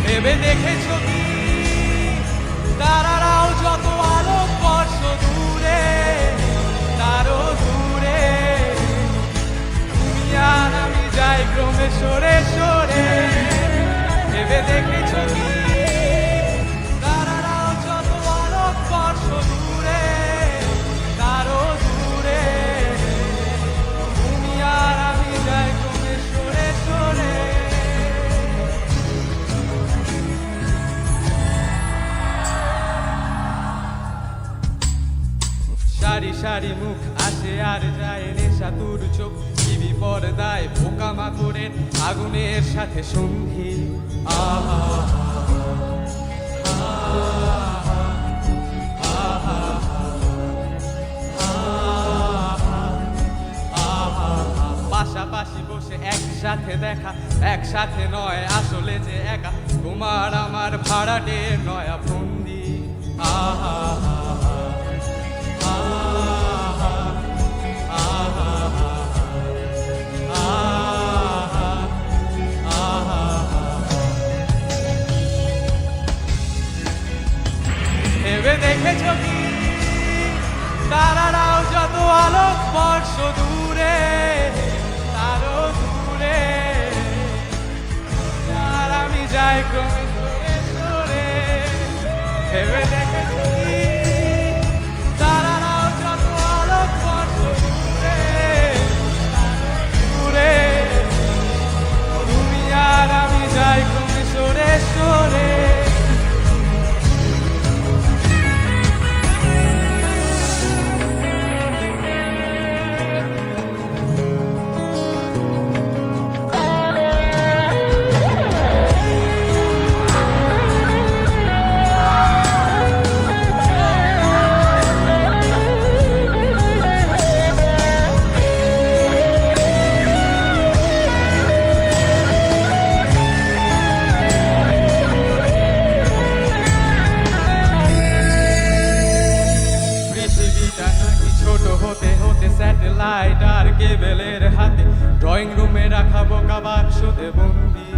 ভেবে দেখেছো কি তারারাও যত আলোক বর্ষ দূরে তারও দূরে তুমি আর আমি যাই ক্রমে সরে সরে ভেবে দেখেছো কি তারারাও যত আলোক বর্ষ দূরে তারও দূরে তুমি আর আমি যাই ক্রমে সরে সরে সারি সারি মুখ আসে আর যায় নেশা তোর চোখ টিভি পর্দায় পোকা মাকড়ের আগুনের সাথে সন্ধি আহা পাশাপাশি বসে একসাথে দেখা একসাথে নয় আসলে যে একা তোমার আমার ভাড়াটের নয়া ফন্দি আহা ভেবে দেখেছো কি তারারাও যত আলোক বর্ষ দূরে তারও দূরে আর আমি যাই ক্রমে সরে সরে ভেবে দেখেছো কি তারারাও যত আলোক বর্ষ দূরে দূরে তুমি আর আমি যাই ক্রমে সরে সরে স্যাটেলাইট আর কেবেলের হাতে ড্রয়িং রুমে রাখা বোকা বাক্সতে বন্দি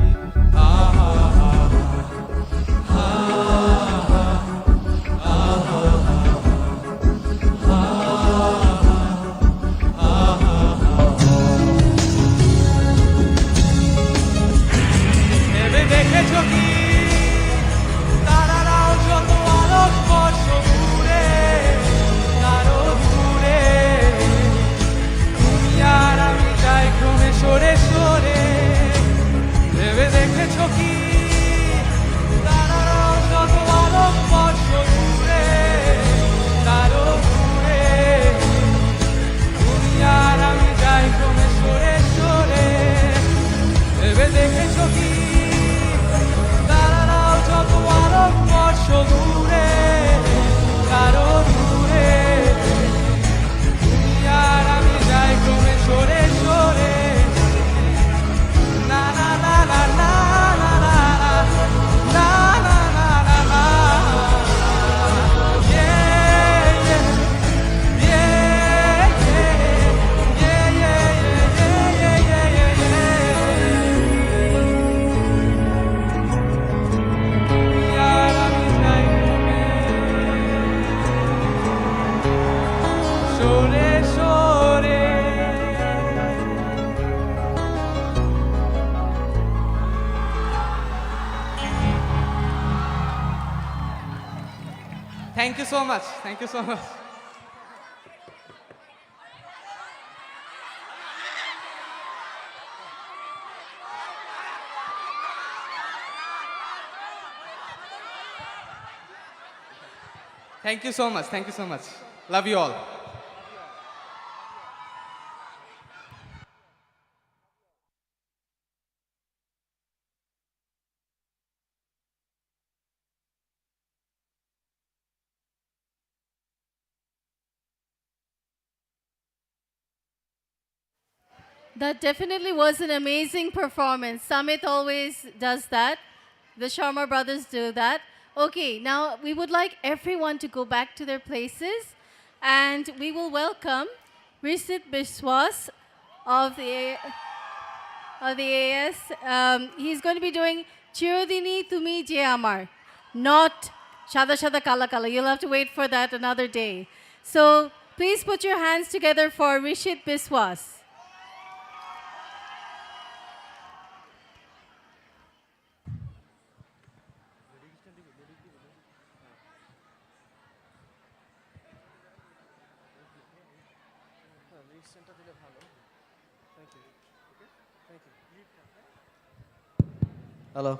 আহা ভেবে দেখেছো কি তারারাও যত আলোক বর্ষ দূরে তারও দূরে তুমি আর আমি যাই ক্রমে সরে সরে ভেবে দেখেছো কি তারারাও যত আলোক বর্ষ দূরে তারও দূরে তুমি আর আমি যাই ক্রমে সরে সরে ভেবে দেখেছো কি তারারাও যত আলোক বর্ষ দূরে তারও দূরে তুমি আর আমি যাই ক্রমে সরে সরে না না না না না না না না না না না না yeah yeah yeah yeah yeah yeah সরে সরে Thank you so much. Thank you so much. Thank you so much. Thank you so much. Love you all. That definitely was an amazing performance. Samit always does that. The Sharma brothers do that. Okay, now we would like everyone to go back to their places, and we will welcome Risit Biswas of the AS. He's going to be doing Chirodini Tumi Je Amar, not Shada Shada Kala Kala. You'll have to wait for that another day. So please put your hands together for Rishit Biswas. Hello.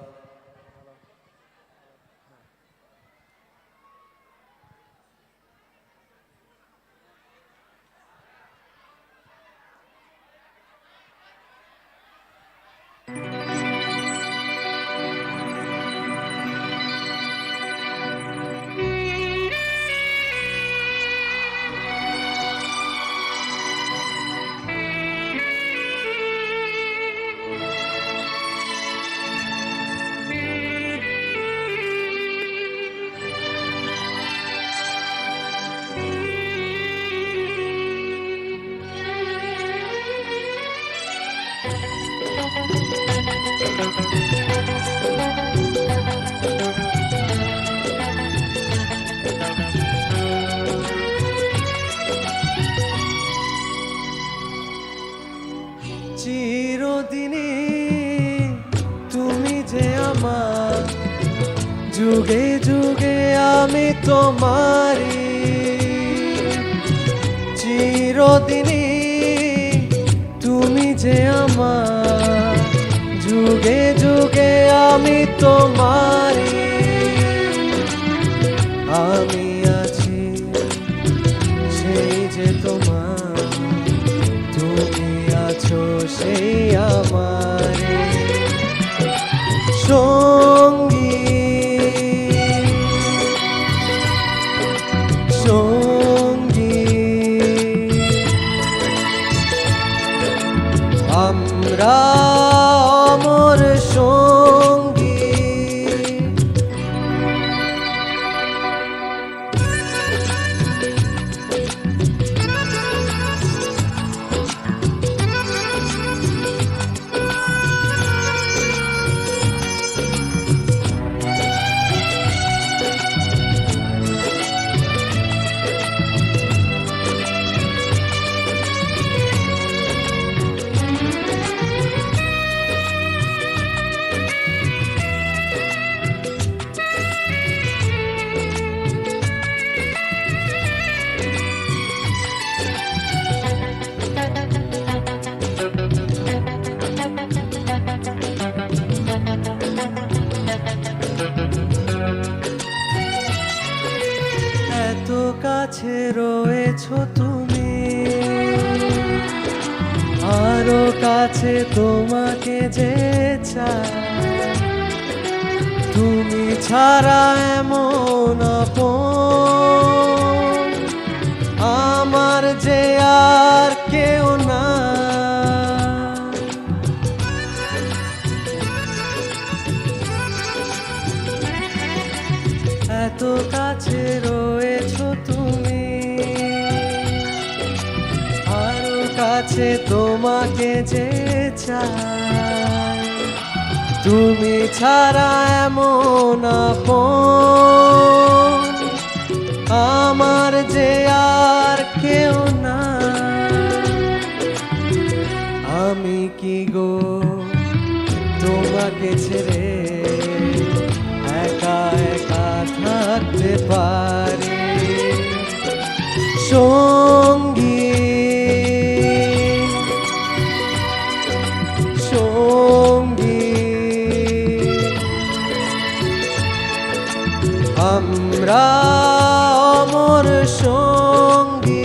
চিরদিনই তুমি যে আমার, যুগে যুগে আমি তোমারি। চিরদিনই তুমি যে আমার, যুগে যুগে আমি তোমারি। আমি আছি সেই যে তোমার, তুমি আছো সেই আমারে সঙ্গী সঙ্গী। আমরা অমর সঙ্গী। এত কাছে রয়েছো তুমি, আরো কাছে তোমাকে যে চাই। তুমি ছাড়া এমন আপন আমার যে আর কেউ না। এত কাছে রয়েছো তুমি, আরো কাছে তোমাকে যে চাই। তুমি ছাড়া এমন আপন আমার যে আর কেউ না। আমি কি গো তোমাকে ছেড়ে একা একা থাকতে পারি সঙ্গী সঙ্গী। আমরা অমর সঙ্গী।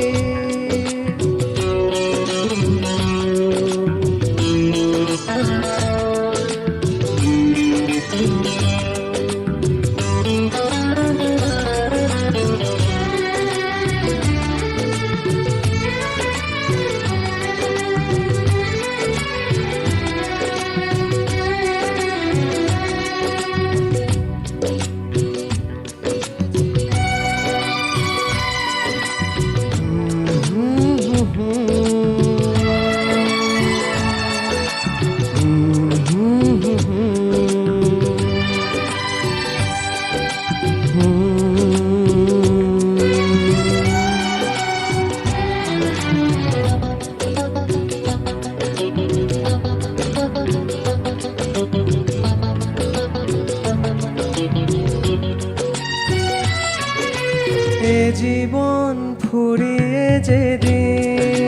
জীবন ফুরিয়ে যেদিন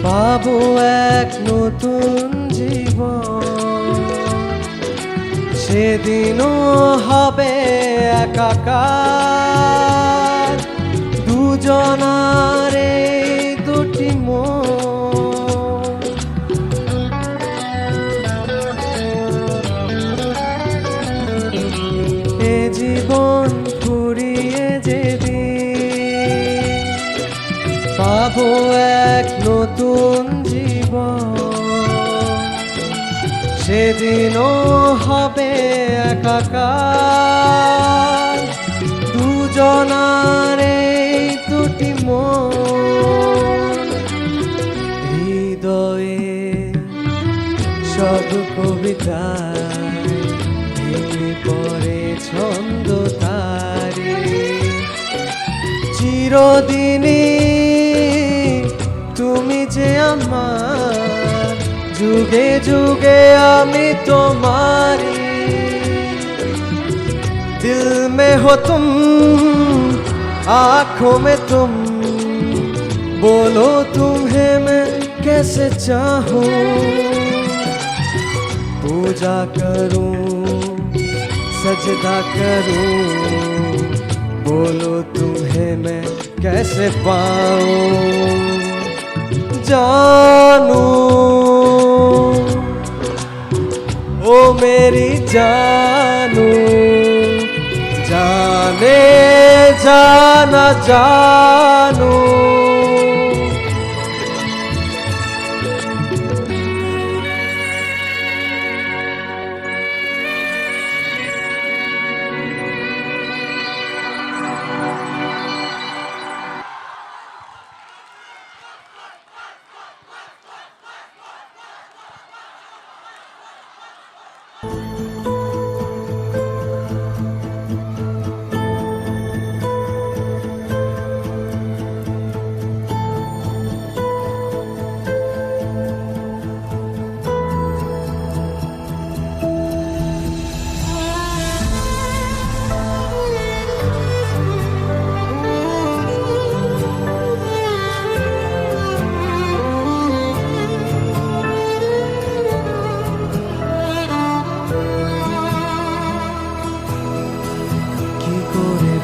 পাবো এক নতুন জীবন, সেদিনও হবে একাকার দুজনার এই দুটি মন। এ জীবন ফুরিয়ে যেদিন পাবো এক নতুন জীবন, সেদিনও হবে একাকার দুজনার এই দুটি মন। হৃদয়ে সব কবিতায় ভেঙে পড়ে ছন্দ তারে, চিরদিনই তুমি যে আমার, যুগে যুগে আমি তোমারি। दिल में हो तुम, आँखों में तुम, बोलो तुम्हें मैं कैसे चाहूं। पूजा करूं, सजदा करूं, बोलो तुम्हें मैं कैसे पाऊं। जानू ओ मेरी जानू, जाने जाना जानू।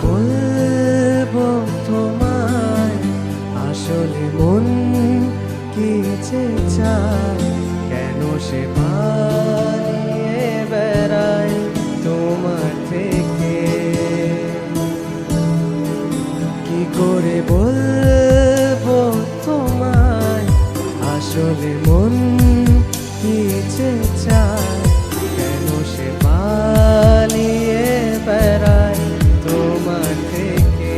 বলবো তোমায় আসলে মন কি যে চায়, কেন সে পালিয়ে বেড়ায় তোমার থেকে। কি করে বলবো তোমায় আসলে মন কি যে চায়, কেন সে পালিয়ে বেড়ায় তোমার থেকে।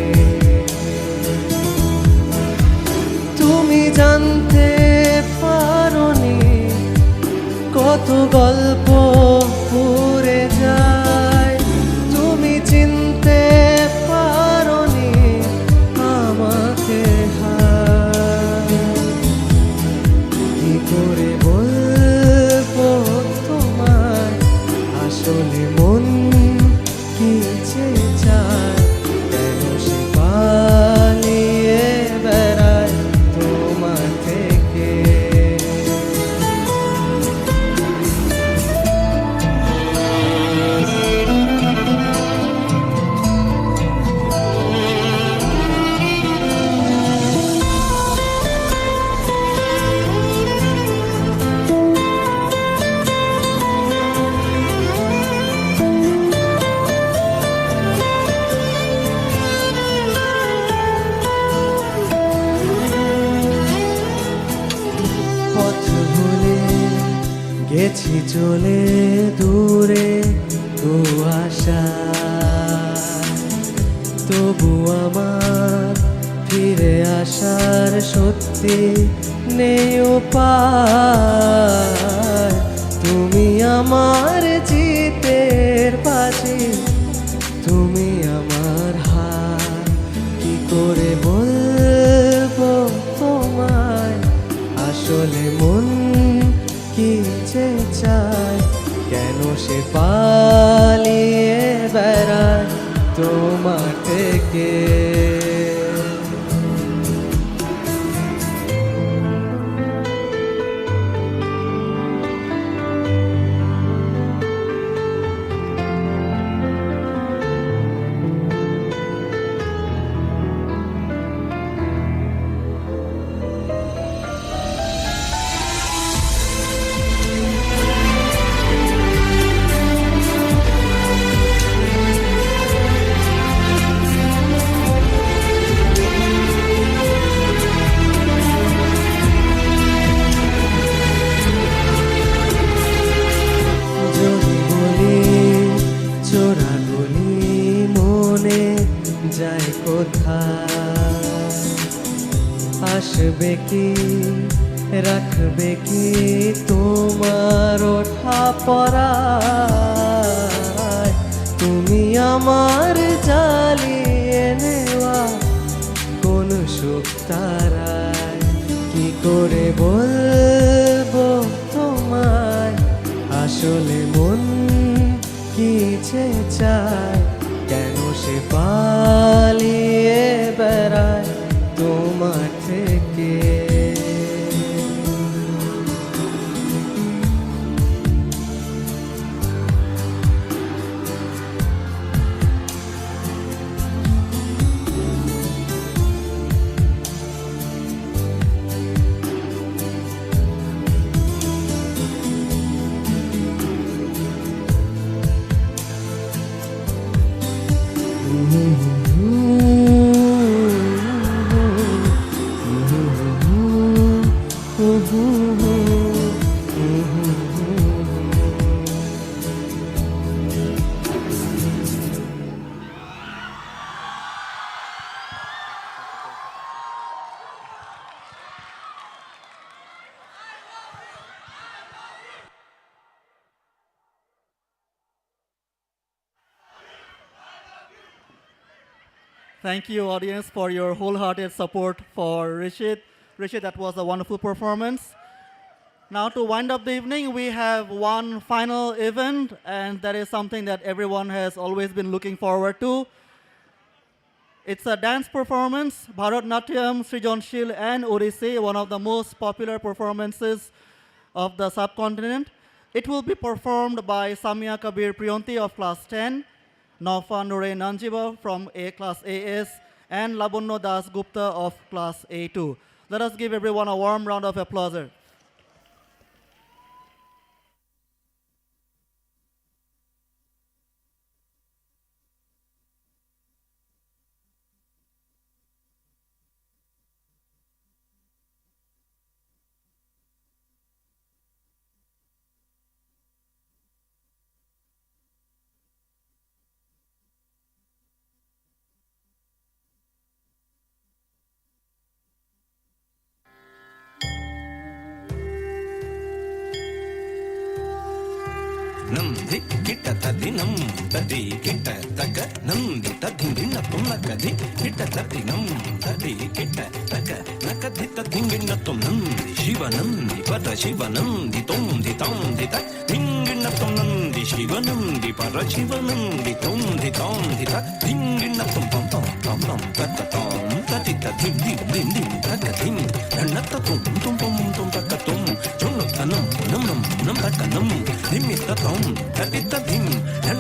তুমি জানতে পারোনি কত গল্প পুরে যায়, তুমি চিনতে পারোনি আমাকে। কি করে বলবো তোমায় আসলে মন কি যে চায়, কেন সে পালিয়ে বেড়ায় তোমার থেকে। পথ ভুলে গেছি চলে দূরে কুয়াশা, তবু আমার ফিরে আসার সত্যি নেই উপায়। তুমি আমার জিতের বাজি, তুমি আমার হার। কি করে বলবো তোমায় আসলে মন কি যে চায়, কেন সে পালিয়ে বেড়ায় তোমার থেকে। থেকে। যদি বলি চোরা গলি মনে যায় কোথায়, আসবে কি রাখবে কি তোমার ওঠা পড়ায়, তুমি আমার জ্বালিয়ে নেওয়া কোন সুখ তারায়, কি করে বলবো তোমায় আসলে মন কি যে চায়, কেন সে পালিয়ে বেড়ায় তোমার থেকে। Thank you, audience, for your wholehearted support for Rishit. Rishit, that was a wonderful performance. Now, to wind up the evening, we have one final event, and that is something that everyone has always been looking forward to. It's a dance performance, Bharatnatyam, Srijanshil, and Odissi, one of the most popular performances of the subcontinent. It will be performed by Samia Kabir Priyonti of class 10, Naufa Nure Nanjiba from class AS, and Labunno Das Gupta of class A2. Let us give everyone a warm round of applause. Namdi kita tadi nam tadi kita taga namdi tadi na tum nakadi kita tadi nam tadi kita taga nakadi tadi na tum namdi shiva namdi para shiva namdi tum di tam di tak dingi na tum namdi shiva namdi para shiva namdi tum di tam di tak dingi na tum pam pam pam pam tata tam tadi tadi di din din taga din na tum tum pam tum taga tum jono tanam nam nam nam taga nam dimi tatam tadi tadim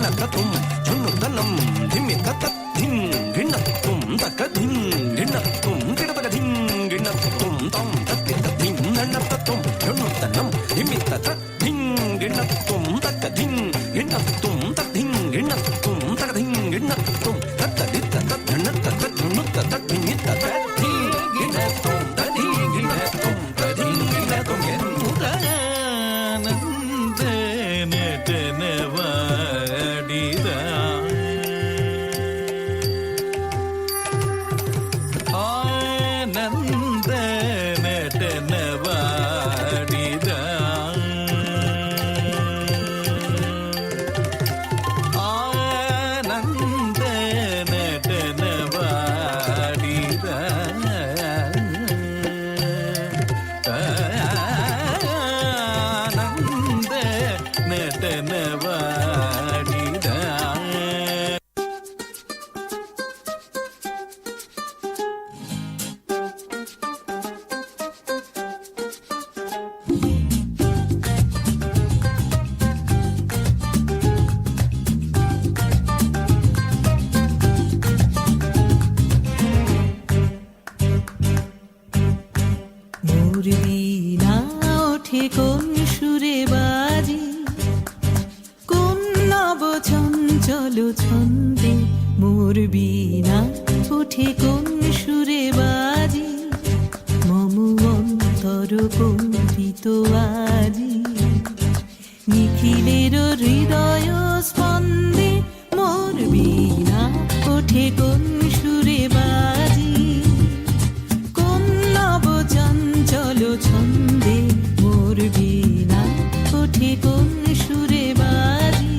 na tatum jono tanam dimi tatat din gina tum taga din gina tum gina taga din gina tum tam tadi tadim na tatum jono tanam dimi tatat din gina tum taga din gina tum tadim gina tum taga din gina tum tadi tatat na tatat jono tatat dimi tatat din gina tum tadi gina tum tadi gina tum gina চঞ্চল ছন্দে মোর বীণা ওঠে কোন সুরে বাজি মম অন্তর কম্পিত আজি নিখিলের হৃদয় স্পন্দে মোর বীণা ওঠে কোন সুরে বাজি কোন নব চঞ্চল ছন্দে মোর বীণা ওঠে কোন সুরে বাজি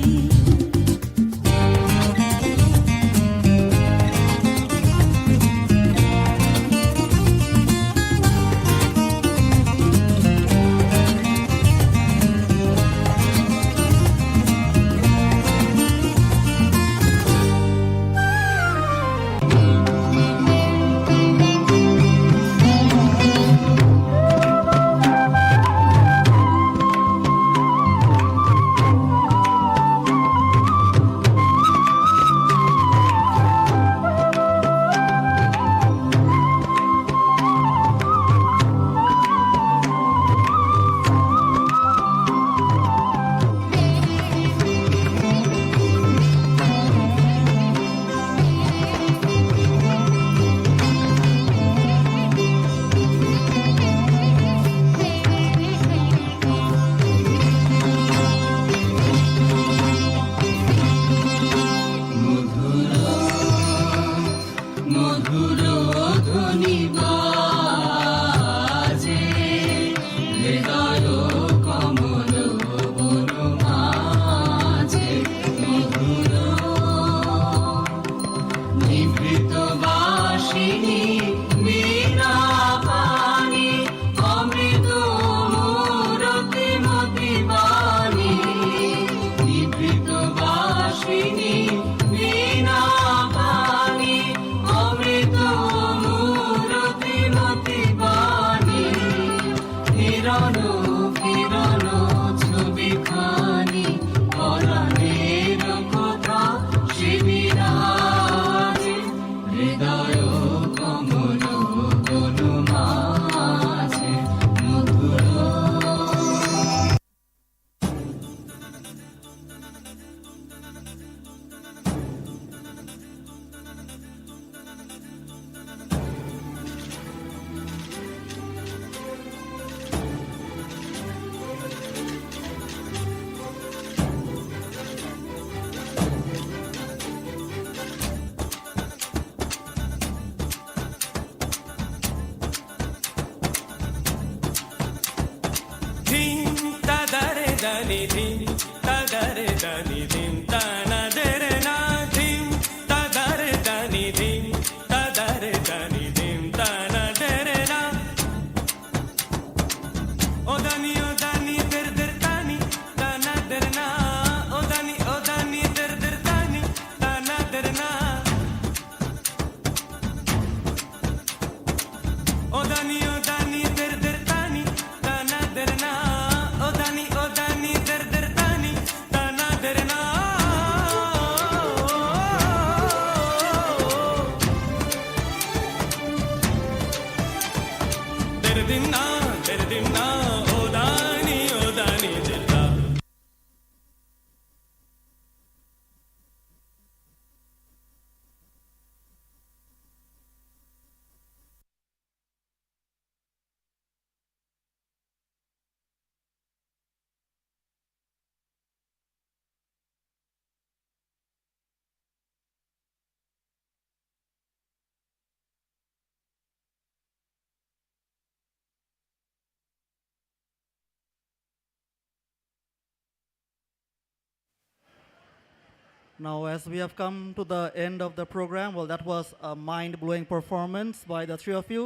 Now, as we have come to the end of the program, well, that was a mind-blowing performance by the three of you.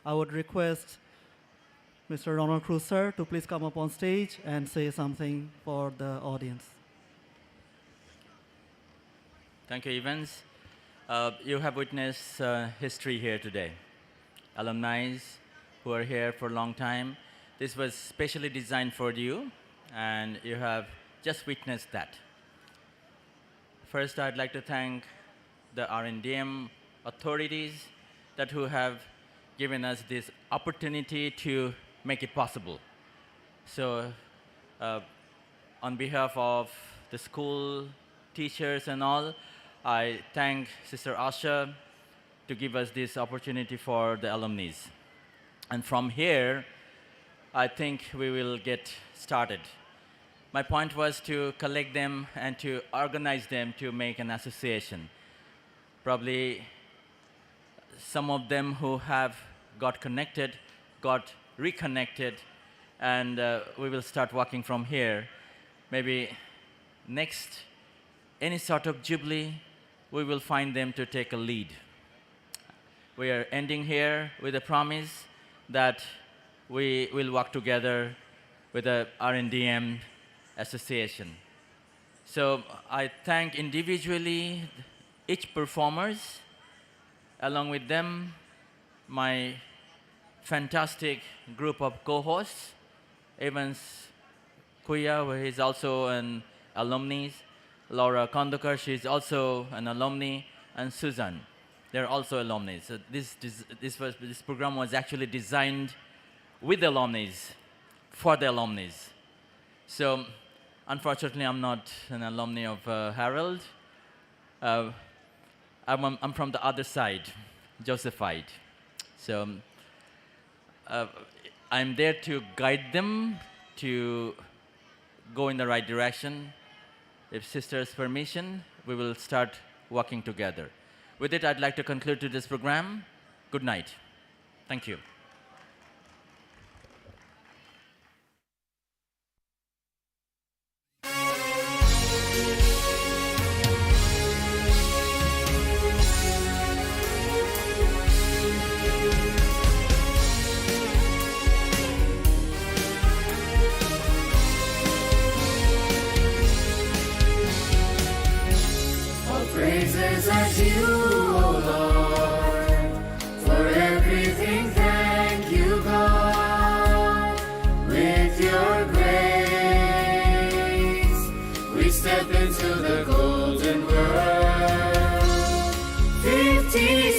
I would request Mr. Ronald Cruz, sir, to please come up on stage and say something for the audience. Thank you, Evans. You have witnessed history here today. Alumni who are here for a long time. This was specially designed for you, and you have just witnessed that. First, I'd like to thank the RNDM authorities who have given us this opportunity to make it possible. So, on behalf of the school, teachers and all. I thank Sister Asha to give us this opportunity for the alumni. And from here, I think we will get started. My point was to collect them and to organize them to make an association. Probably some of them who have got connected, got reconnected, and we will start working from here. Maybe next, any sort of Jubilee, we will find them to take a lead. We are ending here with a promise that we will work together with the R&DM association. So I thank individually each performers, along with them my fantastic group of co-hosts, Evans Kuya, who is also an alumni, Laura Kondokar, she is also an alumni, and Susan, they're also alumni. So this program was actually designed with the alumni, for the alumni. So unfortunately, I'm not an alumni of Herald. I'm from the other side, Josephied. So I'm there to guide them to go in the right direction. If sister's permission, we will start working together. With it, I'd like to conclude today's program. Good night. Thank you. Praises as you, O Lord, for everything. Thank you, God. With your grace, we step into the golden world. 50